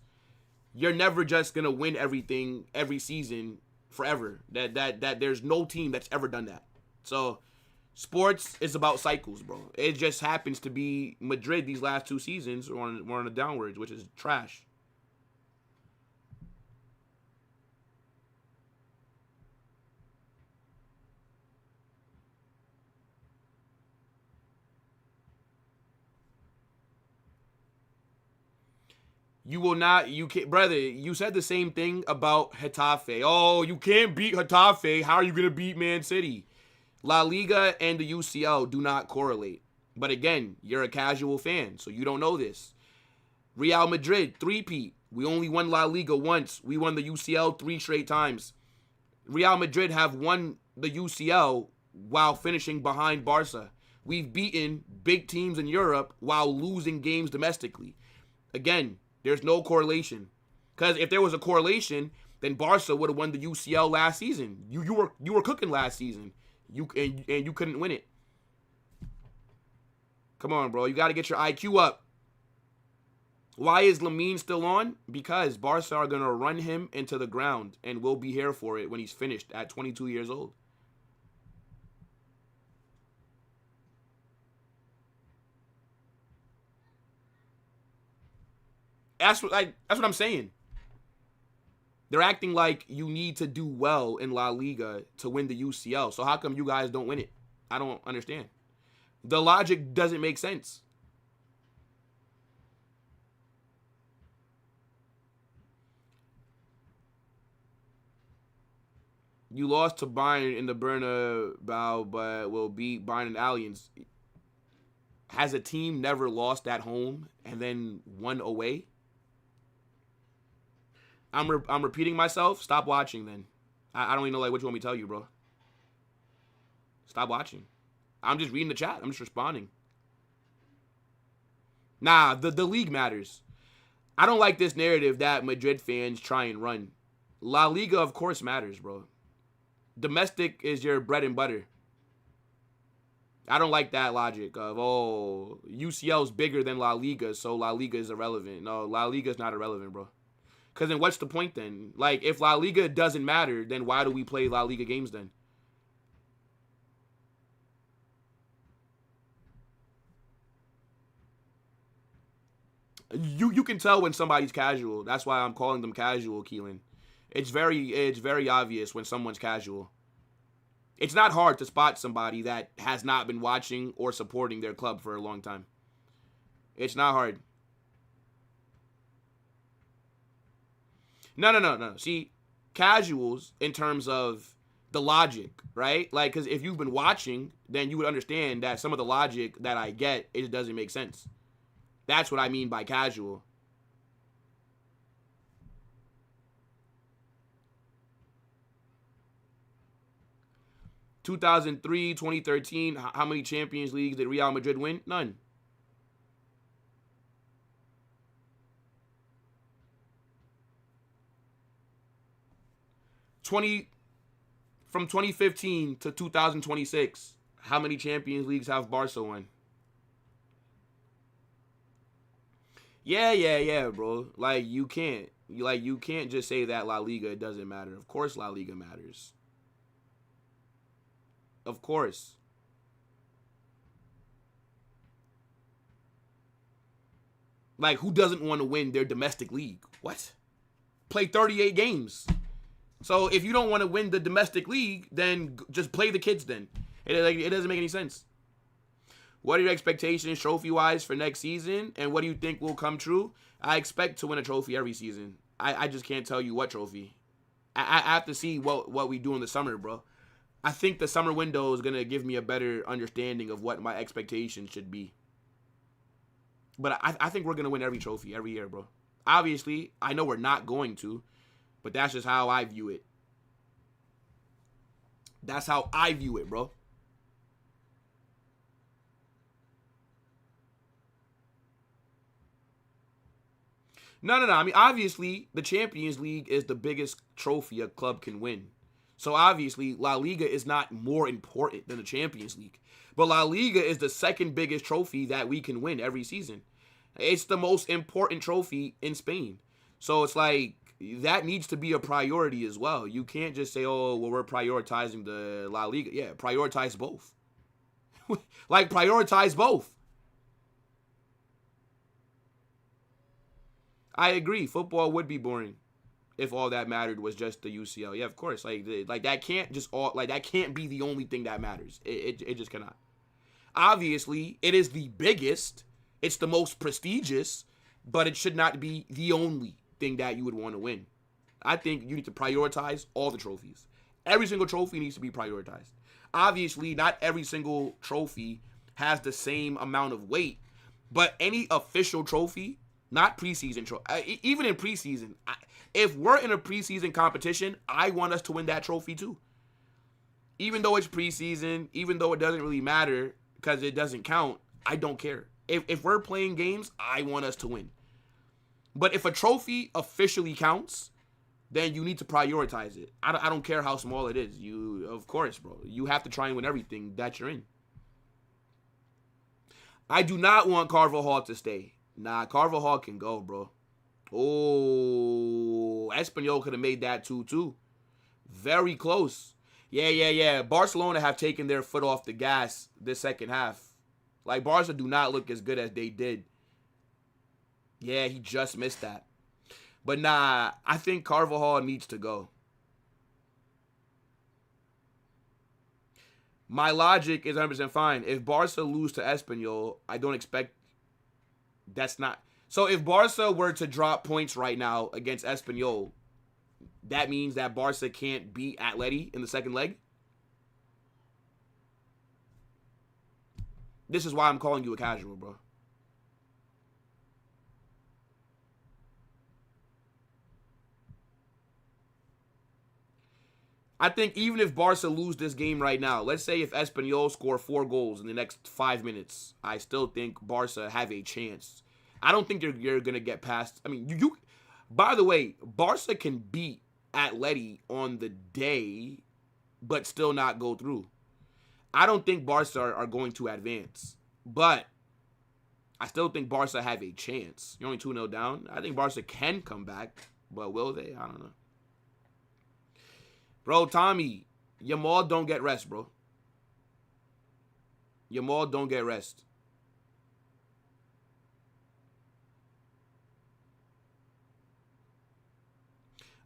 You're never just going to win everything every season forever. That there's no team that's ever done that. So, sports is about cycles, bro. It just happens to be Madrid these last two seasons were on the downwards, which is trash. You can't, brother, you said the same thing about Getafe. Oh, you can't beat Getafe. How are you going to beat Man City? La Liga and the UCL do not correlate. But again, you're a casual fan, so you don't know this. Real Madrid, three-peat. We only won La Liga once. We won the UCL 3 straight times. Real Madrid have won the UCL while finishing behind Barca. We've beaten big teams in Europe while losing games domestically. Again, there's no correlation. Because if there was a correlation, then Barca would have won the UCL last season. You were cooking last season. You couldn't win it. Come on, bro. You got to get your IQ up. Why is Lamine still on? Because Barca are going to run him into the ground, and we'll be here for it when he's finished at 22 years old. That's what I'm saying. They're acting like you need to do well in La Liga to win the UCL. So how come you guys don't win it? I don't understand. The logic doesn't make sense. You lost to Bayern in the Bernabeu, but will beat Bayern and Allianz. Has a team never lost at home and then won away? I'm repeating myself. Stop watching then. I don't even know what you want me to tell you, bro. Stop watching. I'm just reading the chat. I'm just responding. Nah, the league matters. I don't like this narrative that Madrid fans try and run. La Liga, of course, matters, bro. Domestic is your bread and butter. I don't like that logic of, UCL is bigger than La Liga, so La Liga is irrelevant. No, La Liga is not irrelevant, bro. Because then what's the point then? Like, if La Liga doesn't matter, then why do we play La Liga games then? You can tell when somebody's casual. That's why I'm calling them casual, Keelan. It's very obvious when someone's casual. It's not hard to spot somebody that has not been watching or supporting their club for a long time. It's not hard. No. See, casuals in terms of the logic, right? Like, because if you've been watching, then you would understand that some of the logic that I get, it doesn't make sense. That's what I mean by casual. (2003, 2013), how many Champions Leagues did Real Madrid win? None. From 2015 to 2026, how many Champions Leagues have Barca won? Yeah, bro. Like you can't just say that La Liga doesn't matter. Of course La Liga matters. Of course. Like, who doesn't want to win their domestic league? What? Play 38 games. So if you don't want to win the domestic league, then just play the kids then. It doesn't make any sense. What are your expectations trophy-wise for next season? And what do you think will come true? I expect to win a trophy every season. I just can't tell you what trophy. I have to see what we do in the summer, bro. I think the summer window is going to give me a better understanding of what my expectations should be. But I think we're going to win every trophy every year, bro. Obviously, I know we're not going to, but that's just how I view it. That's how I view it, bro. No. I mean, obviously, the Champions League is the biggest trophy a club can win. So, obviously, La Liga is not more important than the Champions League. But La Liga is the second biggest trophy that we can win every season. It's the most important trophy in Spain. So, it's like, that needs to be a priority as well. You can't just say, oh, well, we're prioritizing the La Liga. Yeah, prioritize both. Like, prioritize both. I agree. Football would be boring if all that mattered was just the UCL. Yeah, of course. Like that can't just that can't be the only thing that matters. It just cannot. Obviously, it is the biggest. It's the most prestigious, but it should not be the only thing that you would want to win. I think you need to prioritize all the trophies. Every single trophy needs to be prioritized. Obviously, not every single trophy has the same amount of weight, but any official trophy, not preseason trophy, even in preseason, if we're in a preseason competition, I want us to win that trophy too. Even though it's preseason, even though it doesn't really matter because it doesn't count, I don't care. If we're playing games, I want us to win. But if a trophy officially counts, then you need to prioritize it. I don't care how small it is. Of course, bro. You have to try and win everything that you're in. I do not want Carvajal to stay. Nah, Carvajal can go, bro. Oh, Espanyol could have made that 2-2. Very close. Yeah. Barcelona have taken their foot off the gas this second half. Like, Barca do not look as good as they did. Yeah, he just missed that. But nah, I think Carvajal needs to go. My logic is 100% fine. If Barca lose to Espanyol, I don't expect... That's not... So if Barca were to drop points right now against Espanyol, that means that Barca can't beat Atleti in the second leg? This is why I'm calling you a casual, bro. I think even if Barca lose this game right now, let's say if Espanyol score 4 goals in the next 5 minutes, I still think Barca have a chance. I don't think you're going to get past... I mean, you... By the way, Barca can beat Atleti on the day, but still not go through. I don't think Barca are going to advance. But I still think Barca have a chance. You're only 2-0 down. I think Barca can come back, but will they? I don't know. Bro, Tommy, Yamal don't get rest, bro. Yamal don't get rest.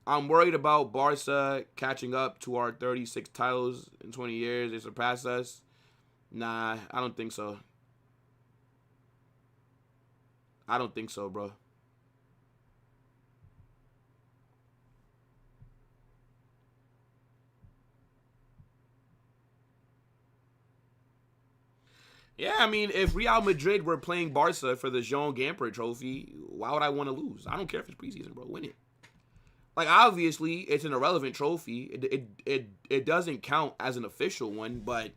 I'm worried about Barca catching up to our 36 titles in 20 years. They surpass us. Nah, I don't think so. I don't think so, bro. Yeah, I mean, if Real Madrid were playing Barca for the Jean Gamper trophy, why would I want to lose? I don't care if it's preseason, bro. Win it. Like, obviously, it's an irrelevant trophy. It doesn't count as an official one, but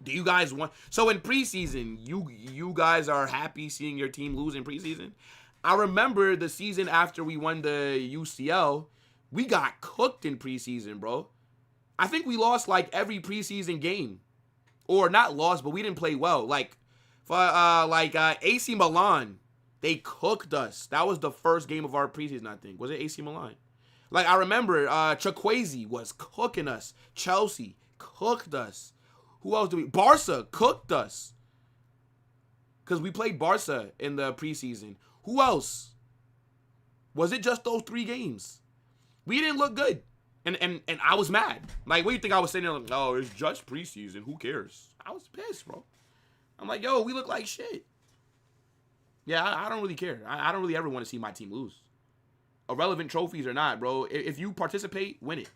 do you guys want... So in preseason, you guys are happy seeing your team lose in preseason? I remember the season after we won the UCL, we got cooked in preseason, bro. I think we lost, like, every preseason game. Or not lost, but we didn't play well. Like, for AC Milan, they cooked us. That was the first game of our preseason, I think. Was it AC Milan? Like, I remember Chukwueze was cooking us. Chelsea cooked us. Who else do we... Barca cooked us. Because we played Barca in the preseason. Who else? Was it just those 3 games? We didn't look good. And I was mad. Like, what do you think I was saying there? Like, oh, it's just preseason. Who cares? I was pissed, bro. I'm like, yo, we look like shit. Yeah, I don't really care. I don't really ever want to see my team lose. Irrelevant trophies or not, bro. If you participate, win it.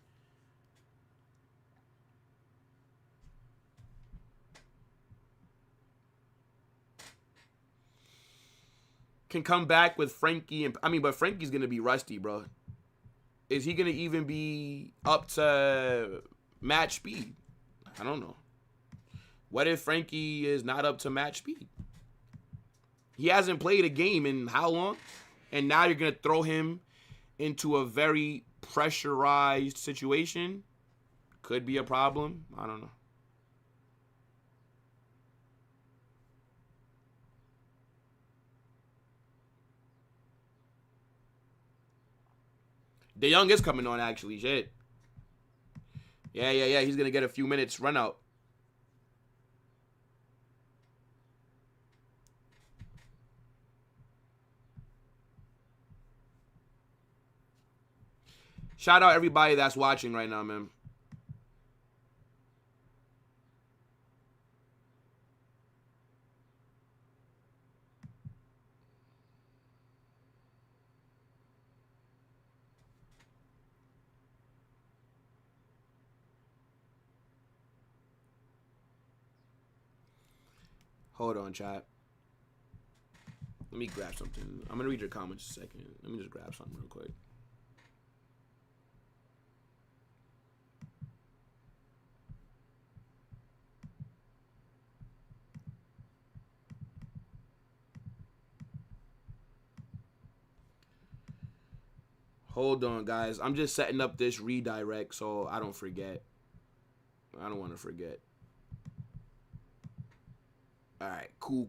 Can come back with Frankie. But Frankie's going to be rusty, bro. Is he going to even be up to match speed? I don't know. What if Frankie is not up to match speed? He hasn't played a game in how long? And now you're going to throw him into a very pressurized situation? Could be a problem. I don't know. De Jong is coming on, actually. Shit. Yeah. He's going to get a few minutes run out. Shout out everybody that's watching right now, man. Hold on, chat. Let me grab something. I'm going to read your comments in a second. Let me just grab something real quick. Hold on, guys. I'm just setting up this redirect so I don't forget. I don't want to forget. All right, cool.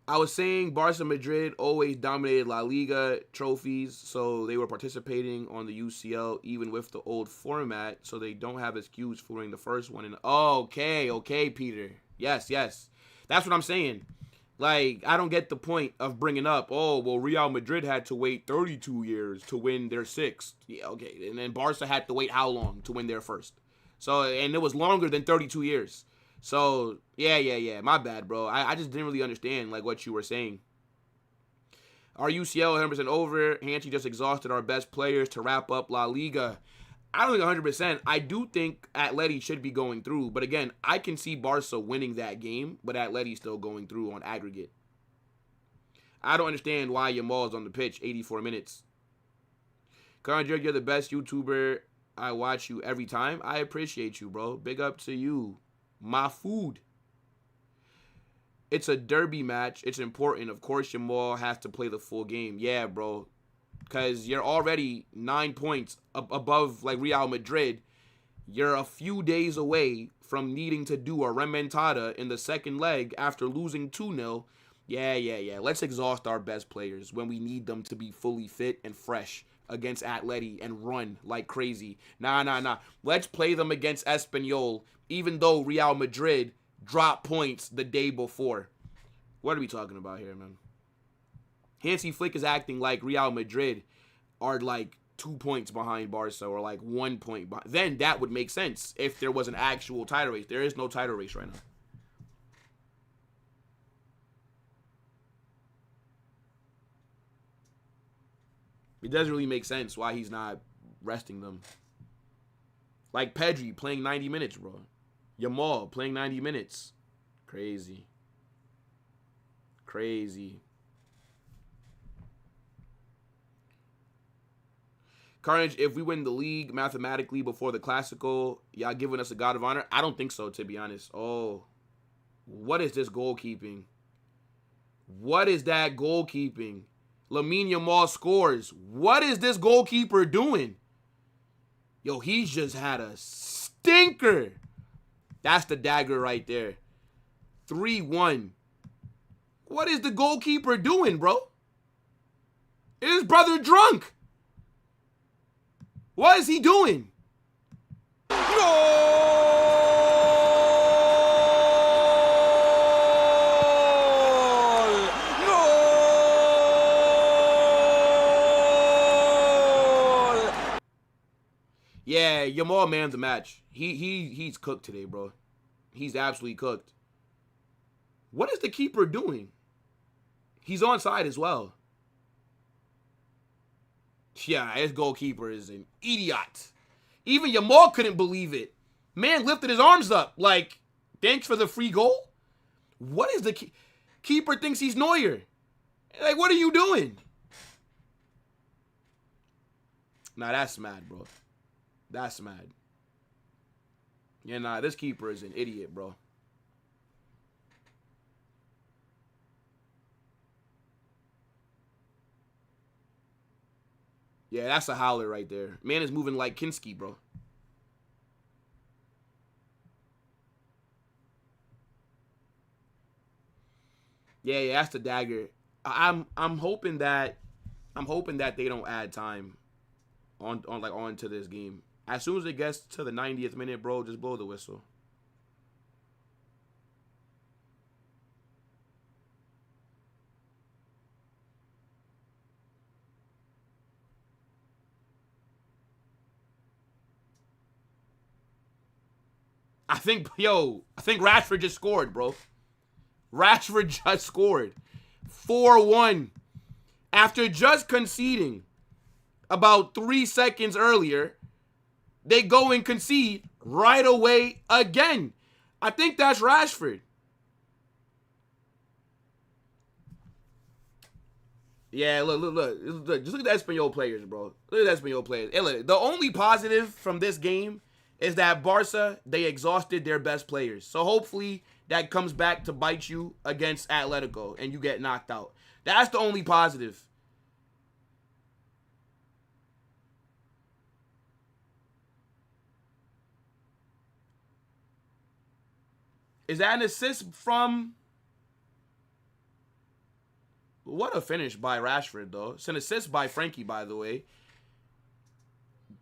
I was saying Barca Madrid always dominated La Liga trophies, so they were participating on the UCL even with the old format, so they don't have excuse for winning the first one. And okay, Peter. Yes. That's what I'm saying. Like, I don't get the point of bringing up, oh, well, Real Madrid had to wait 32 years to win their 6th. Yeah, okay. And then Barca had to wait how long to win their first? So, and it was longer than 32 years. So, yeah. My bad, bro. I just didn't really understand, like, what you were saying. Our UCL 100% over. Hanchi just exhausted our best players to wrap up La Liga. I don't think 100%. I do think Atleti should be going through. But again, I can see Barca winning that game, but Atleti still going through on aggregate. I don't understand why Yamal is on the pitch 84 minutes. Conjure, you're the best YouTuber. I watch you every time. I appreciate you, bro. Big up to you. My food. It's a derby match. It's important. Of course, Yamal has to play the full game. Yeah, bro. Because you're already 9 points above, like, Real Madrid. You're a few days away from needing to do a remontada in the second leg after losing 2-0. Yeah. Let's exhaust our best players when we need them to be fully fit and fresh against Atleti and run like crazy. Nah. Let's play them against Espanyol, even though Real Madrid dropped points the day before. What are we talking about here, man? Hansi Flick is acting like Real Madrid are like 2 points behind Barca or like 1 point behind. Then that would make sense if there was an actual title race. There is no title race right now. It doesn't really make sense why he's not resting them. Like Pedri playing 90 minutes, bro. Yamal playing 90 minutes. Crazy. Crazy. Carnage, if we win the league mathematically before the Clasico, y'all giving us a God of Honor? I don't think so, to be honest. Oh, what is this goalkeeping? What is that goalkeeping? Lamine Yamal scores. What is this goalkeeper doing? Yo, he's just had a stinker. That's the dagger right there. 3-1. What is the goalkeeper doing, bro? Is his brother drunk? What is he doing? Yeah, Yamal man's a match. He's cooked today, bro. He's absolutely cooked. What is the keeper doing? He's onside as well. Yeah, his goalkeeper is an idiot. Even Yamal couldn't believe it. Man lifted his arms up like, thanks for the free goal. What is the keeper thinks he's Neuer? Like, what are you doing? Nah, that's mad, bro. That's mad. Yeah, nah, this keeper is an idiot, bro. Yeah, that's a howler right there. Man is moving like Kinski, bro. Yeah, that's the dagger. I'm hoping that they don't add time on to this game. As soon as it gets to the 90th minute, bro, just blow the whistle. I think Rashford just scored, bro. Rashford just scored. 4-1. After just conceding about 3 seconds earlier, they go and concede right away again. I think that's Rashford. Yeah, look. Just look at the Espanyol players, bro. Look at the Espanyol players. Hey, look, the only positive from this game is that Barca, they exhausted their best players. So hopefully that comes back to bite you against Atletico and you get knocked out. That's the only positive. Is that an assist from... What a finish by Rashford, though. It's an assist by Frankie, by the way.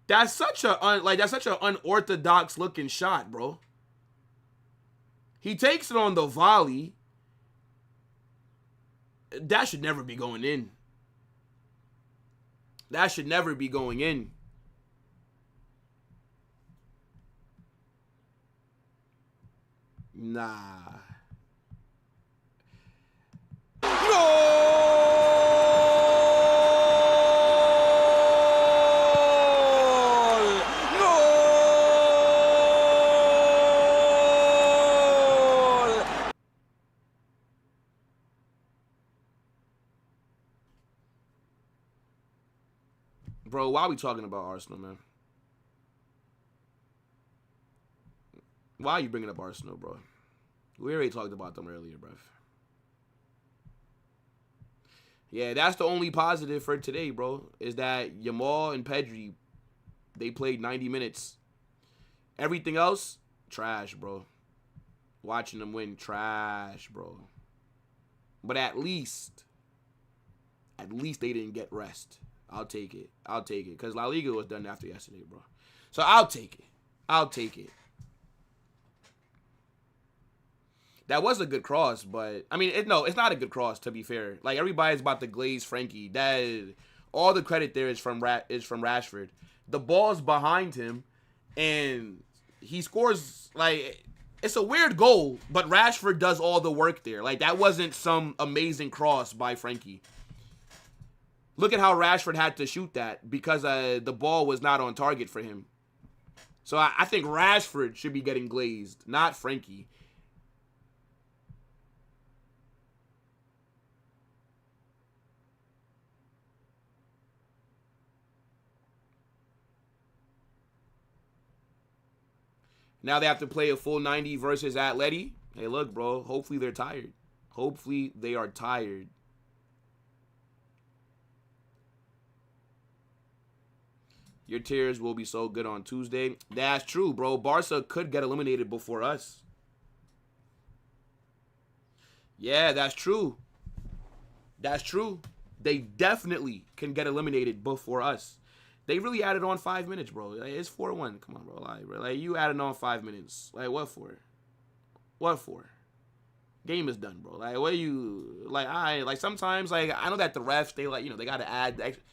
That's such a unorthodox looking shot, bro. He takes it on the volley. That should never be going in. That should never be going in. Nah. Bro, why are we talking about Arsenal, man? Why are you bringing up Arsenal, bro? We already talked about them earlier, bro. Yeah, that's the only positive for today, bro, is that Yamal and Pedri, they played 90 minutes. Everything else, trash, bro. Watching them win, trash, bro. But at least they didn't get rest. I'll take it. I'll take it. Because La Liga was done after yesterday, bro. So I'll take it. I'll take it. That was a good cross, but... I mean, no, it's not a good cross, to be fair. Like, everybody's about to glaze Frankie. All the credit there is from Rashford. The ball's behind him, and he scores, like... It's a weird goal, but Rashford does all the work there. Like, that wasn't some amazing cross by Frankie. Look at how Rashford had to shoot that because the ball was not on target for him. So I think Rashford should be getting glazed, not Frankie. Now they have to play a full 90 versus Atleti. Hey, look, bro. Hopefully they're tired. Hopefully they are tired. Your tears will be so good on Tuesday. That's true, bro. Barca could get eliminated before us. Yeah, that's true. That's true. They definitely can get eliminated before us. They really added on 5 minutes, bro. Like, it's 4-1. Come on, bro. Like, you added on 5 minutes. Like, what for? What for? Game is done, bro. Like, what you like? Sometimes, like, I know that the refs, they they gotta add the extra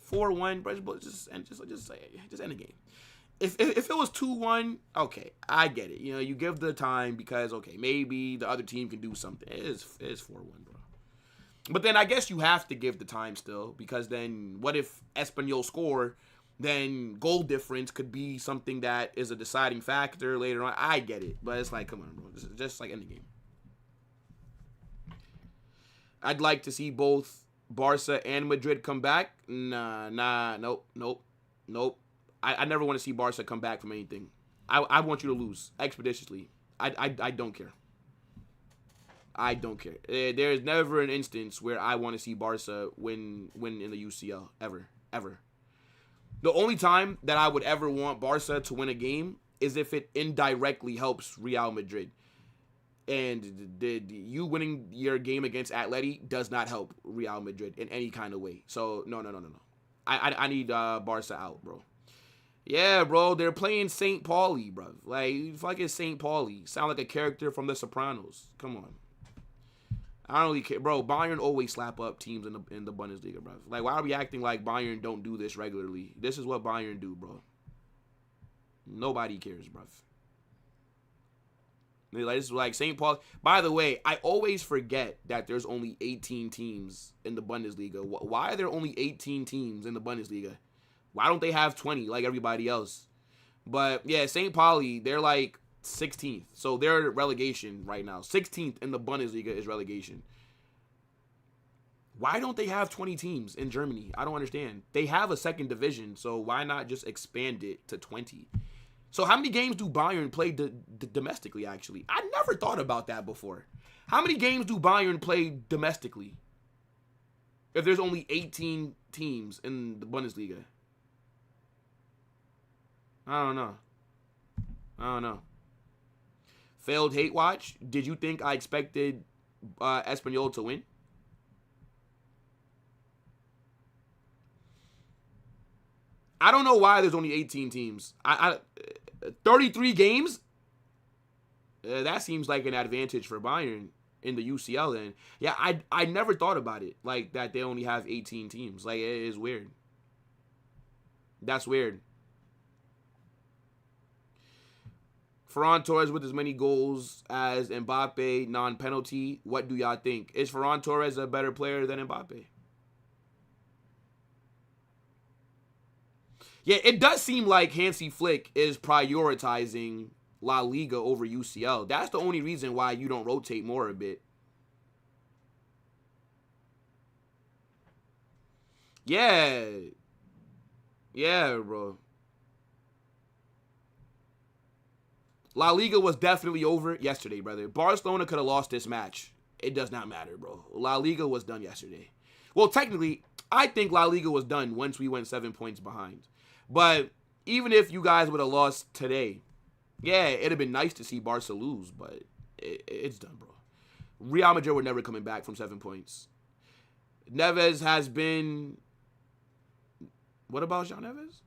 4-1, bro. Just end the game. If it was 2-1, okay, I get it. You give the time because okay, maybe the other team can do something. It's 4-1, bro. But then I guess you have to give the time still because then what if Espanyol score? Then goal difference could be something that is a deciding factor later on. I get it, but it's like, come on, bro. Just like end the game. I'd like to see both Barca and Madrid come back. Nope. I never want to see Barca come back from anything. I want you to lose expeditiously. I don't care. I don't care. There is never an instance where I want to see Barca win in the UCL ever. The only time that I would ever want Barca to win a game is if it indirectly helps Real Madrid. And you winning your game against Atleti does not help Real Madrid in any kind of way. So, no. I need Barca out, bro. Yeah, bro, they're playing St. Pauli, bro. Like, fucking St. Pauli. Sound like a character from The Sopranos. Come on. I don't really care. Bro, Bayern always slap up teams in the Bundesliga, bro. Like, why are we acting like Bayern don't do this regularly? This is what Bayern do, bro. Nobody cares, bro. Like St. Paul. By the way, I always forget that there's only 18 teams in the Bundesliga. Why are there only 18 teams in the Bundesliga? Why don't they have 20 like everybody else? But, yeah, St. Pauli, they're like 16th. So they're relegation right now. 16th in the Bundesliga is relegation. Why don't they have 20 teams in Germany? I don't understand. They have a second division, so why not just expand it to 20? So how many games do Bayern play domestically, actually? I never thought about that before. How many games do Bayern play domestically? If there's only 18 teams in the Bundesliga. I don't know. Failed hate watch. Did you think I expected Espanyol to win? I don't know why there's only 18 teams. 33 games? That seems like an advantage for Bayern in the UCL then. Yeah, I never thought about it. Like, that they only have 18 teams. Like, it is weird. That's weird. Ferran Torres with as many goals as Mbappe, non-penalty. What do y'all think? Is Ferran Torres a better player than Mbappe? Yeah, it does seem like Hansi Flick is prioritizing La Liga over UCL. That's the only reason why you don't rotate more a bit. Yeah. Yeah, bro. La Liga was definitely over yesterday, brother. Barcelona could have lost this match. It does not matter, bro. La Liga was done yesterday. Well, technically, I think La Liga was done once we went 7 points behind. But even if you guys would have lost today, yeah, it'd have been nice to see Barca lose, but it's done, bro. Real Madrid were never coming back from 7 points. Neves has been... What about Jean Neves?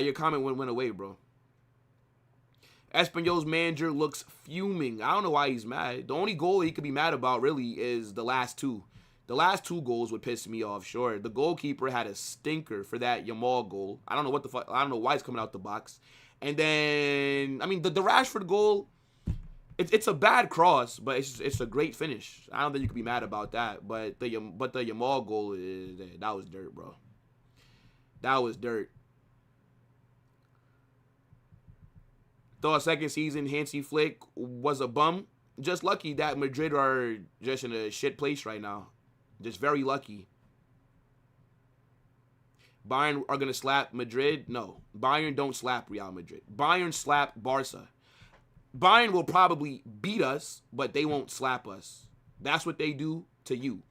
Your comment went away, bro. Espanyol's manager looks fuming. I don't know why he's mad. The only goal he could be mad about, really, is the last two. The last two goals would piss me off, sure. The goalkeeper had a stinker for that Yamal goal. I don't know what the fuck. I don't know why it's coming out the box. And then, I mean, the Rashford goal, It's a bad cross, but it's a great finish. I don't think you can be mad about that. But the Yamal goal that was dirt, bro. That was dirt. Thought second season Hansi Flick was a bum. Just lucky that Madrid are just in a shit place right now. Just very lucky. Bayern are going to slap Madrid? No. Bayern don't slap Real Madrid. Bayern slap Barca. Bayern will probably beat us, but they won't slap us. That's what they do to you.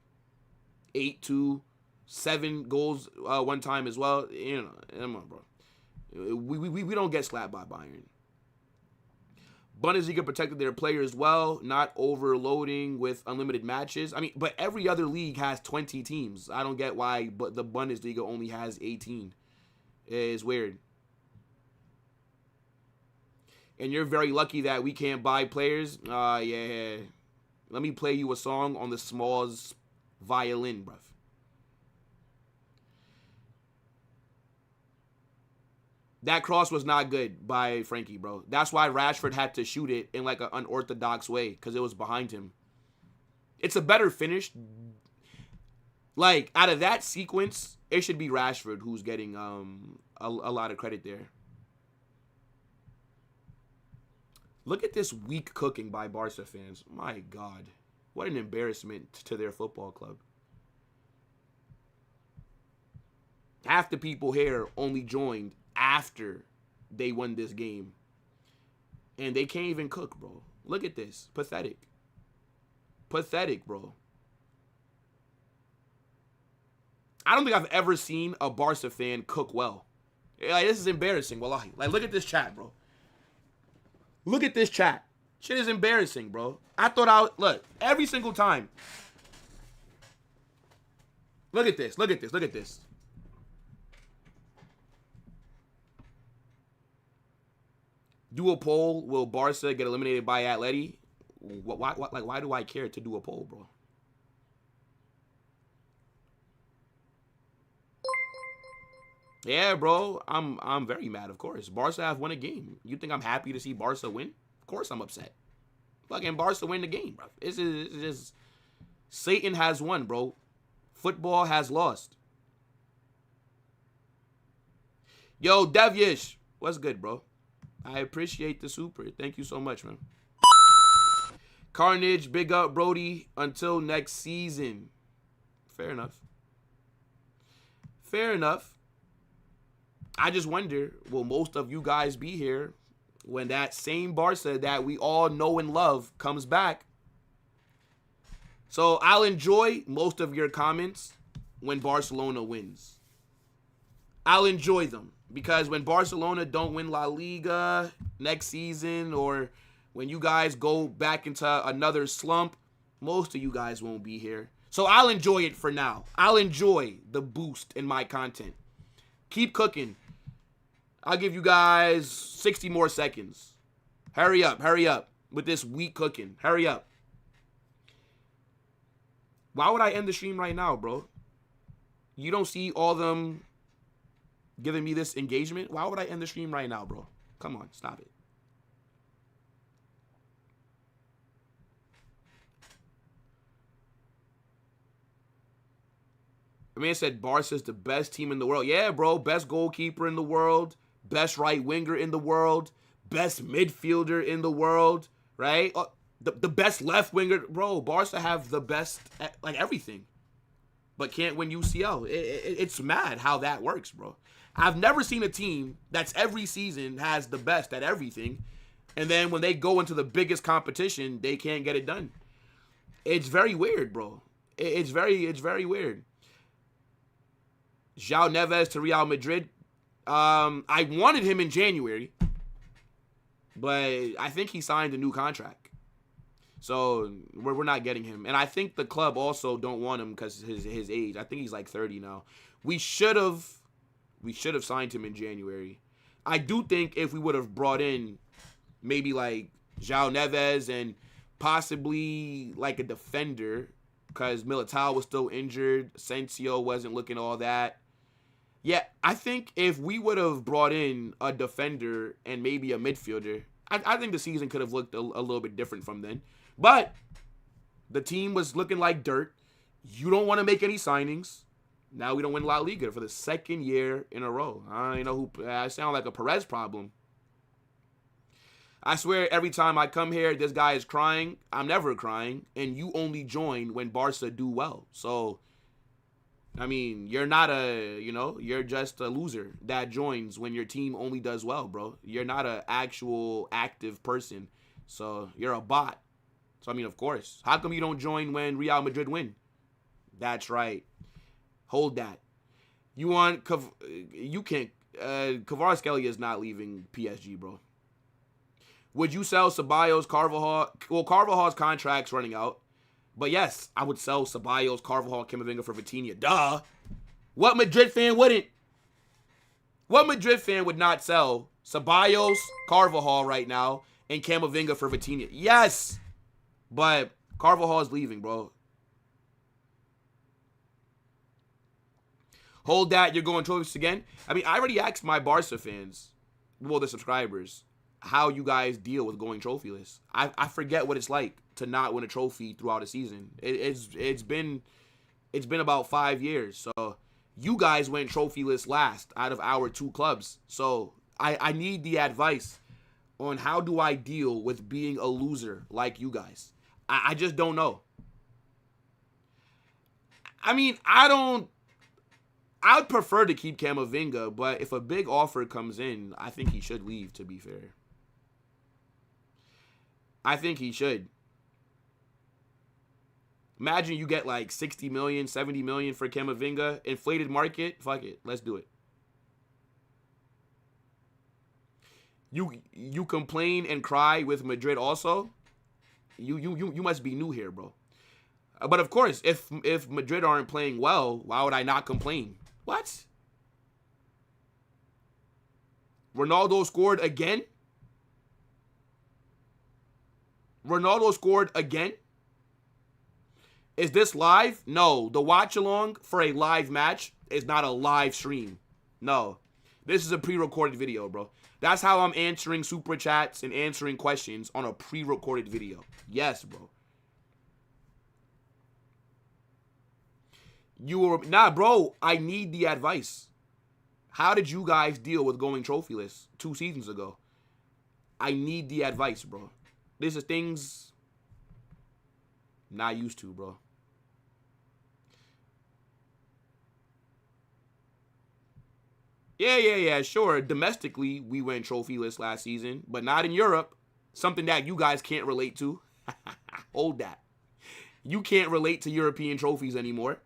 8-2, 7 goals one time as well. You know, come on, bro. We don't get slapped by Bayern. Bundesliga protected their players well, not overloading with unlimited matches. I mean, but every other league has 20 teams. I don't get why but the Bundesliga only has 18. It's weird. And you're very lucky that we can't buy players. Yeah. Let me play you a song on the Smalls violin, bruv. That cross was not good by Frankie, bro. That's why Rashford had to shoot it in like an unorthodox way, because it was behind him. It's a better finish. Like, out of that sequence, it should be Rashford who's getting a lot of credit there. Look at this weak cooking by Barca fans. My God. What an embarrassment to their football club. Half the people here only joined after they won this game. And they can't even cook, bro. Look at this. Pathetic. Pathetic, bro. I don't think I've ever seen a Barca fan cook well. Like, this is embarrassing, wallahi. Like, look at this chat, bro. Look at this chat. Shit is embarrassing, bro. I thought look, every single time. Look at this. Look at this. Look at this. Do a poll. Will Barca get eliminated by Atleti? Why do I care to do a poll, bro? Yeah, bro. I'm very mad, of course. Barca have won a game. You think I'm happy to see Barca win? Of course I'm upset. Fucking Barca win the game, bro. It's just Satan has won, bro. Football has lost. Yo, Devyish. What's good, bro? I appreciate the super. Thank you so much, man. Carnage, big up, Brody. Until next season. Fair enough. Fair enough. I just wonder, will most of you guys be here when that same Barca that we all know and love comes back? So I'll enjoy most of your comments when Barcelona wins. I'll enjoy them. Because when Barcelona don't win La Liga next season, or when you guys go back into another slump, most of you guys won't be here. So I'll enjoy it for now. I'll enjoy the boost in my content. Keep cooking. I'll give you guys 60 more seconds. Hurry up with this weak cooking. Hurry up. Why would I end the stream right now, bro? You don't see all them giving me this engagement? Why would I end the stream right now, bro? Come on, stop it. The man said Barca's the best team in the world. Yeah, bro. Best goalkeeper in the world. Best right winger in the world. Best midfielder in the world. Right? The best left winger. Bro, Barca have the best, like, everything. But can't win UCL. It's mad how that works, bro. I've never seen a team that's every season has the best at everything. And then when they go into the biggest competition, they can't get it done. It's very weird, bro. It's very weird. João Neves to Real Madrid. I wanted him in January, but I think he signed a new contract. So we're not getting him. And I think the club also don't want him because his age. I think he's like 30 now. We should have signed him in January. I do think if we would have brought in maybe like João Neves and possibly like a defender, because Militao was still injured. Asensio wasn't looking all that. Yeah, I think if we would have brought in a defender and maybe a midfielder, I think the season could have looked a little bit different from then. But the team was looking like dirt. You don't want to make any signings. Now we don't win La Liga for the second year in a row. I don't know who. I sound like a Perez problem. I swear every time I come here, this guy is crying. I'm never crying. And you only join when Barca do well. So, I mean, you're not you're just a loser that joins when your team only does well, bro. You're not an actual active person. So, you're a bot. So, I mean, of course. How come you don't join when Real Madrid win? That's right. Hold that. You want... You can't... Kvaratskhelia is not leaving PSG, bro. Would you sell Ceballos, Carvajal? Well, Carvajal's contract's running out. But yes, I would sell Ceballos, Carvajal, Camavinga for Vitinha. Duh. What Madrid fan wouldn't? What Madrid fan would not sell Ceballos, Carvajal right now, and Camavinga for Vitinha? Yes. But Carvajal is leaving, bro. Hold that. You're going trophies again? I mean, I already asked my Barca fans, well, the subscribers, how you guys deal with going trophyless. I forget what it's like to not win a trophy throughout a season. It's been about 5 years. So you guys went trophyless last out of our 2 clubs. So I need the advice on how do I deal with being a loser like you guys. I just don't know. I mean, I'd prefer to keep Camavinga, but if a big offer comes in, I think he should leave, to be fair. I think he should. Imagine you get like 60 million, 70 million for Camavinga. Inflated market. Fuck it. Let's do it. You complain and cry with Madrid also? You must be new here, bro. But of course, if Madrid aren't playing well, why would I not complain? What? Ronaldo scored again? Ronaldo scored again? Is this live? No. The watch along for a live match is not a live stream. No. This is a pre-recorded video, bro. That's how I'm answering super chats and answering questions on a pre-recorded video. Yes, bro. Nah, bro, I need the advice. How did you guys deal with going trophyless 2 seasons ago? I need the advice, bro. This is things I'm not used to, bro. Yeah, sure. Domestically, we went trophyless last season, but not in Europe. Something that you guys can't relate to. Hold that. You can't relate to European trophies anymore.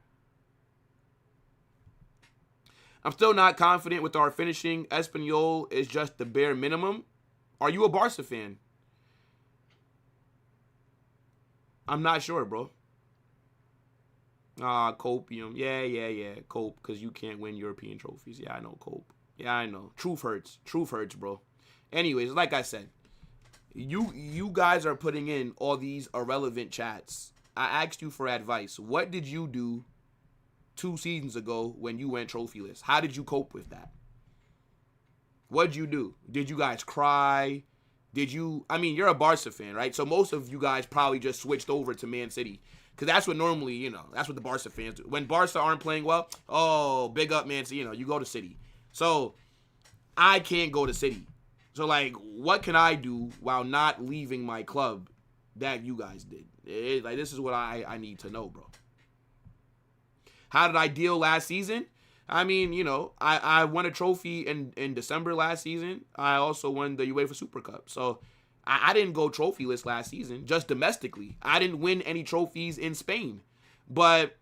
I'm still not confident with our finishing. Espanyol is just the bare minimum. Are you a Barca fan? I'm not sure, bro. Copium. Yeah. Cope, because you can't win European trophies. Yeah, I know, Cope. Yeah, I know. Truth hurts. Truth hurts, bro. Anyways, like I said, you guys are putting in all these irrelevant chats. I asked you for advice. What did you do 2 seasons ago when you went trophyless? How did you cope with that? What'd you do? Did you guys cry? I mean, you're a Barca fan, right? So most of you guys probably just switched over to Man City. Because that's what normally, that's what the Barca fans do. When Barca aren't playing well, oh, big up Man City, you go to City. So I can't go to City. So, like, what can I do while not leaving my club that you guys did? This is what I need to know, bro. How did I deal last season? I mean, I won a trophy in December last season. I also won the UEFA Super Cup. So I didn't go trophyless last season, just domestically. I didn't win any trophies in Spain. But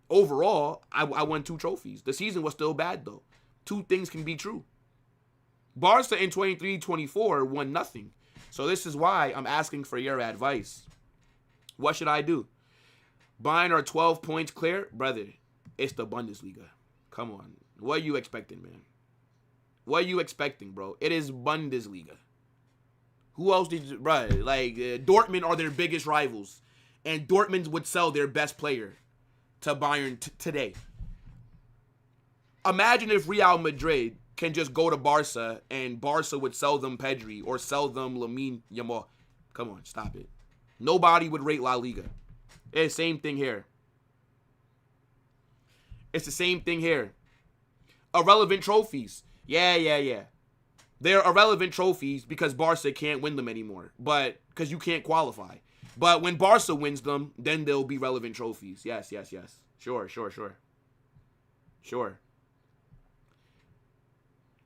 overall, I won 2 trophies. The season was still bad, though. 2 things can be true. Barca in 23-24 won nothing. So this is why I'm asking for your advice. What should I do? Bayern are 12 points clear? Brother, it's the Bundesliga. Come on. What are you expecting, man? What are you expecting, bro? It is Bundesliga. Who else did you... Bro, Dortmund are their biggest rivals. And Dortmund would sell their best player to Bayern today. Imagine if Real Madrid can just go to Barca and Barca would sell them Pedri or sell them Lamine Yamal. Come on, stop it. Nobody would rate La Liga. It's the same thing here. It's the same thing here. Irrelevant trophies. Yeah. They're irrelevant trophies because Barca can't win them anymore. But because you can't qualify. But when Barca wins them, then they'll be relevant trophies. Yes. Sure.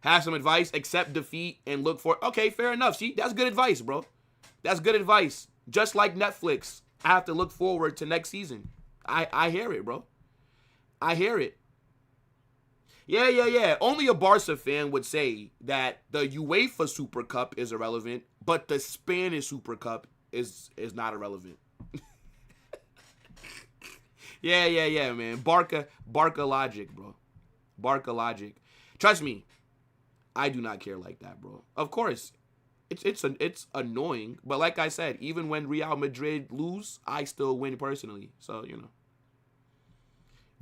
Have some advice, accept defeat, and look for... Okay, fair enough. See, that's good advice, bro. That's good advice. Just like Netflix, I have to look forward to next season. I hear it, bro. I hear it. Yeah. Only a Barca fan would say that the UEFA Super Cup is irrelevant, but the Spanish Super Cup is not irrelevant. Yeah, man. Barca logic, bro. Barca logic. Trust me, I do not care like that, bro. Of course, it's annoying, but like I said, even when Real Madrid lose, I still win personally. So, you know.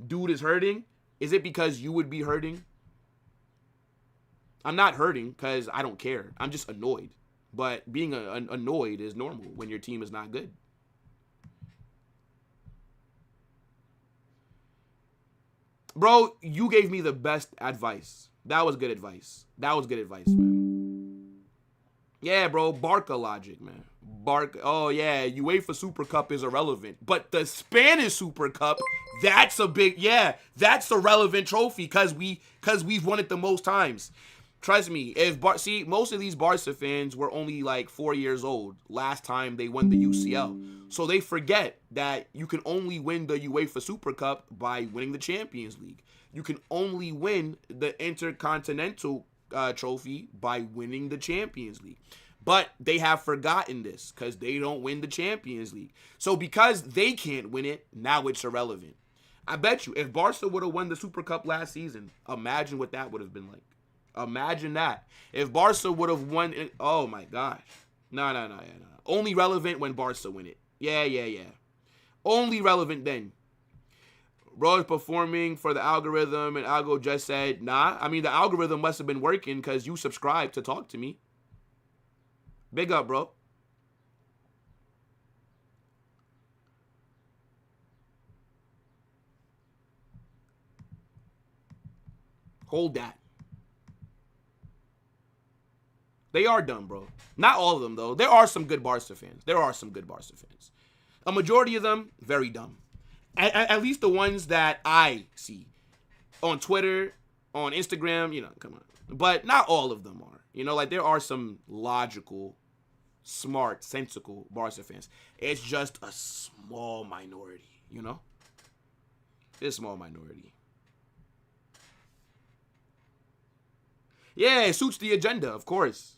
Dude is hurting. Is it because you would be hurting? I'm not hurting because I don't care. I'm just annoyed. But being annoyed is normal when your team is not good. Bro, you gave me the best advice. That was good advice. Man. Yeah, bro. Barca logic, man. Barca. Oh, yeah. UEFA Super Cup is irrelevant. But the Spanish Super Cup, that's a big... Yeah, that's a relevant trophy because we've won it the most times. Trust me, see, most of these Barca fans were only like 4 years old last time they won the UCL. So they forget that you can only win the UEFA Super Cup by winning the Champions League. You can only win the Intercontinental trophy by winning the Champions League. But they have forgotten this because they don't win the Champions League. So because they can't win it, now it's irrelevant. I bet you, if Barca would have won the Super Cup last season, imagine what that would have been like. Imagine that. If Barca would have won it, oh my gosh. No. Only relevant when Barca win it. Yeah. Only relevant then. Bro is performing for the algorithm and Algo just said, nah. I mean, the algorithm must have been working because you subscribed to talk to me. Big up, bro. Hold that. They are dumb, bro. Not all of them, though. There are some good Barca fans. A majority of them, very dumb. At least the ones that I see on Twitter, on Instagram, you know, come on. But not all of them are. You know, like there are some logical, smart, sensical Barca fans. It's just a small minority, you know? It's a small minority. Yeah, it suits the agenda, of course.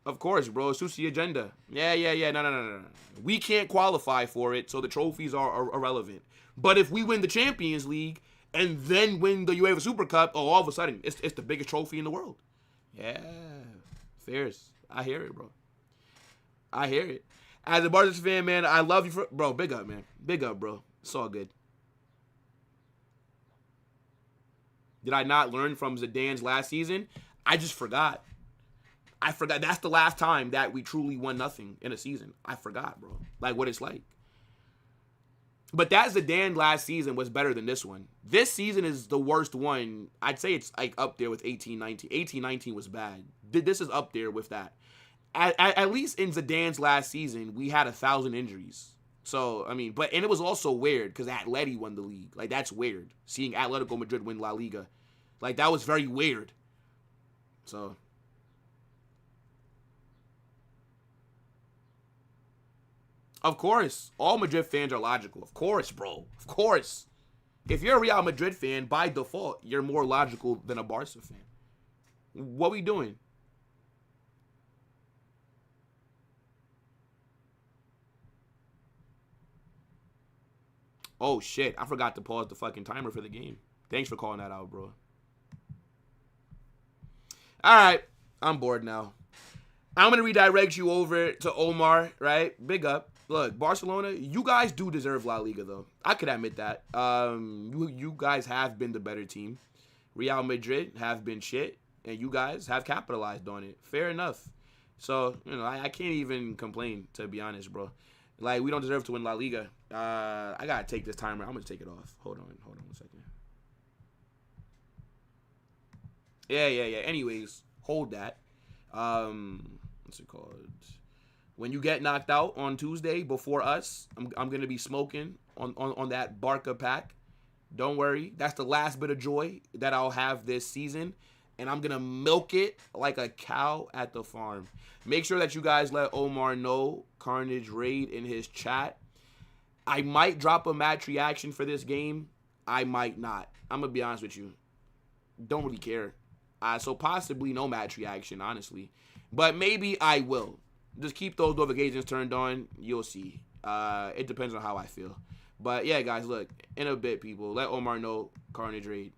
Of course, bro. It suits the agenda. Yeah. No. We can't qualify for it, so the trophies are irrelevant. But if we win the Champions League and then win the UEFA Super Cup, oh, all of a sudden, it's the biggest trophy in the world. Yeah. Fierce. I hear it, bro. I hear it. As a Barca fan, man, I love you for... Bro, big up, man. Big up, bro. It's all good. Did I not learn from Zidane's last season? I just forgot. That's the last time that we truly won nothing in a season. I forgot, bro. Like, what it's like. But that Zidane last season was better than this one. This season is the worst one. I'd say it's, like, up there with 18-19. 18-19 was bad. This is up there with that. At least in Zidane's last season, we had 1,000 injuries. So, I mean, and it was also weird because Atleti won the league. Like, that's weird. Seeing Atletico Madrid win La Liga. Like, that was very weird. So... Of course. All Madrid fans are logical. Of course, bro. Of course. If you're a Real Madrid fan, by default, you're more logical than a Barca fan. What are we doing? Oh, shit. I forgot to pause the fucking timer for the game. Thanks for calling that out, bro. All right. I'm bored now. I'm going to redirect you over to Omar, right? Big up. Look, Barcelona, you guys do deserve La Liga, though. I could admit that. You guys have been the better team. Real Madrid have been shit. and you guys have capitalized on it. Fair enough. So, I can't even complain, to be honest, bro. Like, we don't deserve to win La Liga. I got to take this timer. I'm going to take it off. Hold on 1 second. Yeah. Anyways, hold that. What's it called? When you get knocked out on Tuesday before us, I'm going to be smoking on that Barca pack. Don't worry. That's the last bit of joy that I'll have this season. And I'm going to milk it like a cow at the farm. Make sure that you guys let Omar know, Carnage Raid, in his chat. I might drop a match reaction for this game. I might not. I'm going to be honest with you. Don't really care. So possibly no match reaction, honestly. But maybe I will. Just keep those notifications turned on. You'll see. It depends on how I feel. But yeah, guys, look. In a bit, people. Let Omar know, Carnage Raid.